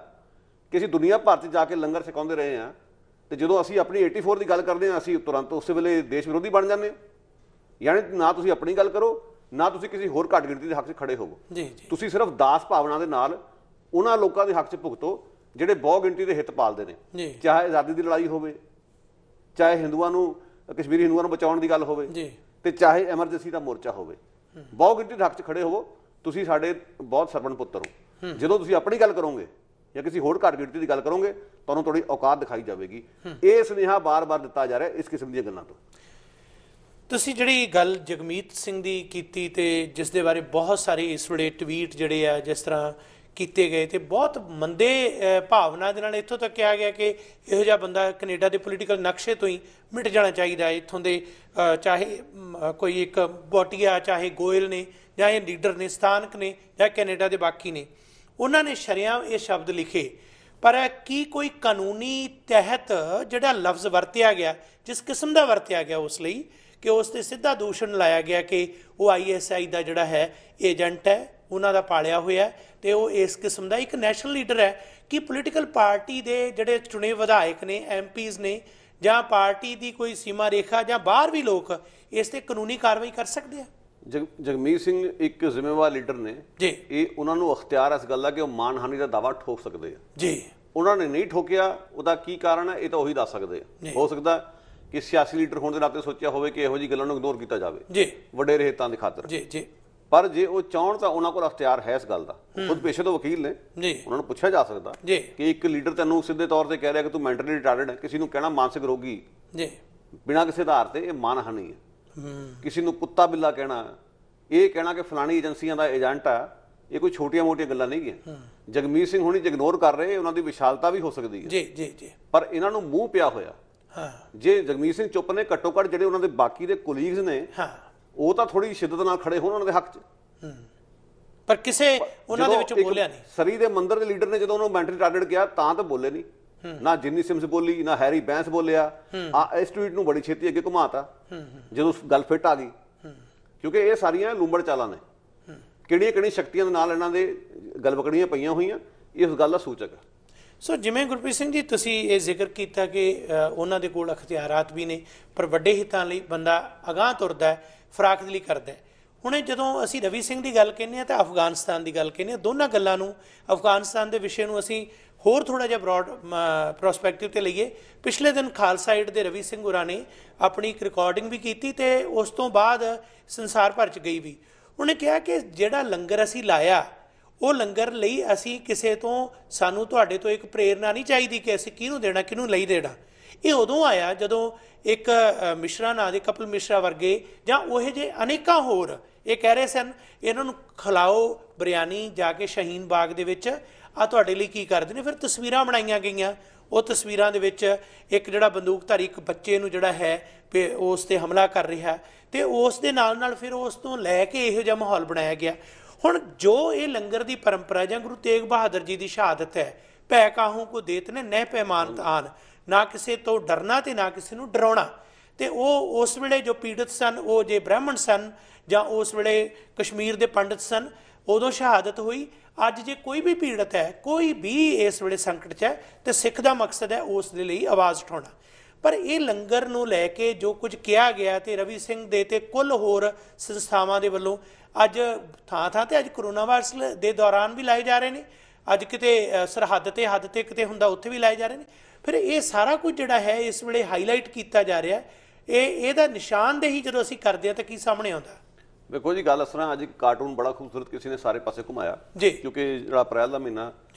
ਕਿ ਅਸੀਂ ਦੁਨੀਆ ਭਰ 'ਚ ਜਾ ਕੇ ਲੰਗਰ ਛਕਾਉਂਦੇ ਰਹੇ ਹਾਂ, ਤੇ ਜਦੋਂ ਅਸੀਂ ਆਪਣੀ 84 ਦੀ ਗੱਲ ਕਰਦੇ ਹਾਂ ਅਸੀਂ ਤੁਰੰਤ ਉਸੇ ਵੇਲੇ ਦੇਸ਼ ਵਿਰੋਧੀ ਬਣ ਜਾਂਦੇ ਹਾਂ। ਯਾਨੀ ਨਾ ਤੁਸੀਂ ਆਪਣੀ ਗੱਲ ਕਰੋ, ਨਾ ਤੁਸੀਂ ਕਿਸੇ ਹੋਰ ਘੱਟ ਗਿਣਤੀ ਦੇ ਹੱਕ 'ਚ ਖੜੇ ਹੋਵੋ। ਤੁਸੀਂ ਸਿਰਫ ਦਾਸ ਭਾਵਨਾ ਦੇ ਨਾਲ ਉਹਨਾਂ ਲੋਕਾਂ ਦੇ ਹੱਕ 'ਚ ਭੁਗਤੋ ਜਿਹੜੇ ਬਹੁ ਗਿਣਤੀ ਦੇ ਹਿੱਤ ਪਾਲਦੇ ਨੇ, ਚਾਹੇ ਆਜ਼ਾਦੀ ਦੀ ਲੜਾਈ ਹੋਵੇ, ਚਾਹੇ ਹਿੰਦੂਆਂ ਨੂੰ ਕਸ਼ਮੀਰੀ ਹਿੰਦੂਆਂ ਨੂੰ ਬਚਾਉਣ ਦੀ ਗੱਲ ਹੋਵੇ, ਤੇ ਚਾਹੇ ਐਮਰਜੈਂਸੀ ਦਾ ਮੋਰਚਾ ਹੋਵੇ। ਬਹੁ ਗਿਣਤੀ ਦੇ ਹੱਕ 'ਚ ਖੜੇ ਹੋਵੋ, ਤੁਸੀਂ ਸਾਡੇ ਬਹੁਤ ਸਰਵਣ ਪੁੱਤਰ ਹੋ। ਜਦੋਂ ਤੁਸੀਂ ਆਪਣੀ ਗੱਲ ਕਰੋਗੇ ਜਾਂ ਕਿਸੇ ਹੋਰ ਘੱਟ ਗਿਣਤੀ ਦੀ ਗੱਲ ਕਰੋਗੇ ਤੁਹਾਨੂੰ ਤੁਹਾਡੀ ਔਕਾਤ ਦਿਖਾਈ ਜਾਵੇਗੀ। ਇਹ ਸੁਨੇਹਾ ਬਾਰ-ਬਾਰ ਦਿੱਤਾ ਜਾ ਰਿਹਾ ਇਸ ਕਿਸਮ ਦੀਆਂ ਗੱਲਾਂ ਤੋਂ। ਤੁਸੀਂ ਜਿਹੜੀ ਗੱਲ ਜਗਮੀਤ ਸਿੰਘ ਦੀ ਕੀਤੀ ਤੇ ਜਿਸ ਦੇ ਬਾਰੇ ਬਹੁਤ ਸਾਰੇ ਇਸ ਵੇਲੇ ਟਵੀਟ ਜਿਹੜੇ ਆ ਜਿਸ ਤਰ੍ਹਾਂ ਕੀਤੇ ਗਏ ਤੇ ਬਹੁਤ ਮੰਦੇ ਭਾਵਨਾ ਦੇ ਨਾਲ ਇੱਥੋਂ ਤੱਕ ਕਿਹਾ ਗਿਆ ਕਿ ਇਹੋ ਜਿਹਾ ਬੰਦਾ ਕੈਨੇਡਾ ਦੇ ਪੋਲੀਟੀਕਲ ਨਕਸ਼ੇ ਤੋਂ ਹੀ ਮਿਟ ਜਾਣਾ ਚਾਹੀਦਾ ਹੈ। ਇੱਥੋਂ ਦੇ ਚਾਹੇ ਕੋਈ ਇੱਕ ਬੋਟੀਆ, ਚਾਹੇ ਗੋਇਲ ਨੇ ਜਾਂ ਇਹ ਲੀਡਰ ਨੇ, ਸਥਾਨਕ ਨੇ ਜਾਂ ਕੈਨੇਡਾ ਦੇ ਬਾਕੀ ਨੇ, ਉਹਨਾਂ ਨੇ ਸ਼ਰੇਆਮ ਇਹ ਸ਼ਬਦ ਲਿਖੇ। ਪਰ ਕੀ ਕੋਈ ਕਾਨੂੰਨੀ ਤਹਿਤ ਜਿਹੜਾ ਲਫ਼ਜ਼ ਵਰਤਿਆ ਗਿਆ, ਜਿਸ ਕਿਸਮ ਦਾ ਵਰਤਿਆ ਗਿਆ, ਉਸ ਲਈ ਕਿ ਉਸ 'ਤੇ ਸਿੱਧਾ ਦੂਸ਼ਣ ਲਾਇਆ ਗਿਆ ਕਿ ਉਹ ISI ਦਾ ਜਿਹੜਾ ਹੈ ਏਜੰਟ ਹੈ, ਉਹਨਾਂ ਦਾ ਪਾਲਿਆ ਹੋਇਆ ਤੇ ਉਹ ਇਸ ਕਿਸਮ ਦਾ ਇੱਕ ਨੈਸ਼ਨਲ ਲੀਡਰ ਹੈ। ਕਿ ਪੋਲੀਟੀਕਲ ਪਾਰਟੀ ਦੇ ਜਿਹੜੇ ਚੁਣੇ ਵਿਧਾਇਕ ਨੇ, MPs ਨੇ, ਜਾਂ ਪਾਰਟੀ ਦੀ ਕੋਈ ਸੀਮਾ ਰੇਖਾ ਜਾਂ ਬਾਹਰ ਵੀ ਲੋਕ ਇਸ 'ਤੇ ਕਾਨੂੰਨੀ ਕਾਰਵਾਈ ਕਰ ਸਕਦੇ ਆ? ਜਗਮੀਤ ਸਿੰਘ ਇੱਕ ਜ਼ਿੰਮੇਵਾਰ ਲੀਡਰ ਨੇ ਜੀ। ਇਹ ਉਹਨਾਂ ਨੂੰ ਅਖਤਿਆਰ ਇਸ ਗੱਲ ਦਾ ਕਿ ਉਹ ਮਾਨਹਾਨੀ ਦਾ ਦਾਅਵਾ ਠੋਕ ਸਕਦੇ ਆ ਜੀ। ਉਹਨਾਂ ਨੇ ਨਹੀਂ ਠੋਕਿਆ, ਉਹਦਾ ਕੀ ਕਾਰਨ ਹੈ ਇਹ ਤਾਂ ਉਹੀ ਦੱਸ ਸਕਦੇ ਆ। ਹੋ ਸਕਦਾ ਕਿ ਸਿਆਸੀ ਲੀਡਰ ਹੋਣ ਦੇ ਨਾਤੇ ਸੋਚਿਆ ਹੋਵੇ ਕਿ ਇਹੋ ਜਿਹੀ ਗੱਲਾਂ ਨੂੰ ਇਗਨੋਰ ਕੀਤਾ ਜਾਵੇ ਜੀ, ਵਡੇਰੇ ਹਿੱਤਾਂ ਦੀ ਖਾਤਰ। ਜੀ ਜੀ। ਪਰ ਜੇ ਉਹ ਚਾਹਣ ਤਾਂ ਉਹਨਾਂ ਕੋਲ ਅਖਤਿਆਰ ਹੈ ਇਸ ਗੱਲ ਦਾ। ਖੁਦ ਪੇਸ਼ੇ ਤੋਂ ਵਕੀਲ ਨੇ, ਉਹਨਾਂ ਨੂੰ ਪੁੱਛਿਆ ਜਾ ਸਕਦਾ ਕਿ ਇੱਕ ਲੀਡਰ ਤੈਨੂੰ ਸਿੱਧੇ ਤੌਰ ਤੇ ਕਹਿ ਰਿਹਾ ਕਿ ਤੂੰ ਮੈਂਟਲੀ ਰਿਟਾਰਡਡ ਹੈ, ਕਿਸੇ ਨੂੰ ਕਹਿਣਾ ਮਾਨਸਿਕ ਰੋਗੀ ਬਿਨਾਂ ਕਿਸੇ ਆਧਾਰ ਤੇ, ਇਹ ਮਾਨਹਾਨੀ ਹੈ। ਕਿਸੇ ਨੂੰ ਕੁੱਤਾ ਬਿੱਲਾ ਕਹਿਣਾ, ਇਹ ਕਹਿਣਾ ਕਿ ਫਲਾਣੀ ਏਜੰਸੀਆਂ ਦਾ ਏਜੰਟ ਆ, ਇਹ ਕੋਈ ਛੋਟੀਆਂ ਮੋਟੀਆਂ ਗੱਲਾਂ ਨਹੀਂ ਹੈ। ਜਗਮੀਤ ਸਿੰਘ ਹੁਣੀ ਇਗਨੋਰ ਕਰ ਰਹੇ, ਉਹਨਾਂ ਦੀ ਵਿਸ਼ਾਲਤਾ ਵੀ ਹੋ ਸਕਦੀ ਹੈ ਜੀ ਜੀ ਜੀ, ਪਰ ਇਹਨਾਂ ਨੂੰ ਮੂੰਹ ਪਿਆ ਹੋਇਆ। ਜੇ ਜਗਮੀਤ ਸਿੰਘ ਚੁੱਪ ਨੇ, ਘੱਟੋ ਘੱਟ ਜਿਹੜੇ ਉਹਨਾਂ ਦੇ ਬਾਕੀ ਦੇ ਕੋਲੀਗਸ ਨੇ ਉਹ ਤਾਂ ਥੋੜੀ ਸ਼ਿੱਦਤ ਨਾਲ ਖੜੇ ਹੋਣ ਉਹਨਾਂ ਦੇ ਹੱਕ 'ਚ। ਪਰ ਕਿਸੇ ਉਹਨਾਂ ਦੇ ਵਿੱਚੋਂ ਬੋਲਿਆ ਨਹੀਂ। ਸਰੀ ਦੇ ਮੰਦਰ ਦੇ ਲੀਡਰ ਨੇ ਜਦੋਂ ਉਹਨੂੰ ਮੈਂਟਲੀ ਰਿਟਾਰਡਡ ਕਿਹਾ ਤਾਂ ਬੋਲੇ ਨਹੀਂ। ਨਾ ਜਿੰਨੀ ਸਿਮਸ ਬੋਲੀ, ਨਾ ਹੈਰੀ ਬੈਂਸ ਬੋਲਿਆ। ਇਸ ਟਵੀਟ ਨੂੰ ਬੜੀ ਛੇਤੀ ਅੱਗੇ ਘੁਮਾਤਾ ਜਦੋਂ ਗੱਲ ਫਿੱਟ ਆ ਗਈ, ਕਿਉਂਕਿ ਇਹ ਸਾਰੀਆਂ ਲੂੰਬੜ ਚਾਲਾਂ ਨੇ। ਕਿਹੜੀਆਂ ਕਿਹੜੀਆਂ ਸ਼ਕਤੀਆਂ ਦੇ ਨਾਲ ਇਹਨਾਂ ਦੇ ਗਲਵਕੜੀਆਂ ਪਈਆਂ ਹੋਈਆਂ, ਇਸ ਗੱਲ ਦਾ ਸੂਚਕ ਹੈ। ਸੋ ਜਿਵੇਂ ਗੁਰਪ੍ਰੀਤ ਸਿੰਘ ਜੀ ਤੁਸੀਂ ਇਹ ਜ਼ਿਕਰ ਕੀਤਾ ਕਿ ਉਹਨਾਂ ਦੇ ਕੋਲ ਅਖਤਿਆਰਾਤ ਵੀ ਨੇ, ਪਰ ਵੱਡੇ ਹਿੱਤਾਂ ਲਈ ਬੰਦਾ ਅਗਾਂਹ ਤੁਰਦਾ, ਫਰਾਖਦਲੀ ਕਰਦਾ। ਹੁਣ ਜਦੋਂ ਅਸੀਂ ਰਵੀ ਸਿੰਘ ਦੀ ਗੱਲ ਕਹਿੰਦੇ ਹਾਂ ਤਾਂ ਅਫਗਾਨਿਸਤਾਨ ਦੀ ਗੱਲ ਕਹਿੰਦੇ ਹਾਂ। ਦੋਨਾਂ ਗੱਲਾਂ ਨੂੰ, ਅਫਗਾਨਿਸਤਾਨ ਦੇ ਵਿਸ਼ੇ ਨੂੰ ਅਸੀਂ ਹੋਰ ਥੋੜ੍ਹਾ ਜਿਹਾ ਬਰੋਡ ਪ੍ਰੋਸਪੈਕਟਿਵ 'ਤੇ ਲਈਏ। ਪਿਛਲੇ ਦਿਨ ਖਾਲਸਾ ਏਡ ਦੇ ਰਵੀ ਸਿੰਘ ਹੋਰਾਂ ਨੇ ਆਪਣੀ ਇੱਕ ਰਿਕਾਰਡਿੰਗ ਵੀ ਕੀਤੀ ਤੇ ਉਸ ਤੋਂ ਬਾਅਦ ਸੰਸਾਰ ਭਰ 'ਚ ਗਈ ਵੀ। ਉਹਨੇ ਕਿਹਾ ਕਿ ਜਿਹੜਾ ਲੰਗਰ ਅਸੀਂ ਲਾਇਆ, ਉਹ ਲੰਗਰ ਲਈ ਅਸੀਂ ਕਿਸੇ ਤੋਂ, ਸਾਨੂੰ ਤੁਹਾਡੇ ਤੋਂ ਇੱਕ ਪ੍ਰੇਰਨਾ ਨਹੀਂ ਚਾਹੀਦੀ ਕਿ ਅਸੀਂ ਕਿਹਨੂੰ ਦੇਣਾ, ਕਿਹਨੂੰ ਨਹੀਂ ਦੇਣਾ। ਇਹ ਉਦੋਂ ਆਇਆ ਜਦੋਂ ਇੱਕ ਮਿਸ਼ਰਾ ਨਾਂ ਦੇ, ਕਪਿਲ ਮਿਸ਼ਰਾ ਵਰਗੇ ਜਾਂ ਉਹ ਜਿਹੇ ਅਨੇਕਾਂ ਹੋਰ ਇਹ ਕਹਿ ਰਹੇ ਸਨ ਇਹਨਾਂ ਨੂੰ ਖਿਲਾਓ ਬਿਰਿਆਨੀ ਜਾ ਕੇ ਸ਼ਹੀਨ ਬਾਗ ਦੇ ਵਿੱਚ, ਆ ਤੁਹਾਡੇ ਲਈ ਕੀ ਕਰਦੇ ਨੇ। ਫਿਰ ਤਸਵੀਰਾਂ ਬਣਾਈਆਂ ਗਈਆਂ। ਉਹ ਤਸਵੀਰਾਂ ਦੇ ਵਿੱਚ ਇੱਕ ਜਿਹੜਾ ਬੰਦੂਕਧਾਰੀ ਇੱਕ ਬੱਚੇ ਨੂੰ ਜਿਹੜਾ ਹੈ ਉਸ 'ਤੇ ਹਮਲਾ ਕਰ ਰਿਹਾ, ਤੇ ਉਸ ਦੇ ਨਾਲ ਨਾਲ ਫਿਰ ਉਸ ਤੋਂ ਲੈ ਕੇ ਇਹੋ ਜਿਹਾ ਮਾਹੌਲ ਬਣਾਇਆ ਗਿਆ। ਹੁਣ ਜੋ ਇਹ ਲੰਗਰ ਦੀ ਪਰੰਪਰਾ ਜਾਂ ਗੁਰੂ ਤੇਗ ਬਹਾਦਰ ਜੀ ਦੀ ਸ਼ਹਾਦਤ ਹੈ, ਭੈ ਕਾਹੂ ਕੋ ਦੇਤ ਨੇ ਨਹਿ ਪੈਮਾਨਤ ਆਨ, ਨਾ ਕਿਸੇ ਤੋਂ ਡਰਨਾ ਤੇ ਨਾ ਕਿਸੇ ਨੂੰ ਡਰਾਉਣਾ। ਤੇ ਉਹ ਉਸ ਵੇਲੇ ਜੋ ਪੀੜਤ ਸਨ, ਉਹ ਜੇ ਬ੍ਰਾਹਮਣ ਸਨ ਜਾਂ ਉਸ ਵੇਲੇ ਕਸ਼ਮੀਰ ਦੇ ਪੰਡਤ ਸਨ, ਉਦੋਂ ਸ਼ਹਾਦਤ ਹੋਈ। ਅੱਜ ਜੇ ਕੋਈ ਵੀ ਪੀੜਤ ਹੈ, ਕੋਈ ਵੀ ਇਸ ਵੇਲੇ ਸੰਕਟ 'ਚ ਹੈ, ਤੇ ਸਿੱਖ ਦਾ ਮਕਸਦ ਹੈ ਉਸ ਦੇ ਲਈ ਆਵਾਜ਼ ਉਠਾਉਣਾ। ਪਰ ਇਹ ਲੰਗਰ ਨੂੰ ਲੈ ਕੇ ਜੋ ਕੁਝ ਕਿਹਾ ਗਿਆ ਤੇ ਰਵੀ ਸਿੰਘ ਦੇ ਤੇ ਕੁੱਲ ਹੋਰ ਸੰਸਥਾਵਾਂ ਦੇ ਵੱਲੋਂ ਅੱਜ ਥਾਂ ਥਾਂ ਤੇ ਅੱਜ ਕਰੋਨਾ ਵਾਇਰਸ ਦੇ ਦੌਰਾਨ ਵੀ ਲਾਏ ਜਾ ਰਹੇ ਨੇ, ਅੱਜ ਕਿਤੇ ਸਰਹੱਦ ਤੇ ਹੱਦ ਤੇ ਕਿਤੇ ਹੁੰਦਾ ਉੱਥੇ ਵੀ ਲਾਏ ਜਾ ਰਹੇ ਨੇ। ਫਿਰ ਇਹ ਸਾਰਾ ਕੁਝ ਜਿਹੜਾ ਹੈ ਇਸ ਵੇਲੇ ਹਾਈਲਾਈਟ ਕੀਤਾ ਜਾ ਰਿਹਾ। ਇਹਦਾ ਨਿਸ਼ਾਨਦੇਹੀ ਜਦੋਂ ਅਸੀਂ ਕਰਦੇ ਹਾਂ ਤਾਂ ਕੀ ਸਾਹਮਣੇ ਆਉਂਦਾ? ਵੇਖੋ ਜੀ, ਗੱਲ ਇਸ ਤਰ੍ਹਾਂ, ਅੱਜ ਇੱਕ ਕਾਰਟੂਨ ਬੜਾ ਖੂਬਸੂਰਤ ਕਿਸੇ ਨੇ ਸਾਰੇ ਪਾਸੇ ਘੁਮਾਇਆ, ਜੀ, ਕਿਉਂਕਿ ਜਿਹੜਾ ਅਪ੍ਰੈਲ ਦਾ ਮਹੀਨਾ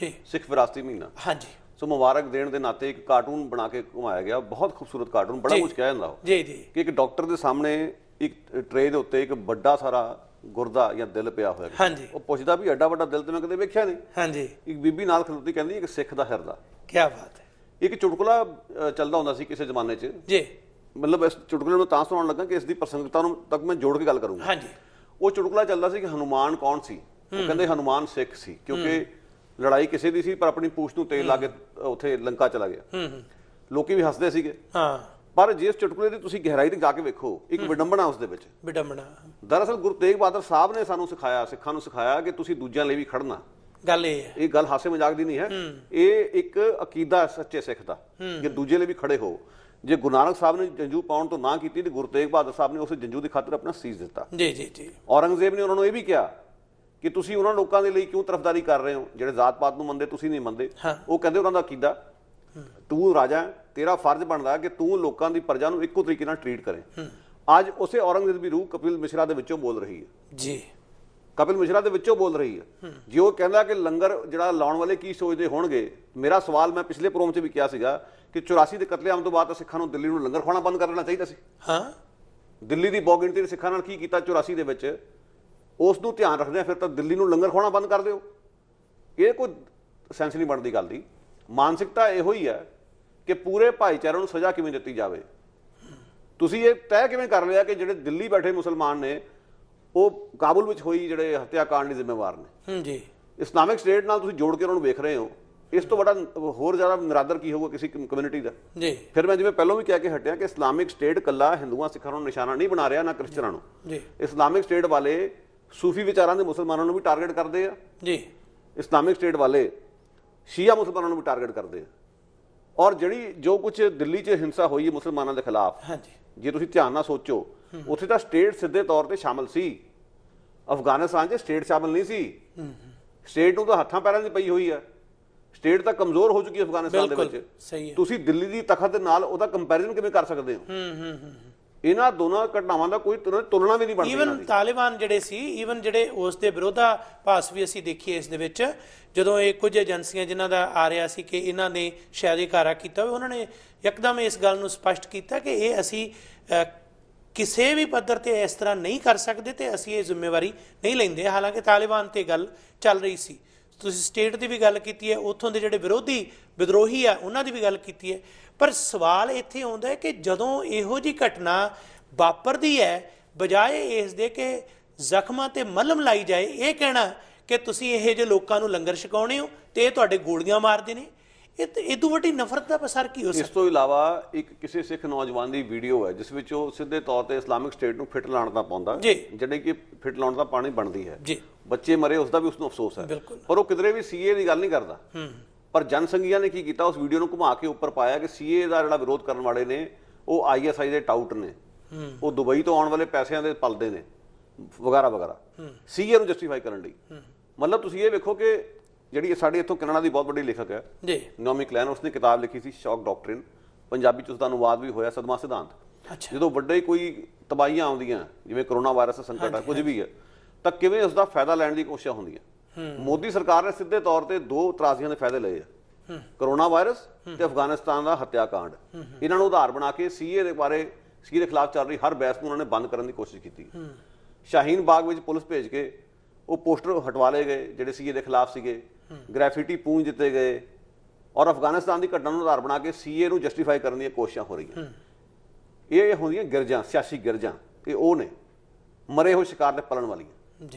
ਸਿੱਖ ਵਿਰਾਸਤੀ ਮਹੀਨਾ, ਹਾਂਜੀ, ਸੋ ਮੁਬਾਰਕ ਦੇਣ ਦੇ ਨਾਤੇ ਇੱਕ ਕਾਰਟੂਨ ਬਣਾ ਕੇ ਘੁਮਾਇਆ ਗਿਆ, ਬਹੁਤ ਖੂਬਸੂਰਤ ਕਾਰਟੂਨ, ਬੜਾ ਕੁਝ ਕਿਹਾ ਜਾਂਦਾ ਉਹ ਜੀ ਜੀ ਕਿ ਇੱਕ ਡਾਕਟਰ ਦੇ ਸਾਹਮਣੇ ਇੱਕ ਟਰੇ ਦੇ ਉੱਤੇ ਇੱਕ ਵੱਡਾ ਸਾਰਾ ਗੁਰਦਾ ਜਾਂ ਦਿਲ ਪਿਆ ਹੋਇਆ। ਹਾਂਜੀ। ਉਹ ਪੁੱਛਦਾ ਵੀ ਐਡਾ ਵੱਡਾ ਦਿਲ ਤੇ ਮੈਂ ਕਦੇ ਵੇਖਿਆ ਨਹੀਂ। ਹਾਂਜੀ। ਇੱਕ ਬੀਬੀ ਨਾਲ ਖਲੋਤੀ ਕਹਿੰਦੀ ਇੱਕ ਸਿੱਖ ਦਾ ਹਿਰਦਾ। ਕੀ ਬਾਤ ਹੈ। ਇੱਕ ਚੁਟਕਲਾ ਚੱਲਦਾ ਹੁੰਦਾ ਸੀ ਕਿਸੇ ਜ਼ਮਾਨੇ 'ਚ ਜੀ, ਮਤਲਬ ਇਸ ਚੁਟਕਲੇ ਨੂੰ ਤਾਂ ਸੁਣਾਉਣ ਲੱਗਾ ਕਿ ਇਸ ਦੀ ਪ੍ਰਸੰਗਤਾ ਨੂੰ ਤੱਕ ਮੈਂ ਜੋੜ ਕੇ ਗੱਲ ਕਰੂੰਗਾ। ਹਾਂਜੀ। ਉਹ ਚੁਟਕਲਾ ਚੱਲਦਾ ਸੀ ਕਿ ਹਨੂਮਾਨ ਕੌਣ ਸੀ। ਉਹ ਕਹਿੰਦੇ ਹਨੂਮਾਨ ਸਿੱਖ ਸੀ, ਕਿਉਂਕਿ ਲੜਾਈ ਕਿਸੇ ਦੀ ਸੀ ਪਰ ਆਪਣੀ ਪੂਛ ਨੂੰ ਤੇਲ ਲਾ ਕੇ ਉੱਥੇ ਲੰਕਾ ਚਲਾ ਗਿਆ। ਲੋਕੀ ਵੀ ਹੱਸਦੇ ਸੀਗੇ। ਹਾਂ, ਪਰ ਜੇ ਇਸ ਚੁਟਕਲੇ ਦੀ ਤੁਸੀਂ ਗਹਿਰਾਈ ਤੇ ਜਾ ਕੇ ਵੇਖੋ, ਇੱਕ ਵਿਡੰਬਣਾ ਉਸ ਦੇ ਵਿੱਚ। ਵਿਡੰਬਣਾ। ਦਰਅਸਲ ਗੁਰੂ ਤੇਗ ਬਹਾਦਰ ਸਾਹਿਬ ਨੇ ਸਾਨੂੰ ਸਿਖਾਇਆ, ਸਿੱਖਾਂ ਨੂੰ ਸਿਖਾਇਆ ਕਿ ਤੁਸੀਂ ਦੂਜਿਆਂ ਲਈ ਵੀ ਖੜਨਾ। ਗੱਲ ਇਹ ਹੈ, ਇਹ ਗੱਲ ਹਾਸੇ ਮਜ਼ਾਕ ਦੀ ਨਹੀਂ ਹੈ, ਇਹ ਇੱਕ ਅਕੀਦਾ ਸੱਚੇ ਸਿੱਖ ਦਾ ਕਿ ਦੂਜੇ ਲਈ ਵੀ ਖੜੇ ਹੋ। ਜੇ ਗੁਰੂ ਨਾਨਕ ਸਾਹਿਬ ਨੇ ਜੰਜੂ ਪਾਉਣ ਤੋਂ ਨਾ ਕੀਤੀ ਤੇ ਗੁਰੂ ਤੇਗ ਬਹਾਦਰ ਸਾਹਿਬ ਨੇ ਉਸ ਜੰਜੂ ਦੀ ਖਾਤਰ ਆਪਣਾ ਸੀਸ ਦਿੱਤਾ। ਜੀ ਜੀ ਜੀ। ਔਰੰਗਜ਼ੇਬ ਨੇ ਉਹਨਾਂ ਨੂੰ ਇਹ ਵੀ ਕਿਹਾ ਕਿ ਤੁਸੀਂ ਉਹਨਾਂ ਲੋਕਾਂ ਦੇ ਲਈ ਕਿਉਂ ਤਰਫਦਾਰੀ ਕਰ ਰਹੇ ਹੋ ਜਿਹੜੇ ਜ਼ਾਤ ਪਾਤ ਨੂੰ ਮੰਨਦੇ, ਤੁਸੀਂ ਨਹੀਂ ਮੰਨਦੇ। ਉਹ ਕਹਿੰਦੇ ਉਹਨਾਂ ਦਾ ਅਕੀਦਾ, ਤੂੰ ਰਾਜਾ ਹੈ, ਤੇਰਾ ਫਰਜ਼ ਬਣਦਾ ਕਿ ਤੂੰ ਲੋਕਾਂ ਦੀ ਪ੍ਰਜਾ ਨੂੰ ਇੱਕੋ ਤਰੀਕੇ ਨਾਲ ਟਰੀਟ ਕਰੇ। ਅੱਜ ਉਸੇ ਔਰੰਗਜ਼ੇਬ ਦੀ ਰੂਹ ਕਪਿਲ ਮਿਸ਼ਰਾ ਦੇ ਵਿੱਚੋਂ ਬੋਲ ਰਹੀ ਹੈ। ਜੀ, ਕਪਿਲ ਮਿਸ਼ਰਾ ਦੇ ਵਿੱਚੋਂ ਬੋਲ ਰਹੀ ਹੈ। ਜੇ ਉਹ ਕਹਿੰਦਾ ਕਿ ਲੰਗਰ ਜਿਹੜਾ ਲਾਉਣ ਵਾਲੇ ਕੀ ਸੋਚਦੇ ਹੋਣਗੇ, ਮੇਰਾ ਸਵਾਲ ਮੈਂ ਪਿਛਲੇ ਪ੍ਰੋਗਰਾਮ 'ਚ ਵੀ ਕਿਹਾ ਸੀਗਾ ਕਿ 84 ਦੇ ਕਤਲੇਆਮ ਤੋਂ ਬਾਅਦ ਸਿੱਖਾਂ ਨੂੰ ਦਿੱਲੀ ਨੂੰ ਲੰਗਰ ਖਵਾਉਣਾ ਬੰਦ ਕਰ ਦੇਣਾ ਚਾਹੀਦਾ ਸੀ। ਹਾਂ, ਦਿੱਲੀ ਦੀ ਬਹੁ ਗਿਣਤੀ ਦੇ ਸਿੱਖਾਂ ਨਾਲ ਕੀ ਕੀਤਾ 84 ਦੇ ਵਿੱਚ, ਉਸ ਨੂੰ ਧਿਆਨ ਰੱਖਦੇ ਆ ਫਿਰ ਤਾਂ ਦਿੱਲੀ ਨੂੰ ਲੰਗਰ ਖਵਾਉਣਾ ਬੰਦ ਕਰ ਦਿਓ। ਇਹ ਕੋਈ ਸੈਂਸ ਨਹੀਂ ਬਣਦੀ ਗੱਲ ਦੀ। ਮਾਨਸਿਕਤਾ ਇਹੋ ਹੀ ਹੈ ਕਿ ਪੂਰੇ ਭਾਈਚਾਰੇ ਨੂੰ ਸਜ਼ਾ ਕਿਵੇਂ ਦਿੱਤੀ ਜਾਵੇ। ਤੁਸੀਂ ਇਹ ਤੈਅ ਕਿਵੇਂ ਕਰ ਲਿਆ ਕਿ ਜਿਹੜੇ ਦਿੱਲੀ ਬੈਠੇ ਮੁਸਲਮਾਨ ਨੇ ਉਹ ਕਾਬੁਲ ਵਿੱਚ ਹੋਈ ਜਿਹੜੇ ਹੱਤਿਆਕਾਂਡ ਦੇ ਜ਼ਿੰਮੇਵਾਰ ਨੇ। ਜੀ। ਇਸਲਾਮਿਕ ਸਟੇਟ ਨਾਲ ਤੁਸੀਂ ਜੋੜ ਕੇ ਉਹਨਾਂ ਨੂੰ ਵੇਖ ਰਹੇ ਹੋ। ਇਸ ਤੋਂ ਵੱਡਾ ਹੋਰ ਜ਼ਿਆਦਾ ਨਿਰਾਦਰ ਕੀ ਹੋਊਗਾ ਕਿਸੇ ਕਮਿਊਨਿਟੀ ਦਾ। ਜੀ। ਫਿਰ ਮੈਂ ਜਿਵੇਂ ਪਹਿਲਾਂ ਵੀ ਕਹਿ ਕੇ ਹਟਿਆ ਕਿ ਇਸਲਾਮਿਕ ਸਟੇਟ ਕੱਲਾ ਹਿੰਦੂਆਂ ਸਿੱਖਾਂ ਨੂੰ ਨਿਸ਼ਾਨਾ ਨਹੀਂ ਬਣਾ ਰਿਹਾ, ਨਾ ਕ੍ਰਿਸਚਨਾਂ ਨੂੰ। ਜੀ। ਇਸਲਾਮਿਕ ਸਟੇਟ ਵਾਲੇ ਸੂਫੀ ਵਿਚਾਰਾਂ ਦੇ ਮੁਸਲਮਾਨਾਂ ਨੂੰ ਵੀ ਟਾਰਗੇਟ ਕਰਦੇ ਆ। ਜੀ। ਇਸਲਾਮਿਕ ਸਟੇਟ ਵਾਲੇ ਸ਼ੀਆ ਮੁਸਲਮਾਨਾਂ ਨੂੰ ਵੀ ਟਾਰਗੇਟ ਕਰਦੇ ਆ। ਔਰ ਜਿਹੜੀ ਜੋ ਕੁਝ ਦਿੱਲੀ 'ਚ ਹਿੰਸਾ ਹੋਈ ਹੈ ਮੁਸਲਮਾਨਾਂ ਦੇ ਖਿਲਾਫ, ਹਾਂਜੀ, ਜੇ ਤੁਸੀਂ ਧਿਆਨ ਨਾਲ ਸੋਚੋ, ਉੱਥੇ ਤਾਂ ਸਟੇਟ ਸਿੱਧੇ ਤੌਰ ਤੇ ਸ਼ਾਮਲ ਸੀ। ਅਫਗਾਨਿਸਤਾਨ 'ਚ ਸਟੇਟ ਸ਼ਾਮਲ ਨਹੀਂ ਸੀ। ਸਟੇਟ ਨੂੰ ਤਾਂ ਹੱਥਾਂ ਪੈਰਾਂ 'ਚ ਪਈ ਹੋਈ ਆ। ਸਟੇਟ ਤਾਂ ਕਮਜ਼ੋਰ ਹੋ ਚੁੱਕੀ ਹੈ ਅਫਗਾਨਿਸਤਾਨ ਦੇ ਵਿੱਚ। ਸਹੀ ਹੈ। ਤੁਸੀਂ ਦਿੱਲੀ ਦੀ ਤਖਤ ਦੇ ਨਾਲ ਉਹਦਾ ਕੰਪੈਰੀਜ਼ਨ ਕਿਵੇਂ ਕਰ ਸਕਦੇ ਹੋ? ਇਹਨਾਂ ਦੋਨਾਂ ਘਟਨਾਵਾਂ ਦਾ ਕੋਈ ਤੁਲਨਾ ਵੀ ਨਹੀਂ ਬਣਦੀ। ਈਵਨ ਤਾਲਿਬਾਨ ਜਿਹੜੇ ਸੀ, ਈਵਨ ਜਿਹੜੇ ਉਸ ਦੇ ਵਿਰੋਧਾਭਾਸ ਵੀ ਅਸੀਂ ਦੇਖੀਏ ਇਸ ਦੇ ਵਿੱਚ, ਜਦੋਂ ਇਹ ਕੁਝ ਏਜੰਸੀਆਂ ਜਿਨ੍ਹਾਂ ਦਾ ਆ ਰਿਹਾ ਸੀ ਕਿ ਇਹਨਾਂ ਨੇ ਸ਼ਾਇਦ ਇਕਾਰਾ ਕੀਤਾ ਹੋਵੇ, ਉਹਨਾਂ ਨੇ ਇੱਕਦਮ ਇਸ ਗੱਲ ਨੂੰ ਸਪਸ਼ਟ ਕੀਤਾ ਕਿ ਇਹ ਅਸੀਂ ਕਿਸੇ ਵੀ ਪੱਧਰ ਤੇ ਇਸ ਤਰ੍ਹਾਂ ਨਹੀਂ ਕਰ ਸਕਦੇ ਤੇ ਅਸੀਂ ਇਹ ਜ਼ਿੰਮੇਵਾਰੀ ਨਹੀਂ ਲੈਂਦੇ। ਹਾਲਾਂਕਿ ਤਾਲਿਬਾਨ ਤੇ ਗੱਲ ਚੱਲ ਰਹੀ ਸੀ। ਤੁਸੀਂ ਸਟੇਟ ਦੀ ਵੀ ਗੱਲ ਕੀਤੀ ਹੈ, ਉੱਥੋਂ ਦੇ ਜਿਹੜੇ ਵਿਦਰੋਹੀ ਆ ਉਹਨਾਂ ਦੀ ਵੀ ਗੱਲ ਕੀਤੀ ਹੈ। ਪਰ ਸਵਾਲ ਇੱਥੇ ਆਉਂਦਾ ਹੈ ਕਿ ਜਦੋਂ ਇਹੋ ਜਿਹੀ ਘਟਨਾ ਵਾਪਰਦੀ ਹੈ, ਬਜਾਏ ਇਸ ਦੇ ਕਿ ਜ਼ਖਮਾਂ ਤੇ ਮਲਮ ਲਾਈ ਜਾਏ, ਇਹ ਕਹਿਣਾ ਕਿ ਤੁਸੀਂ ਇਹੋ ਜਿਹੇ ਲੋਕਾਂ ਨੂੰ ਲੰਗਰ ਛਕਾਉਣੇ ਹੋ ਤੇ ਇਹ ਤੁਹਾਡੇ ਗੋਲੀਆਂ ਮਾਰਦੇ ਨੇ, ਇਹ ਤੋਂ ਵੱਡੀ ਨਫ਼ਰਤ ਦਾ ਪਸਾਰ ਕੀ ਹੋ ਸਕਦਾ? ਇਸ ਤੋਂ ਇਲਾਵਾ ਇੱਕ ਕਿਸੇ ਸਿੱਖ ਨੌਜਵਾਨ ਦੀ ਵੀਡੀਓ ਹੈ ਜਿਸ ਵਿੱਚ ਉਹ ਸਿੱਧੇ ਤੌਰ ਤੇ ਇਸਲਾਮਿਕ ਸਟੇਟ ਨੂੰ ਫਿੱਟ ਲਾਉਣ ਦਾ ਪਾਉਂਦਾ, ਜਿਹੜੇ ਕਿ ਫਿੱਟ ਲਾਉਣ ਦਾ ਪਾਣੀ ਬਣਦੀ ਹੈ। ਬੱਚੇ ਮਰੇ ਉਸ ਦਾ ਵੀ ਉਸਨੂੰ ਅਫਸੋਸ ਹੈ, ਪਰ ਉਹ ਕਿਧਰੇ ਵੀ ਸੀਏ ਦੀ ਗੱਲ ਨਹੀਂ ਕਰਦਾ। ਪਰ ਜਨਸੰਘੀਆਂ ਨੇ ਕੀ ਕੀਤਾ, ਉਸ ਵੀਡੀਓ ਨੂੰ ਘੁਮਾ ਕੇ ਉੱਪਰ ਪਾਇਆ ਕਿ ਸੀਏ ਦਾ ਜਿਹੜਾ ਵਿਰੋਧ ਕਰਨ ਵਾਲੇ ਨੇ ਉਹ ISI ਦੇ ਟਾਊਟ ਨੇ, ਉਹ ਦੁਬਈ ਤੋਂ ਆਉਣ ਵਾਲੇ ਪੈਸਿਆਂ ਦੇ ਪਲਦੇ ਨੇ ਵਗੈਰਾ ਵਗੈਰਾ, ਸੀਏ ਨੂੰ ਜਸਟੀਫਾਈ ਕਰਨ ਲਈ। ਮਤਲਬ ਤੁਸੀਂ ਇਹ ਵੇਖੋ ਕਿ ਜਿਹੜੀ ਸਾਡੇ ਇੱਥੋਂ ਕੈਨੇਡਾ ਦੀ ਬਹੁਤ ਵੱਡੀ ਲੇਖਕ ਹੈ ਨੋਮੀ ਕਲੈਨ, ਉਸਨੇ ਕਿਤਾਬ ਲਿਖੀ ਸੀ ਸ਼ੌਕ ਡਾਕਟਰਿਨ, ਪੰਜਾਬੀ ਚ ਉਸਦਾ ਅਨੁਵਾਦ ਵੀ ਹੋਇਆ ਸਦਮਾ ਸਿਧਾਂਤ। ਜਦੋਂ ਵੱਡੇ ਕੋਈ ਤਬਾਹੀਆਂ ਆਉਂਦੀਆਂ ਜਿਵੇਂ ਕਰੋਨਾ ਵਾਇਰਸ ਦਾ ਸੰਕਟ ਹੈ, ਕੁਝ ਵੀ ਹੈ, ਤਾਂ ਕਿਵੇਂ ਉਸਦਾ ਫਾਇਦਾ ਲੈਣ ਦੀ ਕੋਸ਼ਿਸ਼ ਹੁੰਦੀ ਹੈ। ਮੋਦੀ ਸਰਕਾਰ ਨੇ ਸਿੱਧੇ ਤੌਰ ਤੇ ਦੋ ਤਰਾਜ਼ੀਆਂ ਦੇ ਫਾਇਦੇ ਲਏ ਆ, ਕਰੋਨਾ ਵਾਇਰਸ ਤੇ ਅਫਗਾਨਿਸਤਾਨ ਦਾ ਹੱਤਿਆਕਾਂਡ। ਇਹਨਾਂ ਨੂੰ ਉਧਾਰ ਬਣਾ ਕੇ ਸੀਏ ਦੇ ਖਿਲਾਫ ਚੱਲ ਰਹੀ ਹਰ ਬਹਿਸ ਨੂੰ ਉਹਨਾਂ ਨੇ ਬੰਦ ਕਰਨ ਦੀ ਕੋਸ਼ਿਸ਼ ਕੀਤੀ। ਸ਼ਾਹੀਨ ਬਾਗ ਵਿੱਚ ਪੁਲਿਸ ਭੇਜ ਕੇ ਉਹ ਪੋਸਟਰ ਹਟਵਾ ਲਏ ਗਏ ਜਿਹੜੇ ਸੀਏ ਦੇ ਖਿਲਾਫ ਸੀਗੇ, ਗ੍ਰੈਫਿਟੀ ਪੂੰਝ ਦਿੱਤੇ ਗਏ, ਔਰ ਅਫਗਾਨਿਸਤਾਨ ਦੀ ਘਟਨਾ ਨੂੰ ਆਧਾਰ ਬਣਾ ਕੇ ਸੀਏ ਨੂੰ ਜਸਟੀਫਾਈ ਕਰਨ ਦੀਆਂ ਕੋਸ਼ਿਸ਼ਾਂ ਹੋ ਰਹੀਆਂ। ਇਹ ਹੁੰਦੀਆਂ ਗਿਰਜਾਂ, ਸਿਆਸੀ ਗਿਰਜਾਂ, ਇਹ ਉਹ ਨੇ ਮਰੇ ਹੋਏ ਸ਼ਿਕਾਰ ਦੇ ਪਲਣ ਵਾਲੀਆਂ।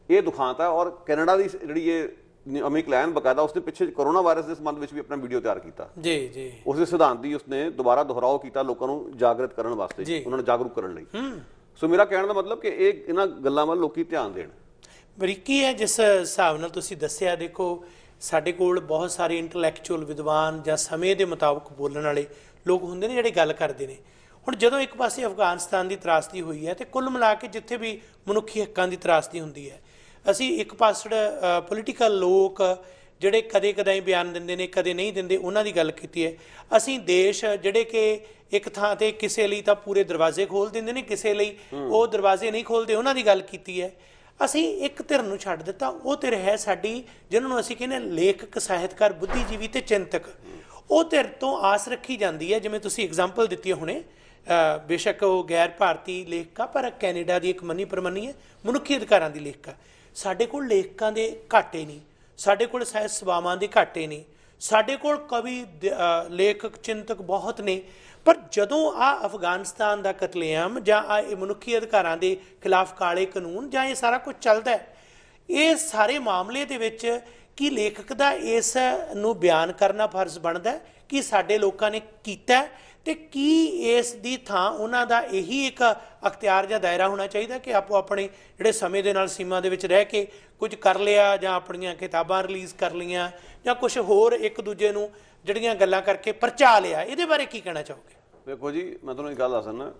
ਇਹ ਦੁਖਾਂਤ ਹੈ। ਔਰ ਕੈਨੇਡਾ ਦੀ ਜਿਹੜੀ ਇਹ ਨੋਮੀ ਕਲੈਨ ਬਕਾਇਦਾ ਉਸਨੇ ਪਿੱਛੇ ਕਰੋਨਾ ਵਾਇਰਸ ਦੇ ਸੰਬੰਧ ਵਿੱਚ ਵੀ ਆਪਣਾ ਵੀਡੀਓ ਤਿਆਰ ਕੀਤਾ। ਉਸਦੇ ਸਿਧਾਂਤ ਦੀ ਉਸਨੇ ਦੁਬਾਰਾ ਦੁਹਰਾਓ ਕੀਤਾ ਲੋਕਾਂ ਨੂੰ ਜਾਗਰਤ ਕਰਨ ਵਾਸਤੇ, ਉਹਨਾਂ ਨੂੰ ਜਾਗਰੂਕ ਕਰਨ ਲਈ। ਸੋ ਮੇਰਾ ਕਹਿਣ ਦਾ ਮਤਲਬ ਕਿ ਇਹਨਾਂ ਗੱਲਾਂ ਵੱਲ ਲੋਕੀ ਧਿਆਨ ਦੇਣ। ਬਰੀਕੀ ਹੈ ਜਿਸ ਹਿਸਾਬ ਨਾਲ ਤੁਸੀਂ ਦੱਸਿਆ। ਦੇਖੋ, ਸਾਡੇ ਕੋਲ ਬਹੁਤ ਸਾਰੇ ਇੰਟੈਲੈਕਚੁਅਲ ਵਿਦਵਾਨ ਜਾਂ ਸਮੇਂ ਦੇ ਮੁਤਾਬਕ ਬੋਲਣ ਵਾਲੇ ਲੋਕ ਹੁੰਦੇ ਨੇ ਜਿਹੜੇ ਗੱਲ ਕਰਦੇ ਨੇ। ਹੁਣ ਜਦੋਂ ਇੱਕ ਪਾਸੇ ਅਫਗਾਨਿਸਤਾਨ ਦੀ ਤਰਾਸਦੀ ਹੋਈ ਹੈ ਤੇ ਕੁੱਲ ਮਿਲਾ ਕੇ ਜਿੱਥੇ ਵੀ ਮਨੁੱਖੀ ਹੱਕਾਂ ਦੀ ਤਰਾਸਦੀ ਹੁੰਦੀ ਹੈ, ਅਸੀਂ ਇੱਕ ਪਾਸੜ ਪੋਲੀਟੀਕਲ ਲੋਕ ਜਿਹੜੇ ਕਦੇ ਕਦਾਈ ਬਿਆਨ ਦਿੰਦੇ ਨੇ, ਕਦੇ ਨਹੀਂ ਦਿੰਦੇ, ਉਹਨਾਂ ਦੀ ਗੱਲ ਕੀਤੀ ਹੈ। ਅਸੀਂ ਦੇਸ਼ ਜਿਹੜੇ ਕਿ ਇੱਕ ਥਾਂ ਤੇ ਕਿਸੇ ਲਈ ਤਾਂ ਪੂਰੇ ਦਰਵਾਜ਼ੇ ਖੋਲ੍ਹ ਦਿੰਦੇ ਨੇ, ਕਿਸੇ ਲਈ ਉਹ ਦਰਵਾਜ਼ੇ ਨਹੀਂ ਖੋਲ੍ਹਦੇ, ਉਹਨਾਂ ਦੀ ਗੱਲ ਕੀਤੀ ਹੈ। ਅਸੀਂ ਇੱਕ ਧਿਰ ਨੂੰ ਛੱਡ ਦਿੱਤਾ। ਉਹ ਧਿਰ ਹੈ ਸਾਡੀ ਜਿਹਨਾਂ ਨੂੰ ਅਸੀਂ ਕਹਿੰਦੇ ਲੇਖਕ, ਸਾਹਿਤਕਾਰ, ਬੁੱਧੀਜੀਵੀ ਤੇ ਚਿੰਤਕ। ਉਹ ਧਿਰ ਤੋਂ ਆਸ ਰੱਖੀ ਜਾਂਦੀ ਹੈ, ਜਿਵੇਂ ਤੁਸੀਂ ਐਗਜ਼ਾਮਪਲ ਦਿੱਤੀ ਹੁਣੇ, ਬੇਸ਼ੱਕ ਉਹ ਗੈਰ ਭਾਰਤੀ ਲੇਖਕ ਆ ਪਰ ਕੈਨੇਡਾ ਦੀ ਇੱਕ ਮੰਨੀ ਪ੍ਰਮੰਨੀ ਹੈ ਮਨੁੱਖੀ ਅਧਿਕਾਰਾਂ ਦੀ ਲੇਖਕ। ਸਾਡੇ ਕੋਲ ਲੇਖਕਾਂ ਦੇ ਘਾਟੇ ਨਹੀਂ, ਸਾਡੇ ਕੋਲ ਸਾਹਿਤ ਸਭਾਵਾਂ ਦੇ ਘਾਟੇ ਨਹੀਂ, ਸਾਡੇ ਕੋਲ ਕਵੀ, ਲੇਖਕ, ਚਿੰਤਕ ਬਹੁਤ ਨੇ। ਪਰ ਜਦੋਂ ਆ ਅਫਗਾਨਿਸਤਾਨ ਦਾ ਕਤਲੇਆਮ ਜਾਂ ਆ ਇਹ ਮਨੁੱਖੀ ਅਧਿਕਾਰਾਂ ਦੇ ਖਿਲਾਫ ਕਾਲੇ ਕਾਨੂੰਨ ਜਾਂ ਇਹ ਸਾਰਾ ਕੁਝ ਚੱਲਦਾ ਹੈ, ਇਹ ਸਾਰੇ ਮਾਮਲੇ ਦੇ ਵਿੱਚ ਕੀ ਲੇਖਕ ਦਾ ਇਸ ਨੂੰ ਬਿਆਨ ਕਰਨਾ ਫਰਜ਼ ਬਣਦਾ ਕਿ ਸਾਡੇ ਲੋਕਾਂ ਨੇ ਕੀਤਾ, ਤੇ ਕੀ ਇਸ ਦੀ ਥਾਂ ਉਹਨਾਂ ਦਾ ਇਹੀ ਇੱਕ ਅਖਤਿਆਰ ਜਾਂ ਦਾਇਰਾ ਹੋਣਾ ਚਾਹੀਦਾ ਕਿ ਆਪੋ ਆਪਣੇ ਜਿਹੜੇ ਸਮੇਂ ਦੇ ਨਾਲ ਸੀਮਾ ਦੇ ਵਿੱਚ ਰਹਿ ਕੇ ਕੁਝ ਕਰ ਲਿਆ ਜਾਂ ਆਪਣੀਆਂ ਕਿਤਾਬਾਂ ਰਿਲੀਜ਼ ਕਰ ਲਈਆਂ ਜਾਂ ਕੁਝ ਹੋਰ ਇੱਕ ਦੂਜੇ ਨੂੰ ਜਿਹੜੀਆਂ ਗੱਲਾਂ ਕਰਕੇ ਪਰਚਾ ਲਿਆ? ਇਹਦੇ ਬਾਰੇ ਕੀ ਕਹਿਣਾ ਚਾਹੋਗੇ? ਵੇਖੋ ਜੀ, ਮੈਂ ਤੁਹਾਨੂੰ ਇੱਕ ਗੱਲ ਦੱਸਣਾ,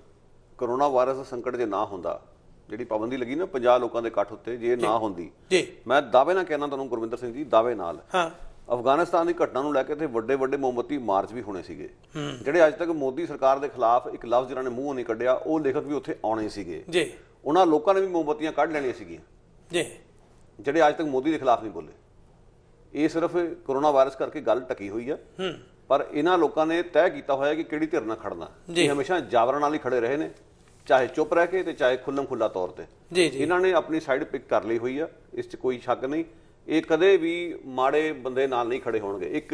ਕਰੋਨਾ ਵਾਇਰਸ ਦਾ ਸੰਕਟ ਜੇ ਨਾ ਹੁੰਦਾ, ਜਿਹੜੀ ਪਾਬੰਦੀ ਲੱਗੀ ਨਾ 50 ਲੋਕਾਂ ਦੇ ਇਕੱਠ ਉੱਤੇ, ਜੇ ਨਾ ਹੁੰਦੀ, ਮੈਂ ਦਾਅਵੇ ਨਾਲ ਕਹਿਣਾ ਤੁਹਾਨੂੰ ਗੁਰਵਿੰਦਰ ਸਿੰਘ ਜੀ, ਦਾਅਵੇ ਨਾਲ, ਅਫਗਾਨਿਸਤਾਨ ਦੀ ਘਟਨਾ ਨੂੰ ਲੈ ਕੇ ਤੇ ਵੱਡੇ ਵੱਡੇ ਮੋਮਬੱਤੀ ਮਾਰਚ ਵੀ ਹੋਣੇ ਸੀਗੇ। ਜਿਹੜੇ ਅੱਜ ਤੱਕ ਮੋਦੀ ਸਰਕਾਰ ਦੇ ਖਿਲਾਫ ਇੱਕ ਲਫ਼ਜ਼ ਜਿਹਨਾਂ ਨੇ ਮੂੰਹੋਂ ਨਹੀਂ ਕੱਢਿਆ, ਉਹ ਲੇਖਕ ਵੀ ਉੱਥੇ ਆਉਣੇ ਸੀਗੇ। ਉਹਨਾਂ ਲੋਕਾਂ ਨੇ ਵੀ ਮੋਮਬੱਤੀਆਂ ਕੱਢ ਲੈਣੀਆਂ ਸੀਗੀਆਂ ਜਿਹੜੇ ਅੱਜ ਤੱਕ ਮੋਦੀ ਦੇ ਖਿਲਾਫ ਨਹੀਂ ਬੋਲੇ। ਇਹ ਸਿਰਫ ਕਰੋਨਾ ਵਾਇਰਸ ਕਰਕੇ ਗੱਲ ਟਕੀ ਹੋਈ ਆ, ਪਰ ਇਹਨਾਂ ਲੋਕਾਂ ਨੇ ਤੈਅ ਕੀਤਾ ਹੋਇਆ ਕਿ ਕਿਹੜੀ ਧਿਰ ਨਾਲ ਖੜਨਾ। ਇਹ ਹਮੇਸ਼ਾ ਜਾਬਰਾਂ ਨਾਲ ਹੀ ਖੜੇ ਰਹੇ ਨੇ, ਚਾਹੇ ਚੁੱਪ ਰਹਿ ਕੇ ਤੇ ਚਾਹੇ ਖੁੱਲ੍ਹਮ ਖੁੱਲ੍ਹਾ ਤੌਰ ਤੇ। ਇਹਨਾਂ ਨੇ ਆਪਣੀ ਸਾਈਡ ਪਿਕ ਕਰ ਲਈ ਹੋਈ ਆ, ਇਸ 'ਚ ਕੋਈ ਸ਼ੱਕ ਨਹੀਂ। ਇਹ ਕਦੇ ਵੀ ਮਾੜੇ ਬੰਦੇ ਨਾਲ ਨਹੀਂ ਖੜੇ ਹੋਣਗੇ। ਇੱਕ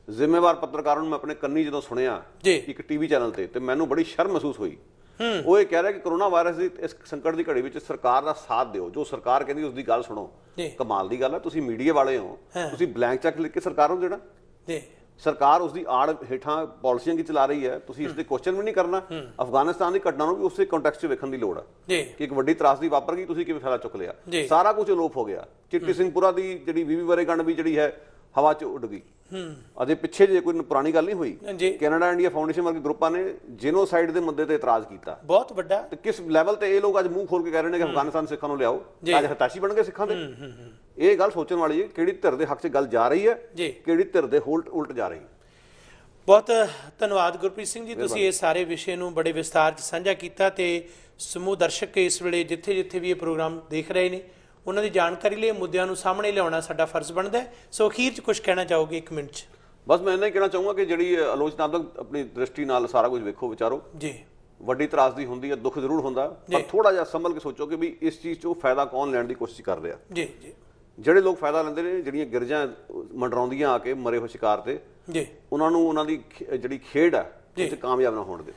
ਜ਼ਿੰਮੇਵਾਰ ਪੱਤਰਕਾਰ ਨੂੰ ਮੈਂ ਆਪਣੇ ਕੰਨੀ ਜਦੋਂ ਸੁਣਿਆ ਇੱਕ ਟੀਵੀ ਚੈਨਲ ਤੇ ਮੈਨੂੰ ਬੜੀ ਸ਼ਰਮ ਮਹਿਸੂਸ ਹੋਈ। ਉਹ ਇਹ ਕਹਿ ਰਿਹਾ ਕਿ ਕਰੋਨਾ ਵਾਇਰਸ ਦੀ ਇਸ ਸੰਕਟ ਦੀ ਘੜੀ ਵਿੱਚ ਸਰਕਾਰ ਦਾ ਸਾਥ ਦਿਓ, ਜੋ ਸਰਕਾਰ ਕਹਿੰਦੀ ਉਸ ਦੀ ਗੱਲ ਸੁਣੋ। ਕਮਾਲ ਦੀ ਗੱਲ ਹੈ, ਤੁਸੀਂ ਮੀਡੀਆ ਵਾਲੇ ਹੋ, ਤੁਸੀਂ ਬਲੈਂਕ ਚੈੱਕ ਲਿਖ ਕੇ ਸਰਕਾਰ ਨੂੰ ਦੇਣਾ। ਸਰਕਾਰ ਉਸ ਦੀ ਆੜ ਹੇਠਾਂ ਪਾਲਿਸੀਆਂ ਕੀ ਚਲਾ ਰਹੀ ਹੈ, ਤੁਸੀਂ ਇਸ ਦੇ ਕੁਐਸਚਨ ਵੀ ਨਹੀਂ ਕਰਨਾ। ਅਫਗਾਨਿਸਤਾਨ ਦੀ ਘਟਨਾ ਨੂੰ ਵੀ ਉਸੇ ਕੰਟੈਕਸਟ 'ਚ ਵੇਖਣ ਦੀ ਲੋੜ ਹੈ ਕਿ ਇੱਕ ਵੱਡੀ ਤਰਾਸਦੀ ਵਾਪਰ ਗਈ, ਤੁਸੀਂ ਕਿਵੇਂ ਫੈਸਲਾ ਚੁੱਕ ਲਿਆ। ਸਾਰਾ ਕੁਝ ਅਲੋਪ ਹੋ ਗਿਆ। ਚਿੱਟੀ ਸਿੰਘਪੁਰਾ ਦੀ ਜਿਹੜੀ 20 ਵਰ੍ਹੇਗੰਢ ਵੀ ਜਿਹੜੀ ਹੈ ਹਵਾ 'ਚ ਉੱਡ ਗਈ। ਅਜੇ ਪਿੱਛੇ ਜੇ ਕੋਈ ਪੁਰਾਣੀ ਗੱਲ ਨਹੀਂ ਹੋਈ, ਕੈਨੇਡਾ ਇੰਡੀਆ ਫਾਊਂਡੇਸ਼ਨ ਵਰਗੇ ਗਰੁੱਪਾਂ ਨੇ ਜੈਨੋਸਾਈਡ ਦੇ ਮੁੱਦੇ ਤੇ ਇਤਰਾਜ਼ ਕੀਤਾ, ਬਹੁਤ ਵੱਡਾ। ਤੇ ਕਿਸ ਲੈਵਲ ਤੇ ਇਹ ਲੋਕ ਅੱਜ ਮੂੰਹ ਖੋਲ ਕੇ ਕਹਿ ਰਹੇ ਨੇ ਕਿ ਅਫਗਾਨਿਸਤਾਨ ਸਿੱਖਾਂ ਨੂੰ ਲਿਆਓ, ਅੱਜ ਹਤਾਸ਼ੀ ਬਣ ਗਏ ਸਿੱਖਾਂ ਦੇ। ਇਹ ਗੱਲ ਸੋਚਣ ਵਾਲੀ ਹੈ, ਕਿਹੜੀ ਧਿਰ ਦੇ ਹੱਕ 'ਚ ਗੱਲ ਜਾ ਰਹੀ ਹੈ, ਕਿਹੜੀ ਧਿਰ ਦੇ ਉਲਟ ਜਾ ਰਹੀ ਹੈ। ਬਹੁਤ ਧੰਨਵਾਦ ਗੁਰਪ੍ਰੀਤ ਸਿੰਘ ਜੀ, ਤੁਸੀਂ ਇਹ ਸਾਰੇ ਵਿਸ਼ੇ ਨੂੰ ਬੜੇ ਵਿਸਤਾਰ 'ਚ ਸਾਂਝਾ ਕੀਤਾ ਤੇ ਸਮੂਹ ਦਰਸ਼ਕ ਇਸ ਵੇਲੇ ਜਿੱਥੇ ਜਿੱਥੇ ਵੀ ਇਹ ਪ੍ਰੋਗਰਾਮ ਦੇਖ ਰਹੇ ਨੇ ਉਹਨਾਂ ਦੀ ਜਾਣਕਾਰੀ ਲਈ ਮੁੱਦਿਆਂ ਨੂੰ ਸਾਹਮਣੇ ਲਿਆਉਣਾ ਸਾਡਾ ਫਰਜ਼ ਬਣਦਾ ਹੈ। ਸੋ ਅਖੀਰ 'ਚ ਕੁਝ ਕਹਿਣਾ ਚਾਹੋਗੇ? 1 ਮਿੰਟ 'ਚ। ਬਸ ਮੈਂ ਇੰਨਾ ਹੀ ਕਹਿਣਾ ਚਾਹੂੰਗਾ ਕਿ ਜਿਹੜੀ ਆਲੋਚਨਾਤਮਕ ਆਪਣੀ ਦ੍ਰਿਸ਼ਟੀ ਨਾਲ ਸਾਰਾ ਕੁਝ ਵੇਖੋ, ਵਿਚਾਰੋ। ਵੱਡੀ ਤਰਾਸਦੀ ਹੁੰਦੀ ਹੈ, ਦੁੱਖ ਜ਼ਰੂਰ ਹੁੰਦਾ, ਪਰ ਥੋੜਾ ਜਿਹਾ ਸੰਭਲ ਕੇ ਸੋਚੋ ਕਿ ਵੀ ਇਸ ਚੀਜ਼ 'ਚੋਂ ਫਾਇਦਾ ਕੌਣ ਲੈਣ ਦੀ ਕੋਸ਼ਿਸ਼ ਕਰ ਰਿਹਾ। ਜਿਹੜੇ ਲੋਕ ਫਾਇਦਾ ਲੈਂਦੇ ਨੇ, ਜਿਹੜੀਆਂ ਗਿਰਜਾਂ ਮੰਡਰਾਉਂਦੀਆਂ ਆ ਕੇ ਮਰੇ ਹੋਏ ਸ਼ਿਕਾਰ ਤੇ, ਉਹਨਾਂ ਨੂੰ ਉਹਨਾਂ ਦੀ ਜਿਹੜੀ ਖੇਡ ਆ ਉਹ 'ਚ ਕਾਮਯਾਬ ਨਾ ਹੋਣ ਦਿਓ।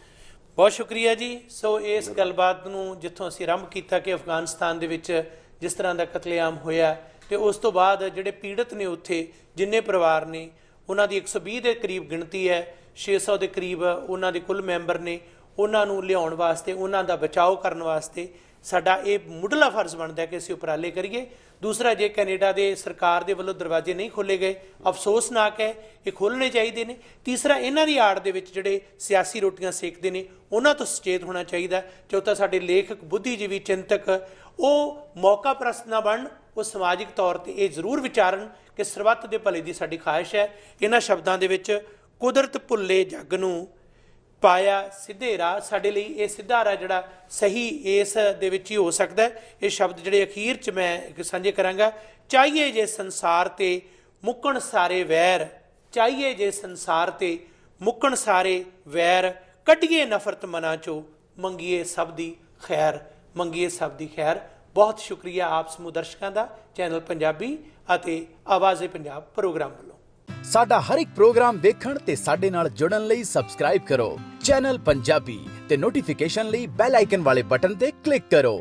ਬਹੁਤ ਸ਼ੁਕਰੀਆ ਜੀ। ਸੋ ਇਸ ਗੱਲਬਾਤ ਨੂੰ ਜਿੱਥੋਂ ਅਸੀਂ ਆਰੰਭ ਕੀਤਾ ਕਿ ਅਫਗਾਨਿਸਤਾਨ ਦੇ ਵਿੱਚ ਜਿਸ ਤਰ੍ਹਾਂ ਦਾ ਕਤਲੇਆਮ ਹੋਇਆ ਤੇ ਉਸ ਤੋਂ ਬਾਅਦ ਜਿਹੜੇ ਪੀੜਤ ਨੇ ਉੱਥੇ ਜਿੰਨੇ ਪਰਿਵਾਰ ਨੇ ਉਹਨਾਂ ਦੀ 120 ਦੇ ਕਰੀਬ ਗਿਣਤੀ ਹੈ, 600 ਦੇ ਕਰੀਬ ਉਹਨਾਂ ਦੇ ਕੁੱਲ ਮੈਂਬਰ ਨੇ, ਉਹਨਾਂ ਨੂੰ ਲਿਆਉਣ ਵਾਸਤੇ, ਉਹਨਾਂ ਦਾ ਬਚਾਓ ਕਰਨ ਵਾਸਤੇ ਸਾਡਾ ਇਹ ਮੁੱਢਲਾ ਫਰਜ਼ ਬਣਦਾ ਕਿ ਅਸੀਂ ਉਪਰਾਲੇ ਕਰੀਏ। ਦੂਸਰਾ, ਜੇ ਕੈਨੇਡਾ ਦੇ ਸਰਕਾਰ ਦੇ ਵੱਲੋਂ ਦਰਵਾਜ਼ੇ ਨਹੀਂ ਖੋਲ੍ਹੇ ਗਏ, ਅਫਸੋਸਨਾਕ ਹੈ, ਇਹ ਖੋਲ੍ਹਣੇ ਚਾਹੀਦੇ ਨੇ। ਤੀਸਰਾ, ਇਹਨਾਂ ਦੀ ਆੜ ਦੇ ਵਿੱਚ ਜਿਹੜੇ ਸਿਆਸੀ ਰੋਟੀਆਂ ਸੇਕਦੇ ਨੇ ਉਹਨਾਂ ਤੋਂ ਸੁਚੇਤ ਹੋਣਾ ਚਾਹੀਦਾ। ਚੌਥਾ, ਸਾਡੇ ਲੇਖਕ, ਬੁੱਧੀਜੀਵੀ, ਚਿੰਤਕ ਉਹ ਮੌਕਾ ਪ੍ਰਸਤ ਨਾ ਬਣਨ, ਉਹ ਸਮਾਜਿਕ ਤੌਰ ਤੇ ਇਹ ਜ਼ਰੂਰ ਵਿਚਾਰਨ ਕਿ ਸਰਬੱਤ ਦੇ ਭਲੇ ਦੀ ਸਾਡੀ ਖਾਹਿਸ਼ ਹੈ। ਇਹਨਾਂ ਸ਼ਬਦਾਂ ਦੇ ਵਿੱਚ ਕੁਦਰਤ ਭੁੱਲੇ ਜੱਗ ਨੂੰ ਪਾਇਆ ਸਿੱਧੇ ਰਾਹ, ਸਾਡੇ ਲਈ ਇਹ ਸਿੱਧਾ ਰਾਹ ਜਿਹੜਾ ਸਹੀ ਇਸ ਦੇ ਵਿੱਚ ਹੀ ਹੋ ਸਕਦਾ ਹੈ। ਇਹ ਸ਼ਬਦ ਜਿਹੜੇ ਅਖੀਰ 'ਚ ਮੈਂ ਸਾਂਝੇ ਕਰਾਂਗਾ। ਚਾਹੀਏ ਜੇ ਸੰਸਾਰ ਤੇ ਮੁੱਕਣ ਸਾਰੇ ਵੈਰ, ਚਾਹੀਏ ਜੇ ਸੰਸਾਰ ਤੇ ਮੁੱਕਣ ਸਾਰੇ ਵੈਰ, ਕੱਢੀਏ ਨਫ਼ਰਤ ਮਨਾਂ 'ਚੋਂ, ਮੰਗੀਏ ਸਭ ਦੀ ਖੈਰ, ਮੰਗੀਏ ਸਭ ਦੀ ਖੈਰ। ਬਹੁਤ ਸ਼ੁਕਰੀਆ ਆਪ ਸਮੂਹ ਦਰਸ਼ਕਾਂ ਦਾ, ਚੈਨਲ ਪੰਜਾਬੀ ਅਤੇ ਆਵਾਜ਼ੇ ਪੰਜਾਬ ਪ੍ਰੋਗਰਾਮ ਵੱਲੋਂ। ਸਾਡਾ ਹਰ ਇੱਕ ਪ੍ਰੋਗਰਾਮ ਦੇਖਣ ਤੇ ਸਾਡੇ ਨਾਲ ਜੁੜਨ ਲਈ ਸਬਸਕ੍ਰਾਈਬ ਕਰੋ ਚੈਨਲ ਪੰਜਾਬੀ ਤੇ ਨੋਟੀਫਿਕੇਸ਼ਨ ਲਈ ਬੈਲ ਆਈਕਨ ਵਾਲੇ ਬਟਨ ਤੇ ਕਲਿੱਕ ਕਰੋ।